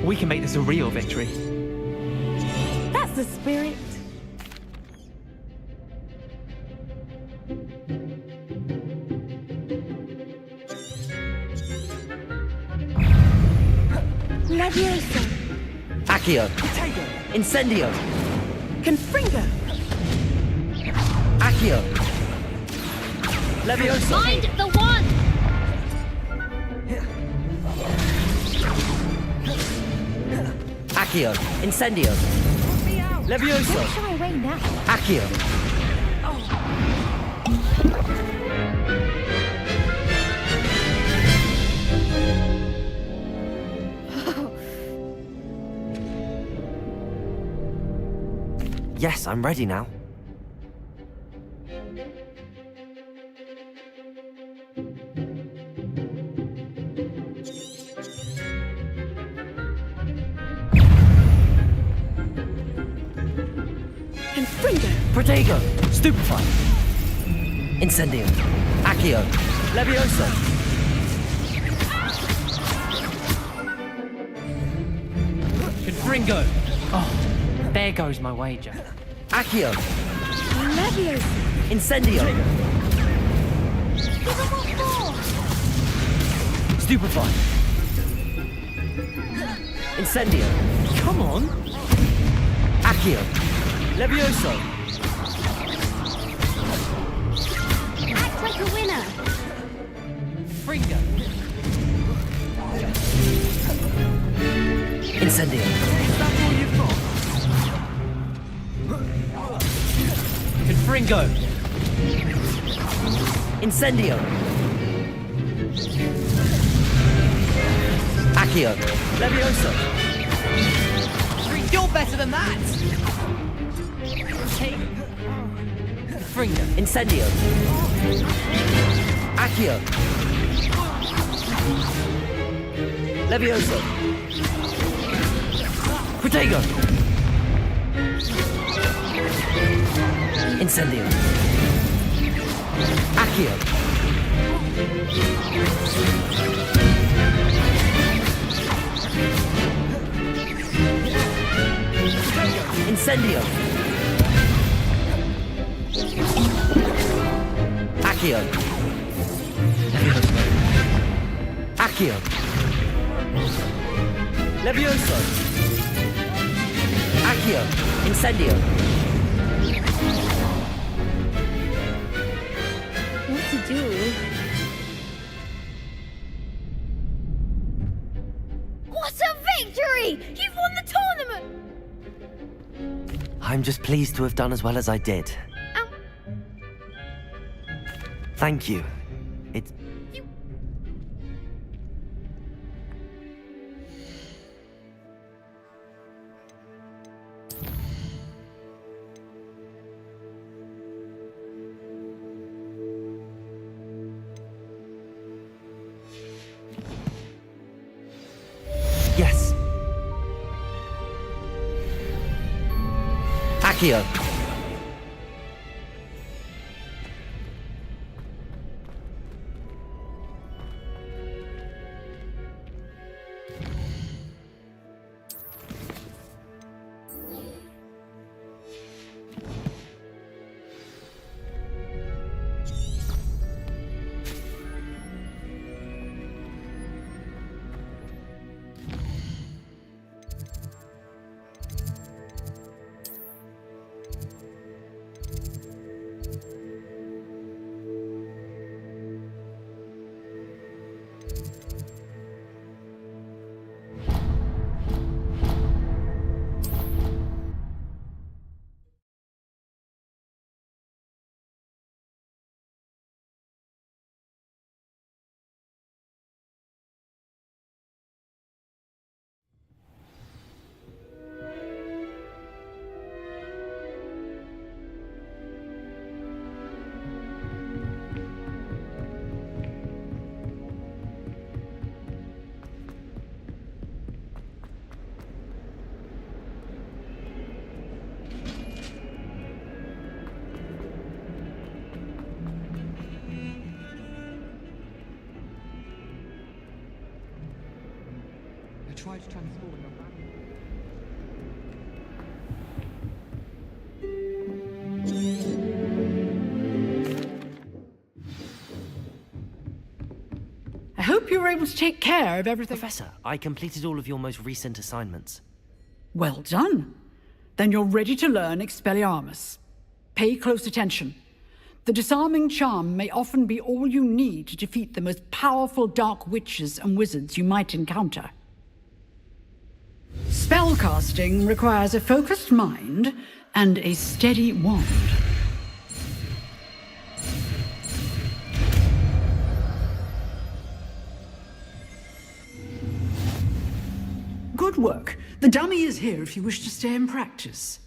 We can make this a real victory. That's the spirit. Levioso. Accio! Incendio! Confringo! Accio! Levioso! Mind the one! Accio! Incendio! Levioso! Don't shy away now. Accio! Yes, I'm ready now. Confringo! Protego! Stupefy! Incendio! Accio! Levioso! Confringo! Oh, there goes my wager. Accio! Leviosa! Incendio! Give him what for? Stupefy! Incendio! Come on! Accio! Levioso! Act like a winner! Fringo! Incendio! Is that all you've got? Confringo! Incendio! Accio! Levioso! You're better than that! Hey! Fringo! Incendio! Accio! Levioso! Protego! Incendio! Accio! Incendio! Accio! Accio! Levioso! Accio! Incendio! What to do? What a victory! You've won the tournament! I'm just pleased to have done as well as I did. Thank you. It's... Yes. Accio! Try to transform your body. I hope you were able to take care of everything. Professor, I completed all of your most recent assignments. Well done. Then you're ready to learn Expelliarmus. Pay close attention. The disarming charm may often be all you need to defeat the most powerful dark witches and wizards you might encounter. Spellcasting requires a focused mind and a steady wand. Good work. The dummy is here if you wish to stay and practice.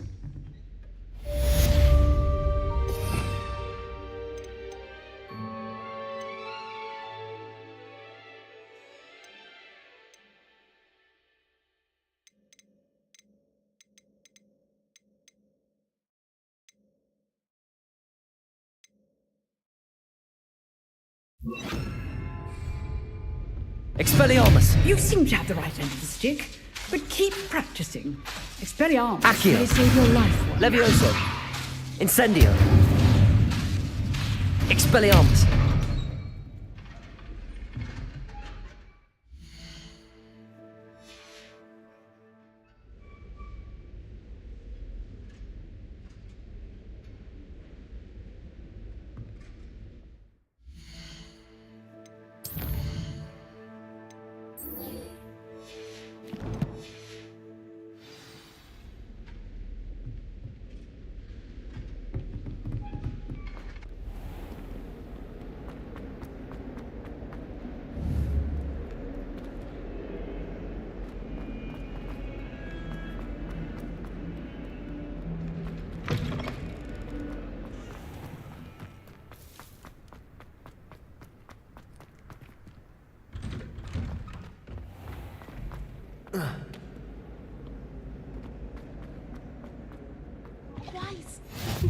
Expelliarmus! You seem to have the right end of the stick, but keep practicing. Expelliarmus Accio. may save your life one. Levioso! Incendio! Expelliarmus!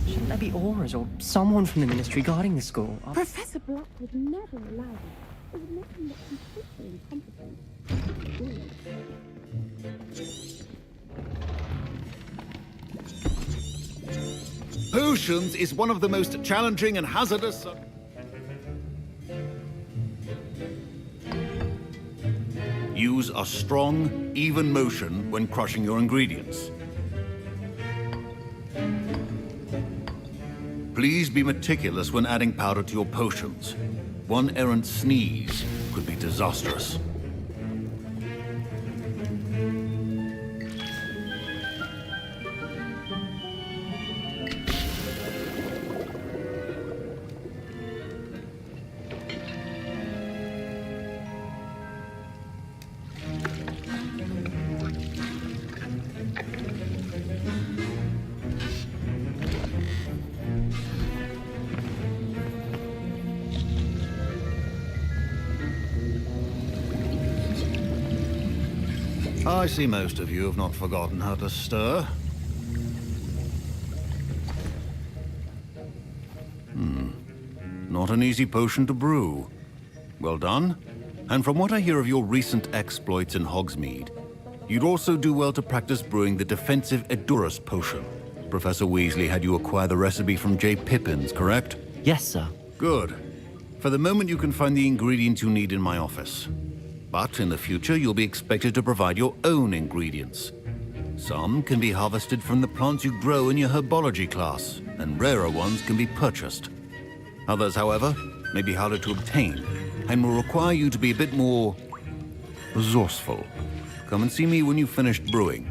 Shouldn't there be auras or someone from the ministry guarding the school? Professor Black would never allow it. It would make him look completely incompetent. Potions is one of the most challenging and hazardous... Use a strong, even motion when crushing your ingredients. Please be meticulous when adding powder to your potions. One errant sneeze could be disastrous. I see most of you have not forgotten how to stir. Not an easy potion to brew. Well done. And from what I hear of your recent exploits in Hogsmeade, you'd also do well to practice brewing the defensive Edurus potion. Professor Weasley had you acquire the recipe from J. Pippins, correct? Yes, sir. Good. For the moment, you can find the ingredients you need in my office. But in the future, you'll be expected to provide your own ingredients. Some can be harvested from the plants you grow in your herbology class, and rarer ones can be purchased. Others, however, may be harder to obtain, and will require you to be a bit more resourceful. Come and see me when you've finished brewing.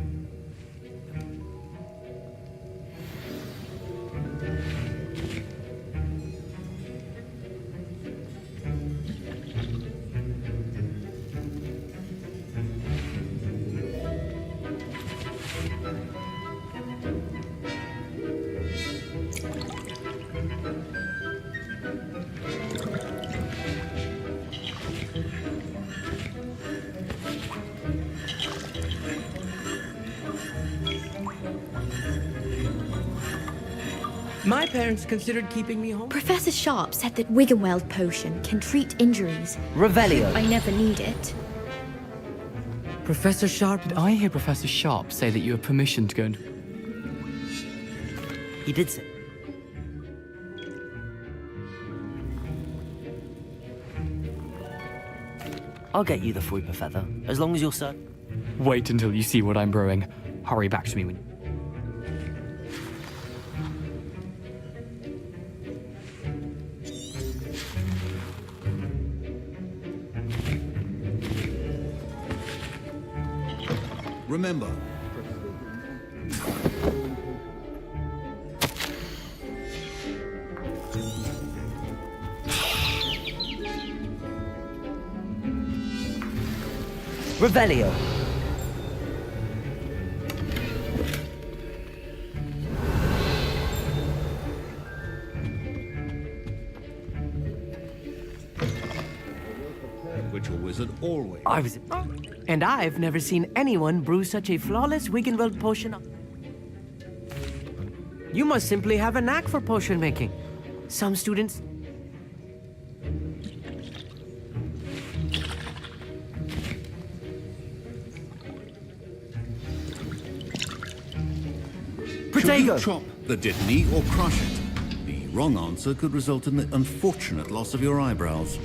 My parents considered keeping me home. Professor Sharp said that Wiggenweld potion can treat injuries. Revelio. I never need it. Professor Sharp... Did I hear Professor Sharp say that you have permission to go and... He did say. I'll get you the Fruiper feather, as long as you're certain. Wait until you see what I'm brewing. Hurry back to me when... Remember, Revelio. which a wizard always. And I've never seen anyone brew such a flawless Wiggenweld potion. You must simply have a knack for potion making. Some students... Should you chop the Dittany or crush it? The wrong answer could result in the unfortunate loss of your eyebrows.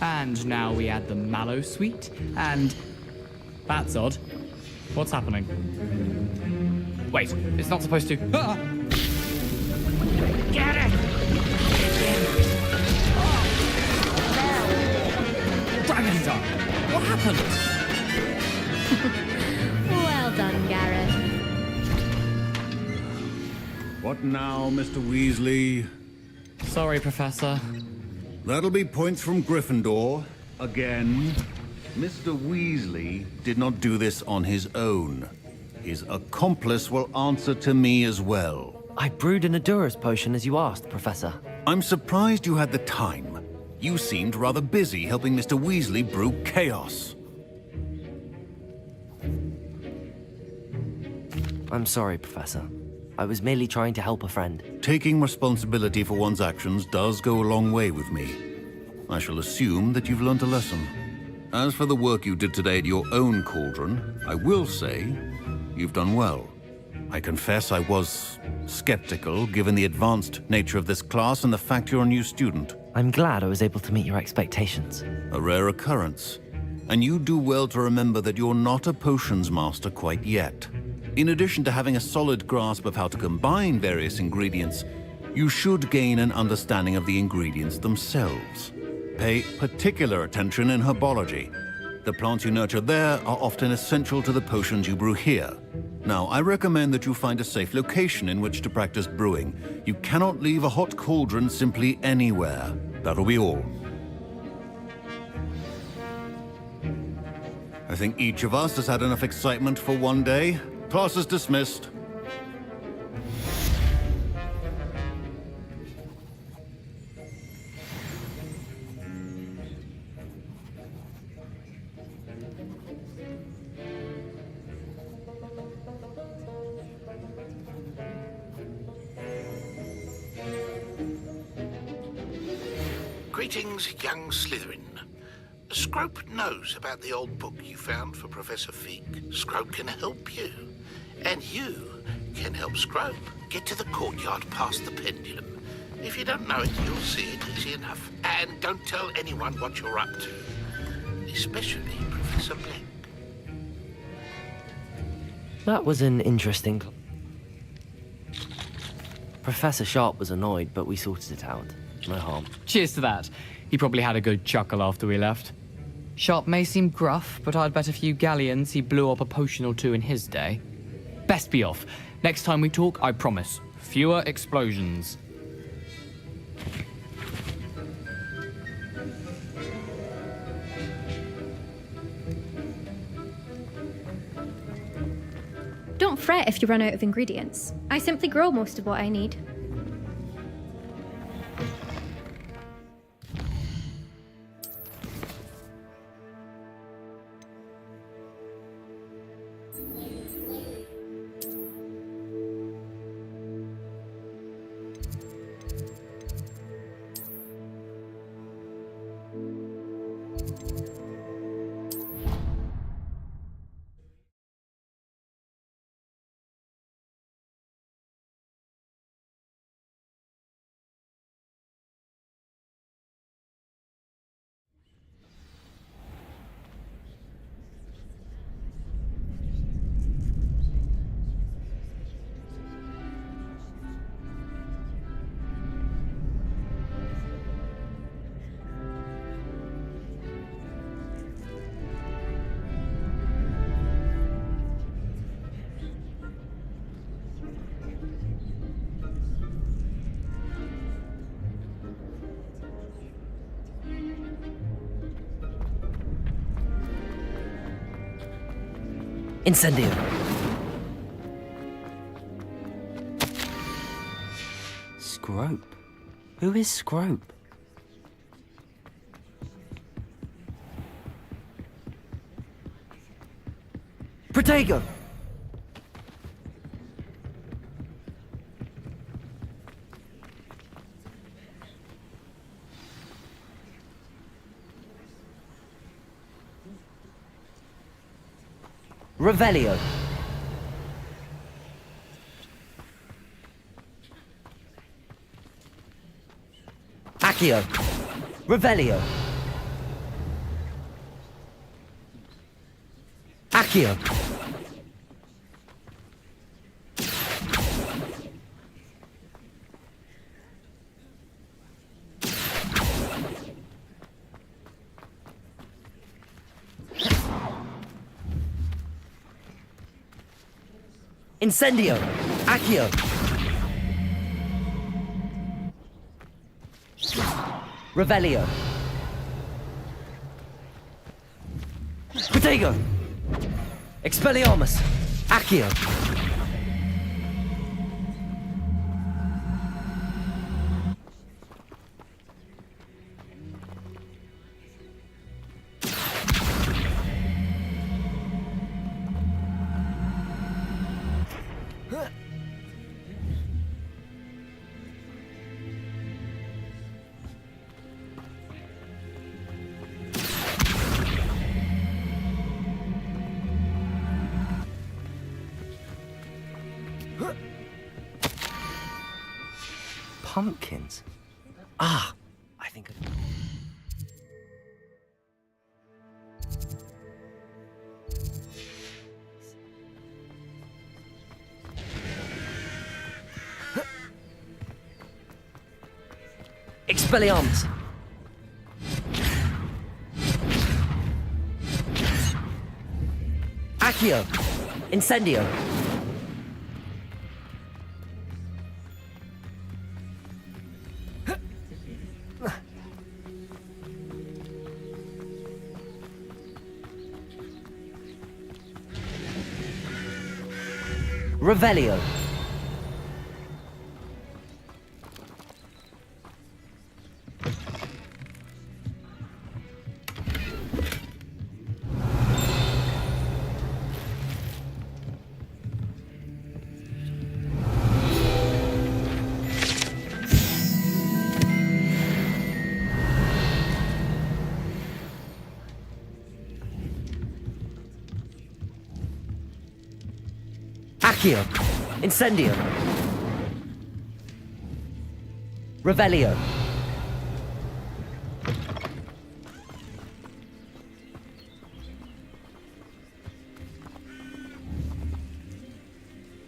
And now we add the mallow sweet, and... That's odd. What's happening? Wait, it's not supposed to... Ah! Get it! Dragon Dog! What happened? Well done, Garrett. What now, Mr. Weasley? Sorry, Professor. That'll be points from Gryffindor. Again. Mr. Weasley did not do this on his own. His accomplice will answer to me as well. I brewed an Adurus potion as you asked, Professor. I'm surprised you had the time. You seemed rather busy helping Mr. Weasley brew chaos. I'm sorry, Professor. I was merely trying to help a friend. Taking responsibility for one's actions does go a long way with me. I shall assume that you've learnt a lesson. As for the work you did today at your own cauldron, I will say you've done well. I confess I was skeptical, given the advanced nature of this class and the fact you're a new student. I'm glad I was able to meet your expectations. A rare occurrence. And you do well to remember that you're not a potions master quite yet. In addition to having a solid grasp of how to combine various ingredients, you should gain an understanding of the ingredients themselves. Pay particular attention in herbology. The plants you nurture there are often essential to the potions you brew here. Now, I recommend that you find a safe location in which to practice brewing. You cannot leave a hot cauldron simply anywhere. That'll be all. I think each of us has had enough excitement for one day. Class is dismissed. Greetings, young Slytherin. Scrope knows about the old book you found for Professor Fig. Scrope can help you. And you can help Scrope get to the courtyard past the pendulum. If you don't know it, you'll see it easy enough. And don't tell anyone what you're up to. Especially Professor Black. That was an interesting... Professor Sharp was annoyed, but we sorted it out. No harm. Cheers to that. He probably had a good chuckle after we left. Sharp may seem gruff, but I'd bet a few galleons he blew up a potion or two in his day. Best be off. Next time we talk, I promise. Fewer explosions. Don't fret if you run out of ingredients. I simply grow most of what I need. Incendio. Scrope? Who is Scrope? Protego! Revelio. Accio. Revelio. Accio. Incendio. Accio. Revelio. Protego. Expelliarmus. Accio. Pumpkins? Ah, I think Expelliarmus. Accio. Incendio. Revelio. Accio. Incendio. Revelio.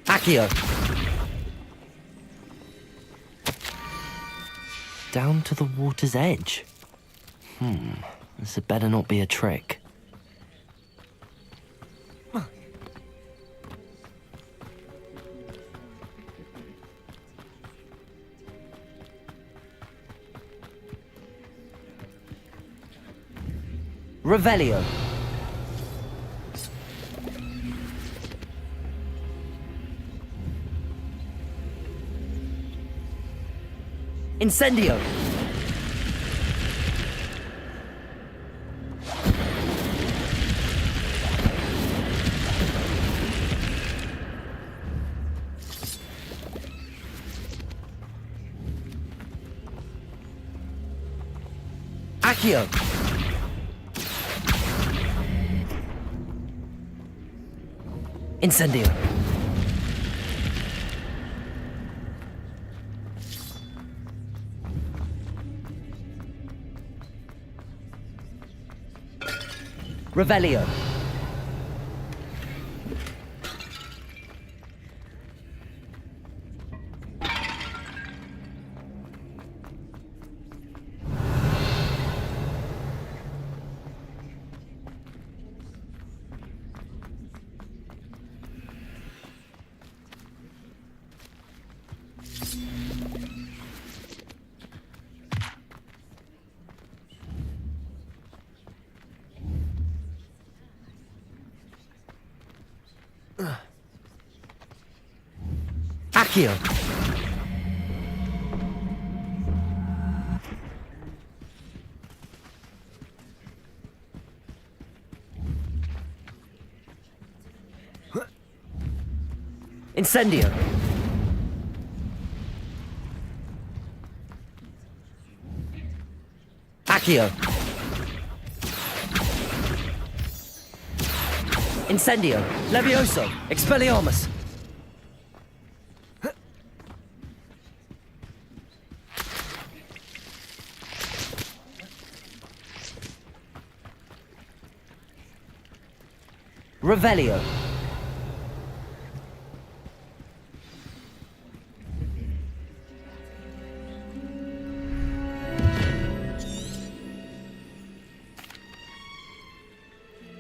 Accio. Down to the water's edge. This had better not be a trick. Revelio. Incendio. Accio. Incendio. Revelio. Accio! Incendio! Accio! Incendio! Levioso! Expelliarmus! Revelio!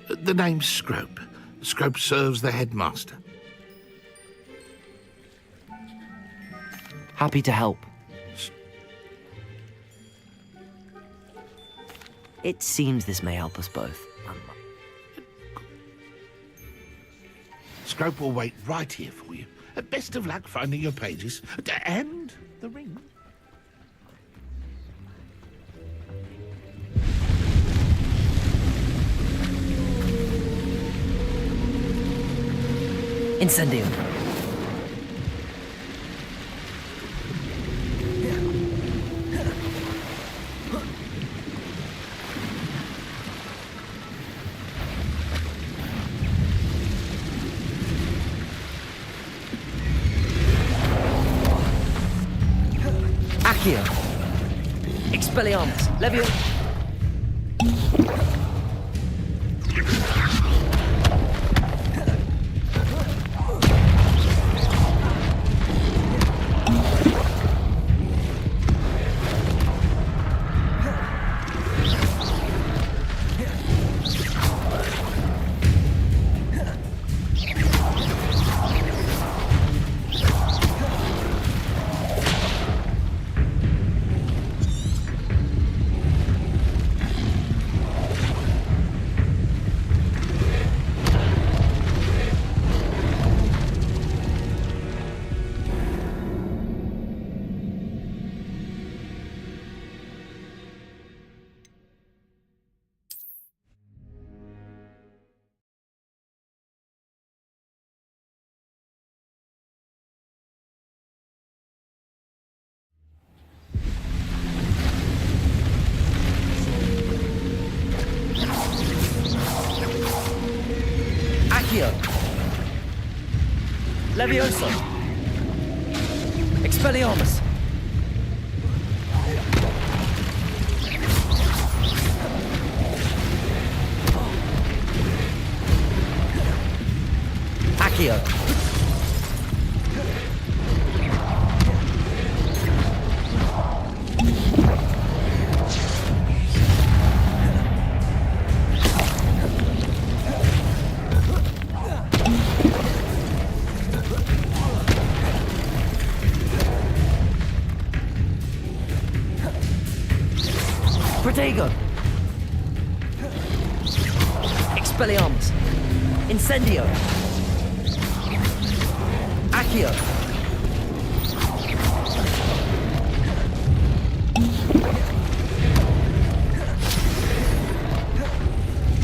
The name's Scrope. Scrope serves the headmaster. Happy to help. It seems this may help us both. Scrope will wait right here for you. Best of luck finding your pages. And the ring. Incendio. Accio. Expelliarmus. Levio. Accio. Levioso. Expelliarmus. Accio. Protego! Expelliarmus! Incendio! Accio!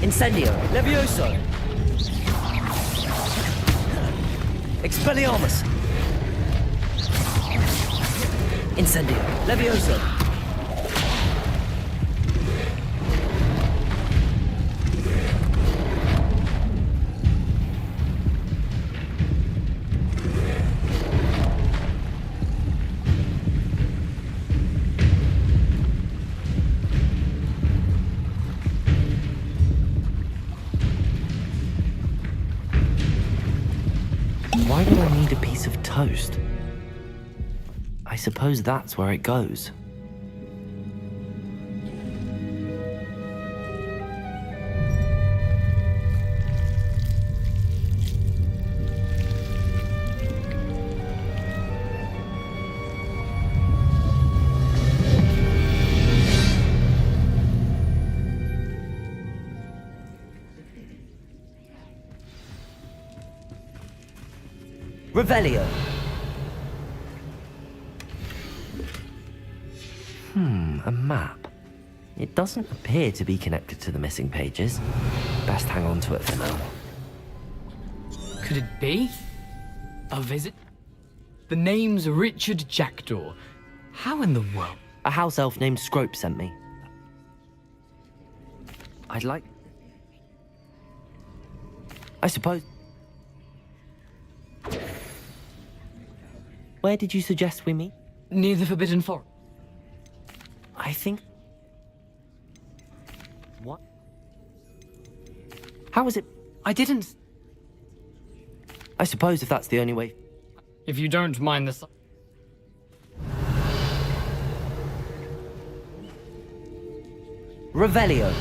Incendio! Levioso! Expelliarmus! Incendio! Levioso! Why do I need a piece of toast? I suppose that's where it goes. Revelio. A map. It doesn't appear to be connected to the missing pages. Best hang on to it for now. Could it be? A visit? The name's Richard Jackdaw. How in the world? A house elf named Scrope sent me. I'd like... I suppose... Where did you suggest we meet? Near the Forbidden Forest. I think... What? How was it? I didn't... I suppose if that's the only way... If you don't mind the... Revelio.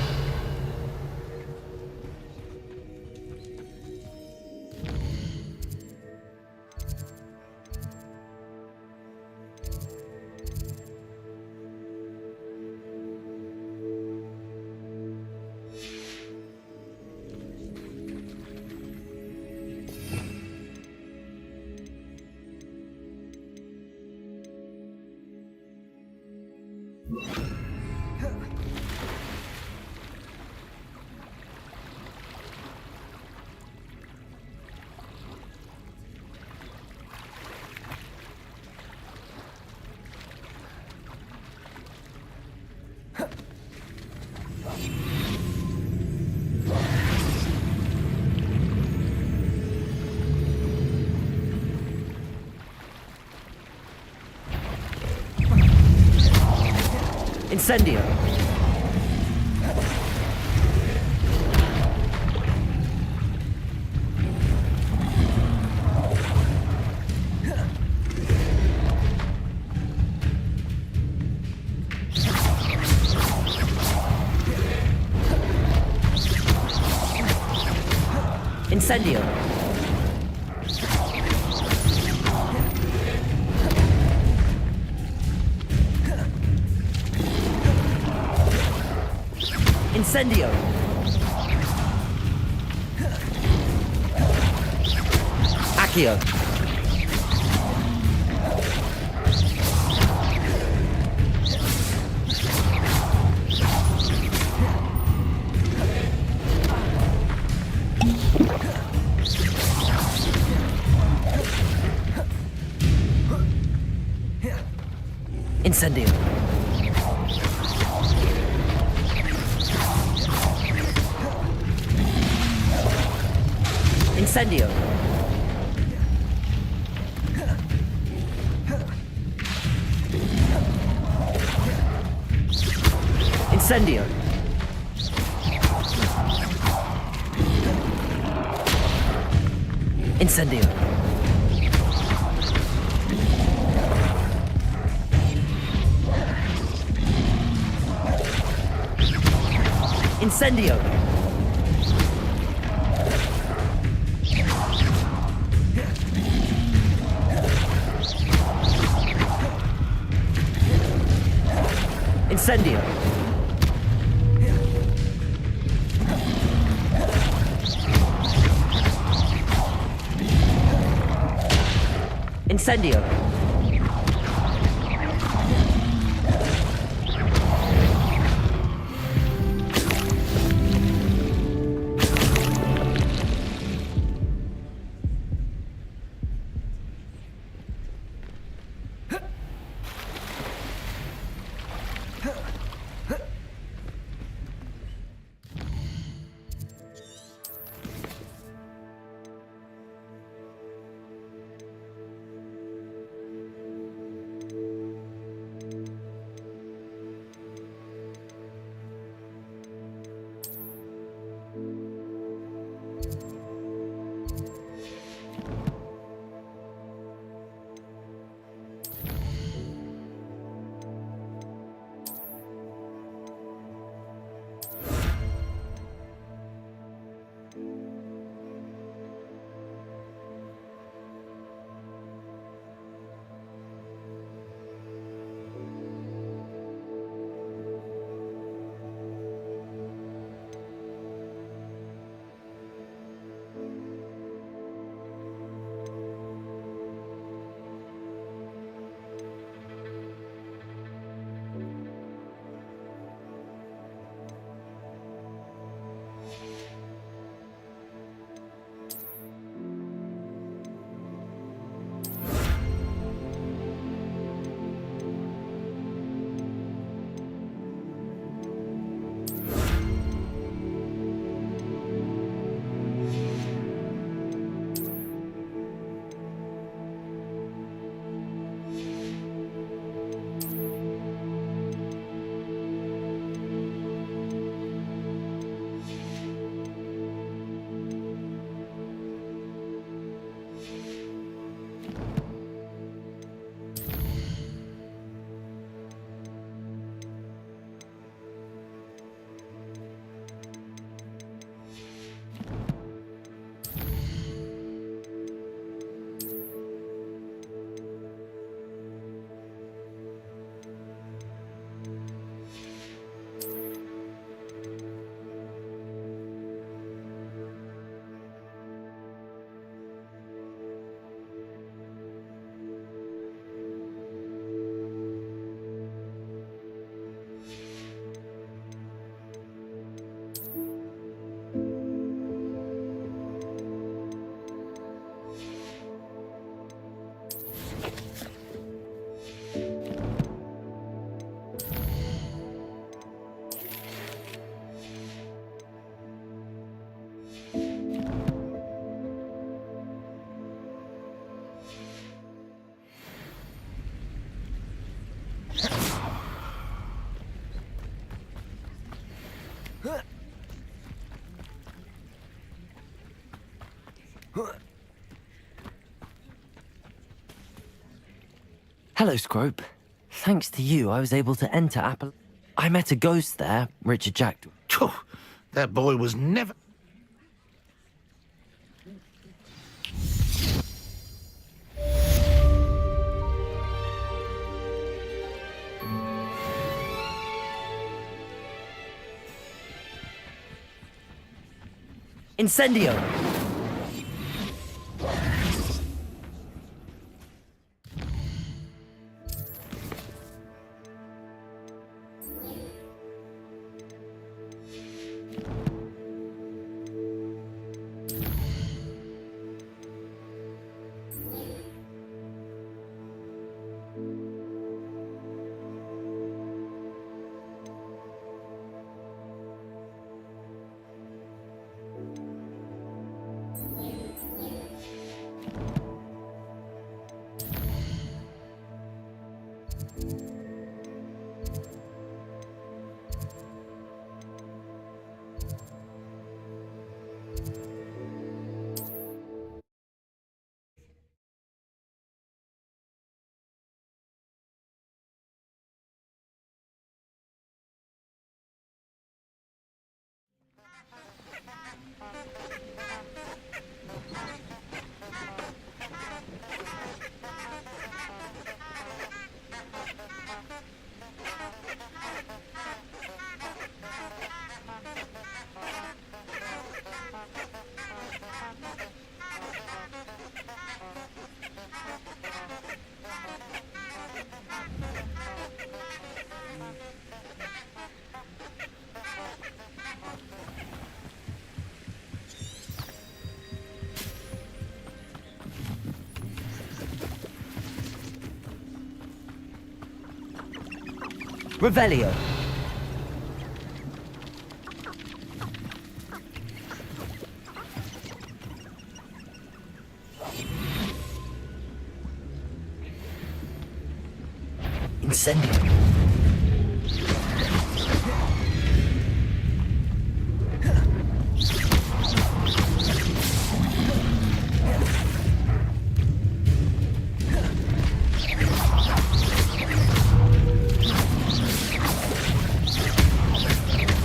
Incendio. Incendio. Incendio. Accio. Incendio. Incendio. Incendio. Incendio. Incendio. Incendio. Incendio. Hello, Scrope. Thanks to you, I was able to enter Apple. I met a ghost there, Richard Jackdaw. That boy was never... Incendio! Revelio. Incendio.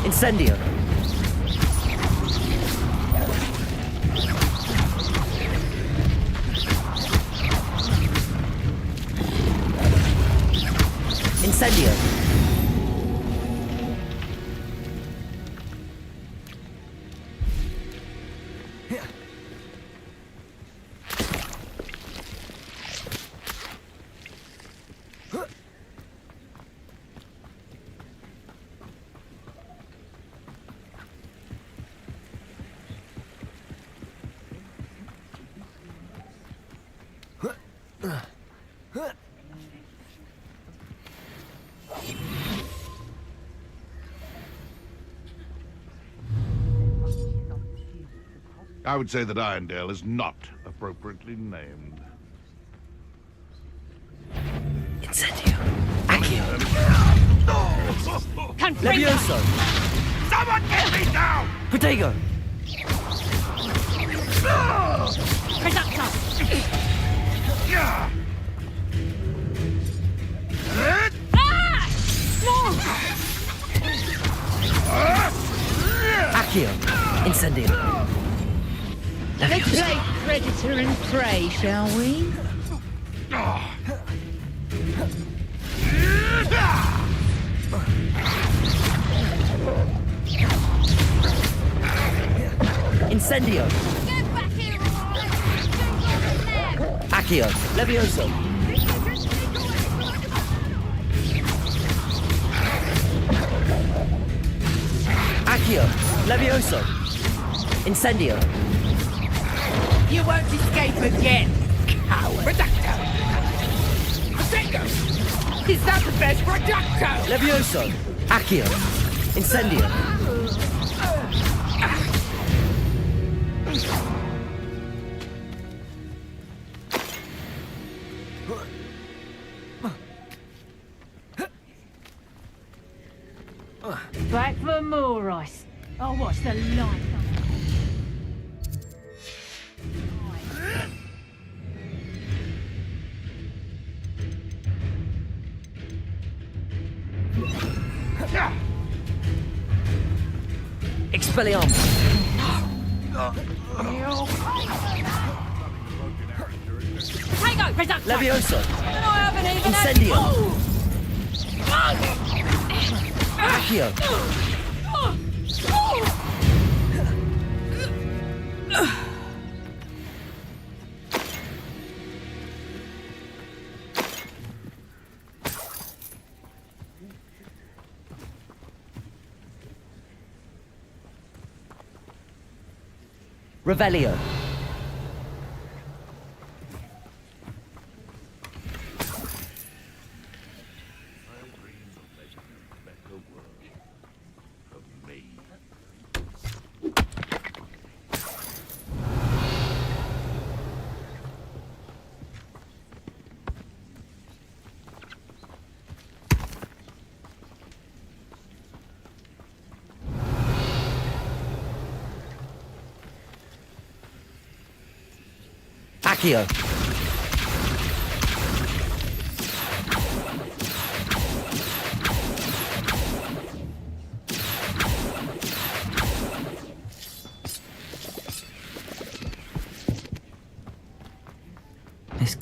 Incendio. Incendio. I would say that Irondale is not appropriately named. Incendio. Accio. Levioso. Someone get me down! Protego. Accio. Incendio. Let's play predator and prey, shall we? Incendio. Get back here! Accio. Levioso. Accio. Levioso. Incendio. You won't escape again, coward. Reducto! Protego! Is that the best Reducto? Levioso. Accio. Incendio. Back for more ice. I'll watch the light. Expelliarmus! Potato! Reducto! Levioso! And I haven't even Incendio! had... Accio! Revelio. Accio.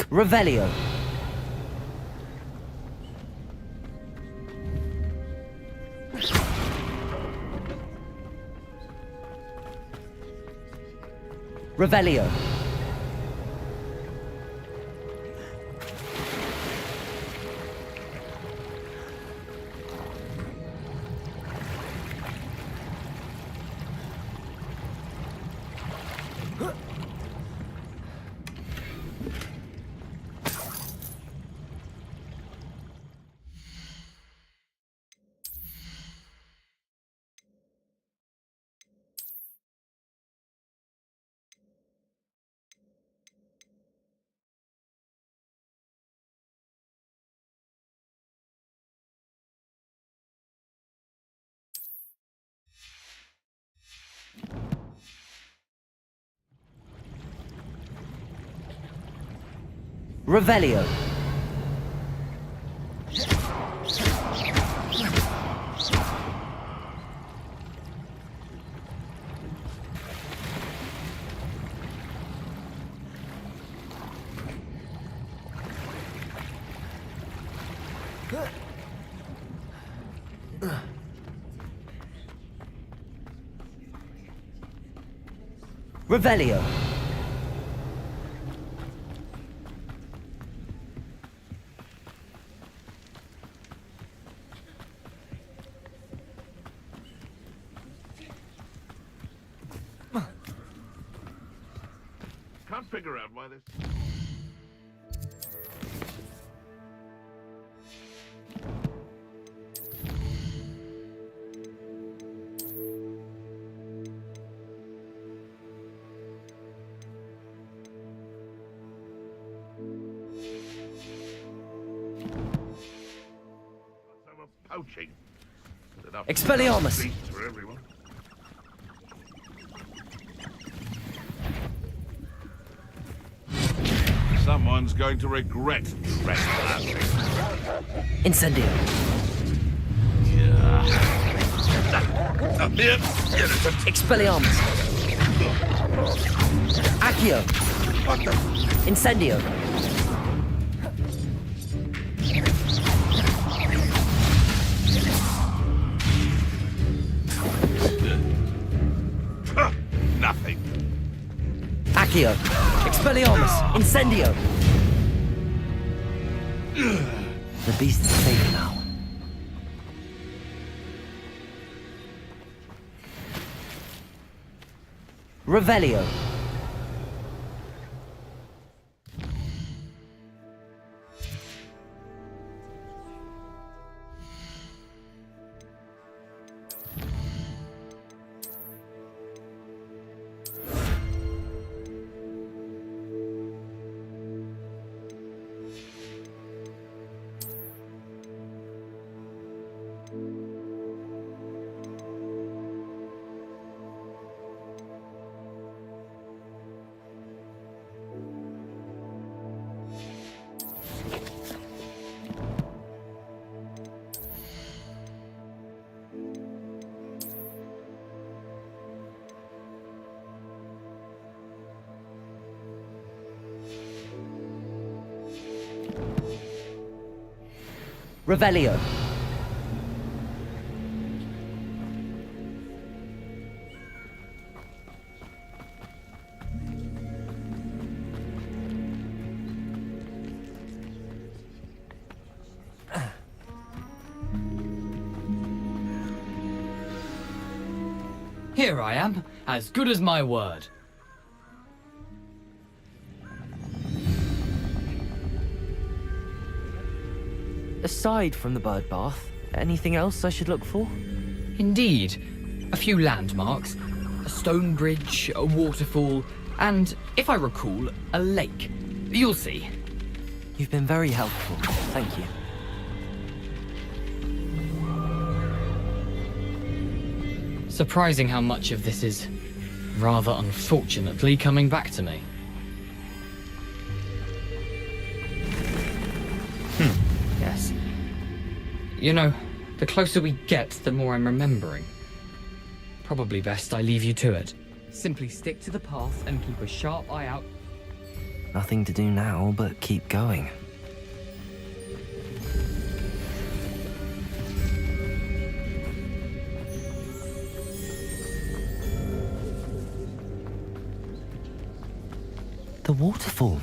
Revelio. Revelio. Revelio. Revelio. Can't figure out why this. Poaching. Expelliarmus! For everyone. Someone's going to regret trespassing. Incendio. Expelliarmus. Accio. Incendio. Nothing. Accio. Expelliarmus. Incendio. The beast is safe now. Revelio. Revelio. Here I am, as good as my word. Aside from the bird bath, anything else I should look for? Indeed. A few landmarks, a stone bridge, a waterfall, and, if I recall, a lake. You'll see. You've been very helpful. Thank you. Surprising how much of this is, rather unfortunately, coming back to me. Yes. You know, the closer we get, the more I'm remembering. Probably best I leave you to it. Simply stick to the path and keep a sharp eye out. Nothing to do now but keep going. The waterfall.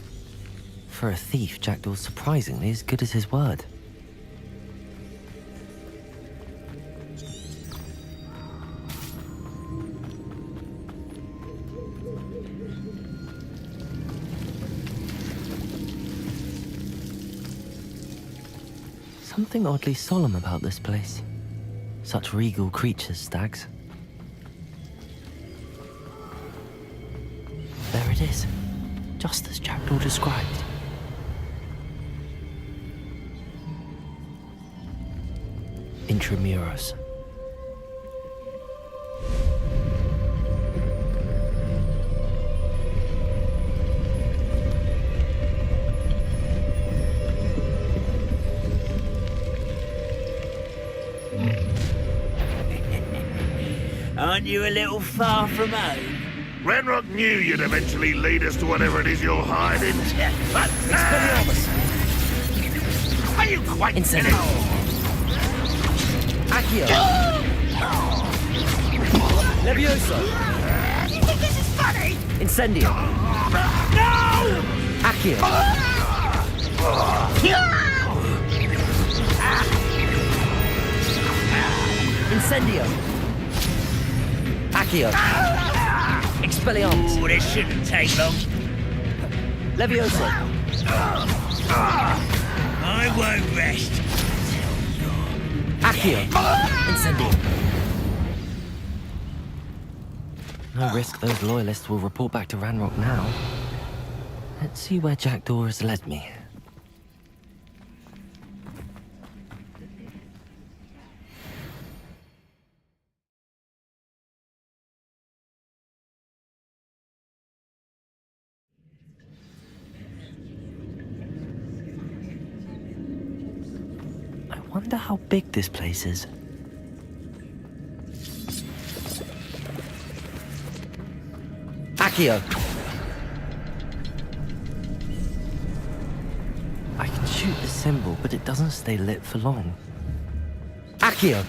For a thief, Jackdaw's surprisingly as good as his word. Something oddly solemn about this place. Such regal creatures, stags. There it is. Just as Jackdaw described. Intramuros. Aren't you a little far from home? Ranrock knew you'd eventually lead us to whatever it is you're hiding. Are you quite Incendio. Accio. Levioso. You think this is funny? Incendio. No! Accio. Incendio. Accio. Expelliarmus. Ooh, this shouldn't take long. Levioso. I won't rest. Accio. Incendio. No risk those loyalists will report back to Ranrock now. Let's see where Jackdaw has led me. I wonder how big this place is. Accio! I can shoot the symbol, but it doesn't stay lit for long. Accio!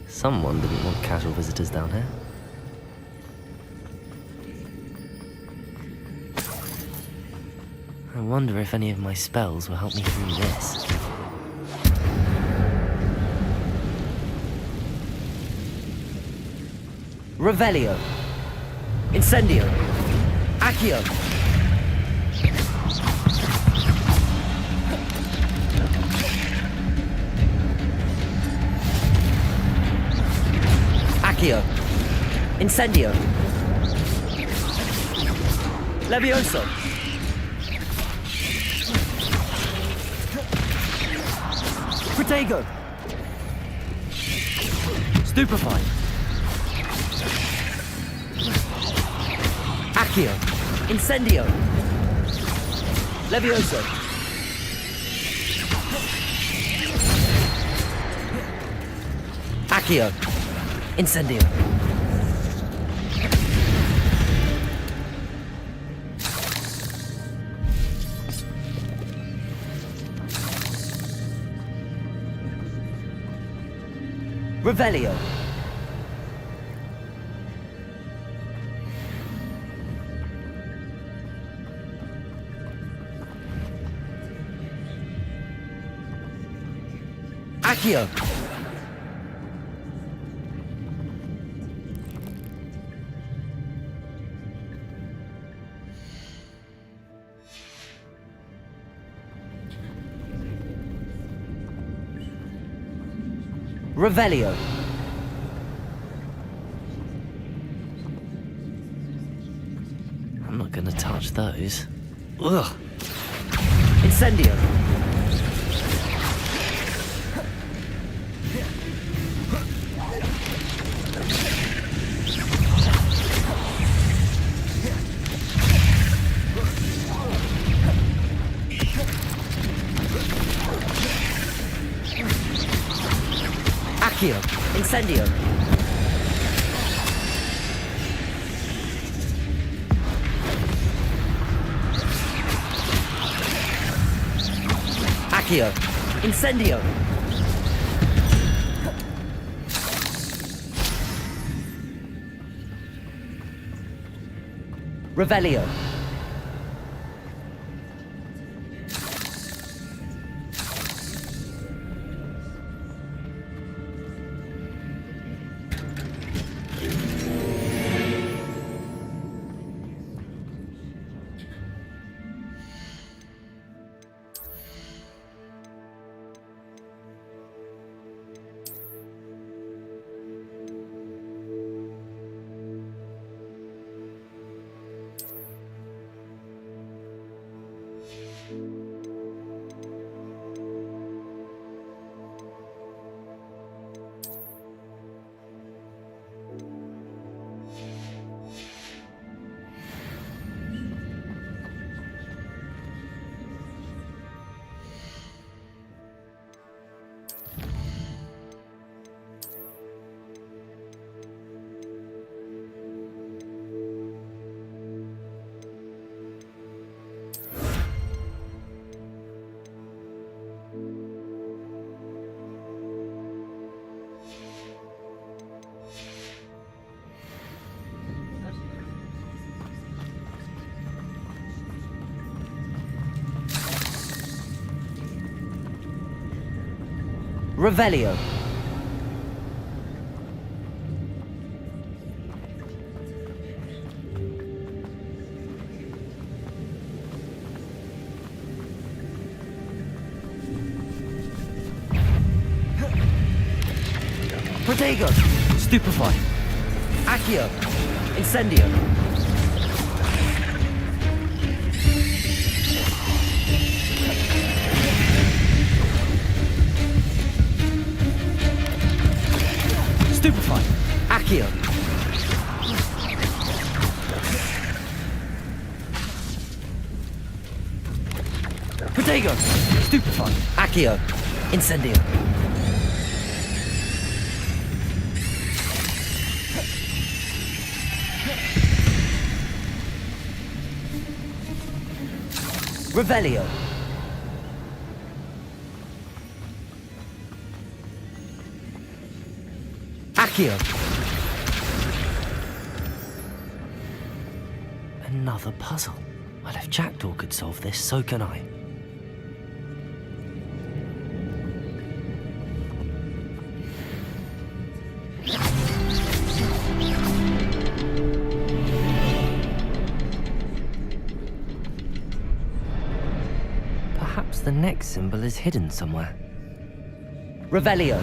Someone didn't want casual visitors down here. I wonder if any of my spells will help me through this. Revelio. Incendio. Accio. Accio. Incendio. Levioso! Protego! Stupefy! Accio! Incendio! Levioso! Accio! Incendio! Revelio! Accio! Revelio! I'm not gonna touch those. Ugh! Incendio! Accio! Incendio! Accio! Incendio! Revelio! Revelio! Protego! Stupefy! Accio! Incendio! Stupefy! Accio! Protego! Stupefy! Accio! Incendio! Revelio! Accio! Another puzzle. Well, if Jackdaw could solve this, so can I. Perhaps the next symbol is hidden somewhere. Revelio!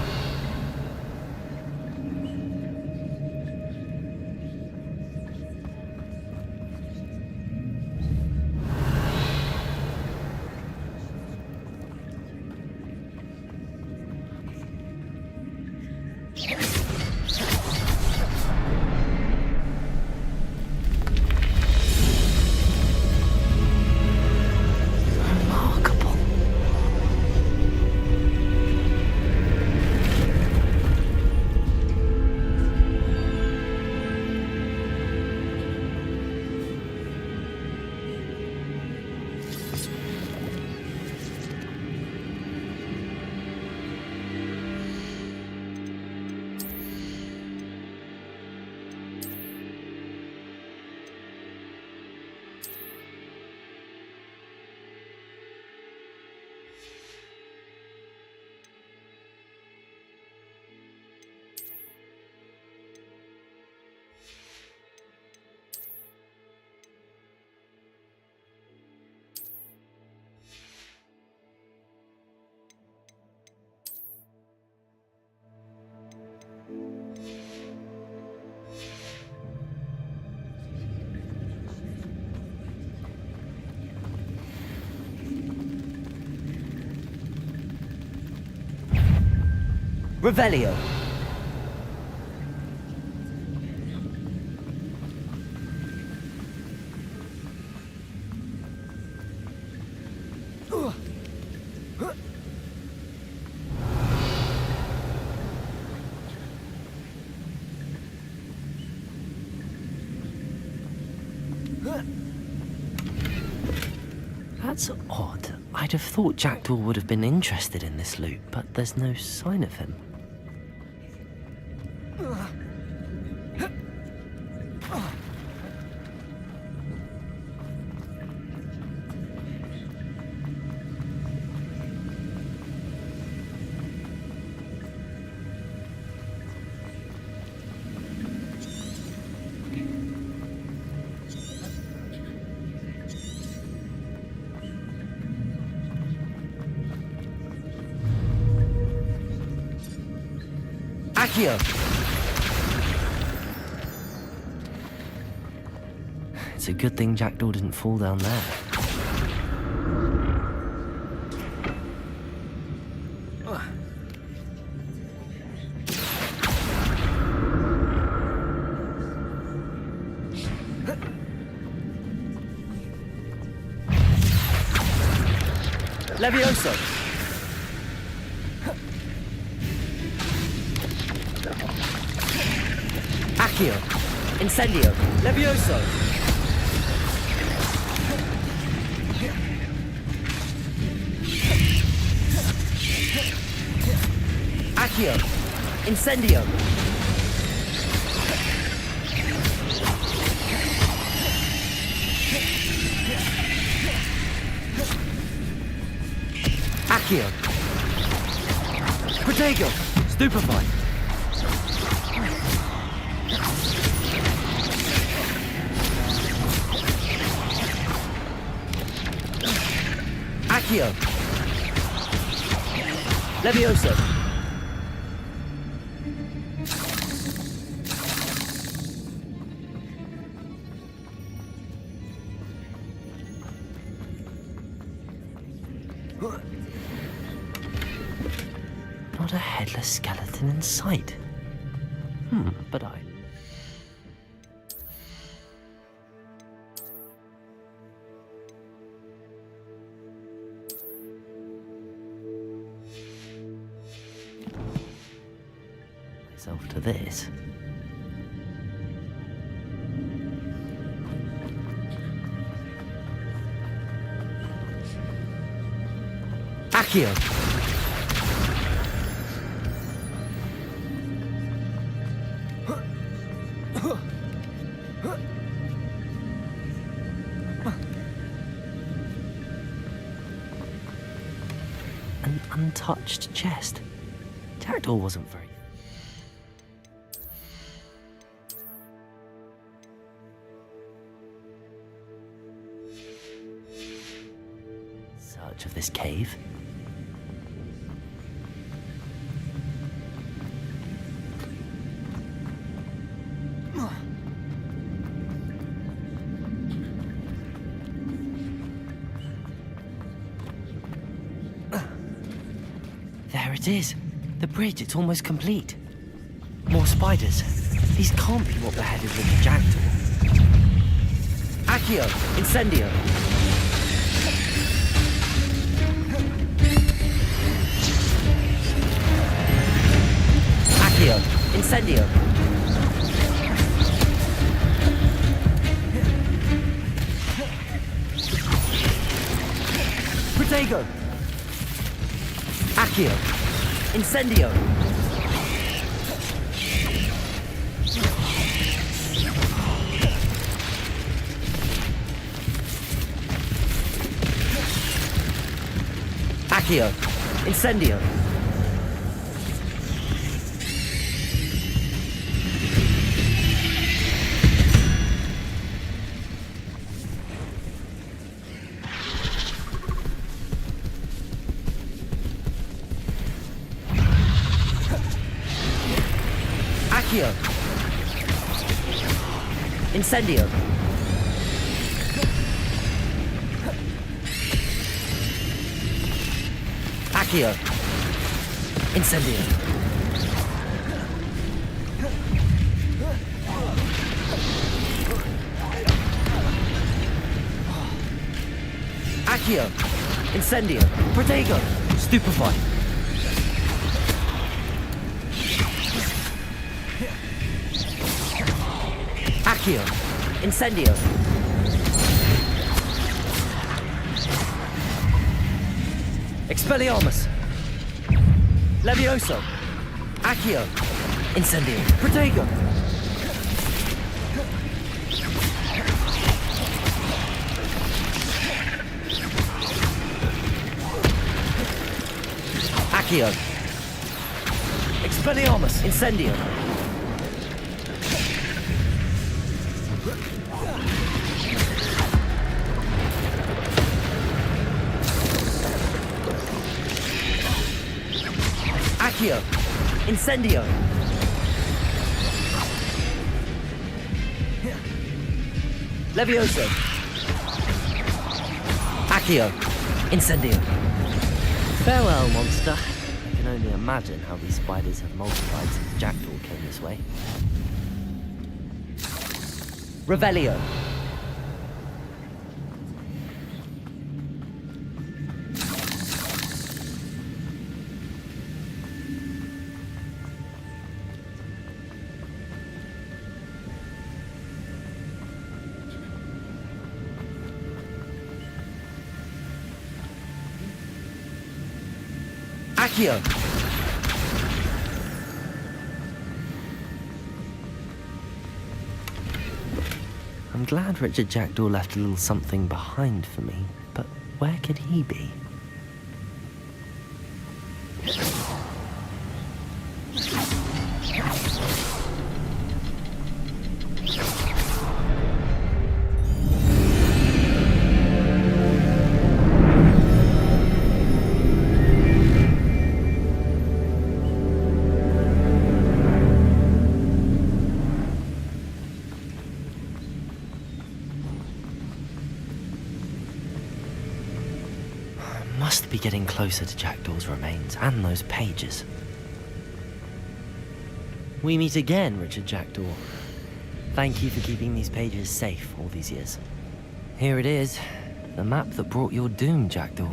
Revelio. That's odd. I'd have thought Jackdaw would have been interested in this loot, but there's no sign of him. Accio! It's a good thing Jackdaw didn't fall down there. Levioso! Accio! Incendio! Levioso! Accio! Incendio! Accio! Protego! Stupefy! Accio! Levioso! Not a headless skeleton in sight. But I... myself to this. Accio! An untouched chest. Jackdaw wasn't very... Search of this cave. There it is. The bridge, it's almost complete. More spiders. These can't be what beheaded Richard Jackdaw. Accio, Incendio. Accio, Incendio. Protego. Accio, Incendio. Accio, Incendio. Accio, Incendio. Accio, Incendio. Accio, Incendio. Protego. Stupefy. Accio, Incendio. Expelliarmus. Levioso. Accio. Incendio. Protego. Accio. Expelliarmus. Incendio. Accio, Incendio. Levioso. Accio, Incendio. Farewell, monster. I can only imagine how these spiders have multiplied since Jackdaw came this way. Revelio. Accio. I'm glad Richard Jackdaw left a little something behind for me, but where could he be? Must be getting closer to Jackdaw's remains and those pages. We meet again, Richard Jackdaw. Thank you for keeping these pages safe all these years. Here it is, the map that brought your doom, Jackdaw.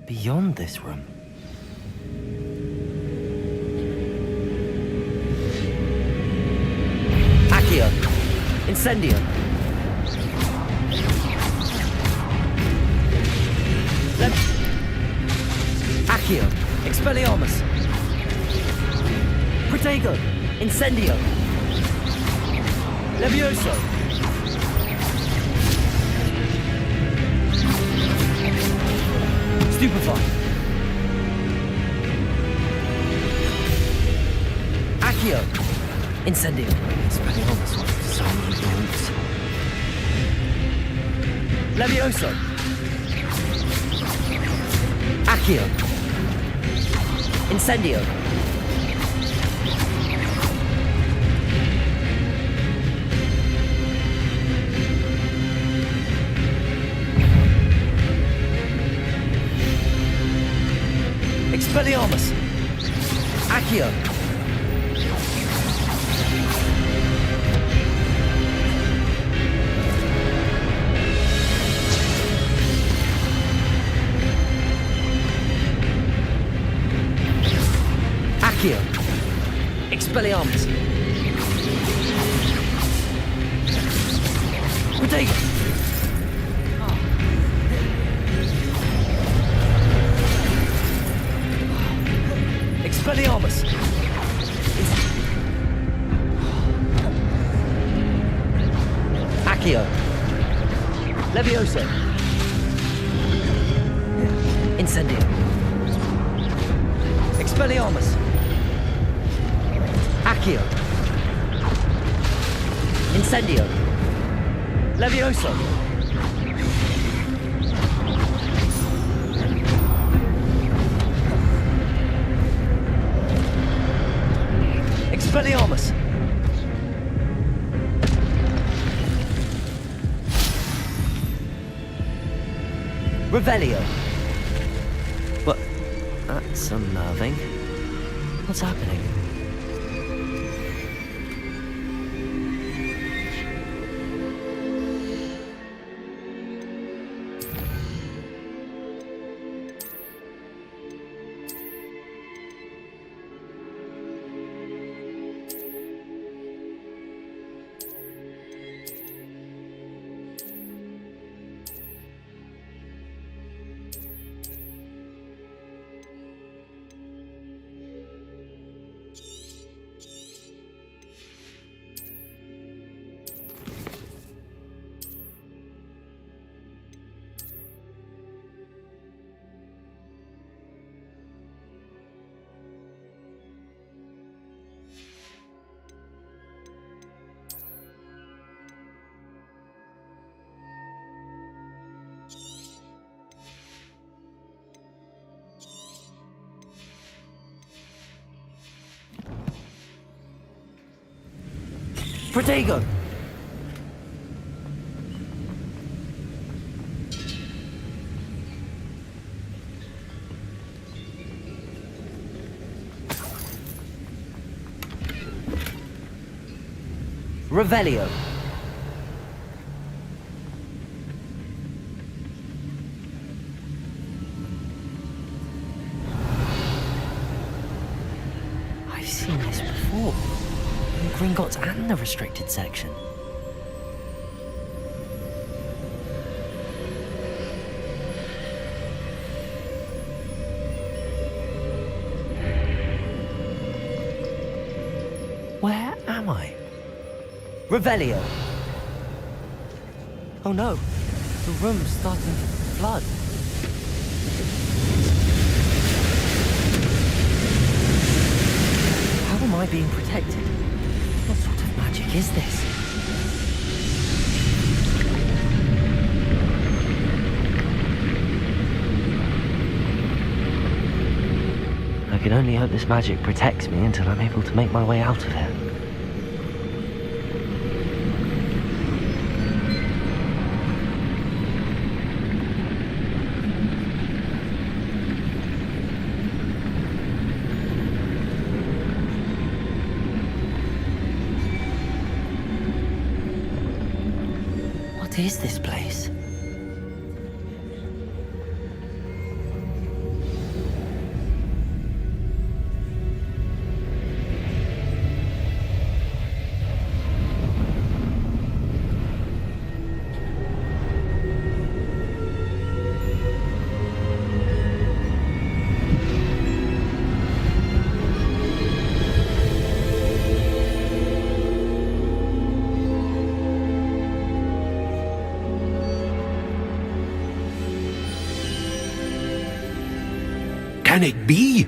Beyond this room. Accio. Incendio. Accio. Expelliarmus. Protego. Incendio. Levioso. Stupefy. Accio. Incendio. Expelliarmus. So many roots. Levioso. Accio. Incendio. Expelliarmus. Accio. Accio. Expelliarmus. Protego. Expelliarmus. Accio. Levioso. Incendio. Expelliarmus. Accio. Incendio. Levioso. Expelliarmus. Revelio. What? That's unnerving. What's happening? Protego! Revelio. I've seen this before. In Gringotts and the restricted section. Where am I? Revelio. Oh no, the room's starting to flood. How am I being protected? What sort of magic is this? I can only hope this magic protects me until I'm able to make my way out of here. What is this place? Can it be?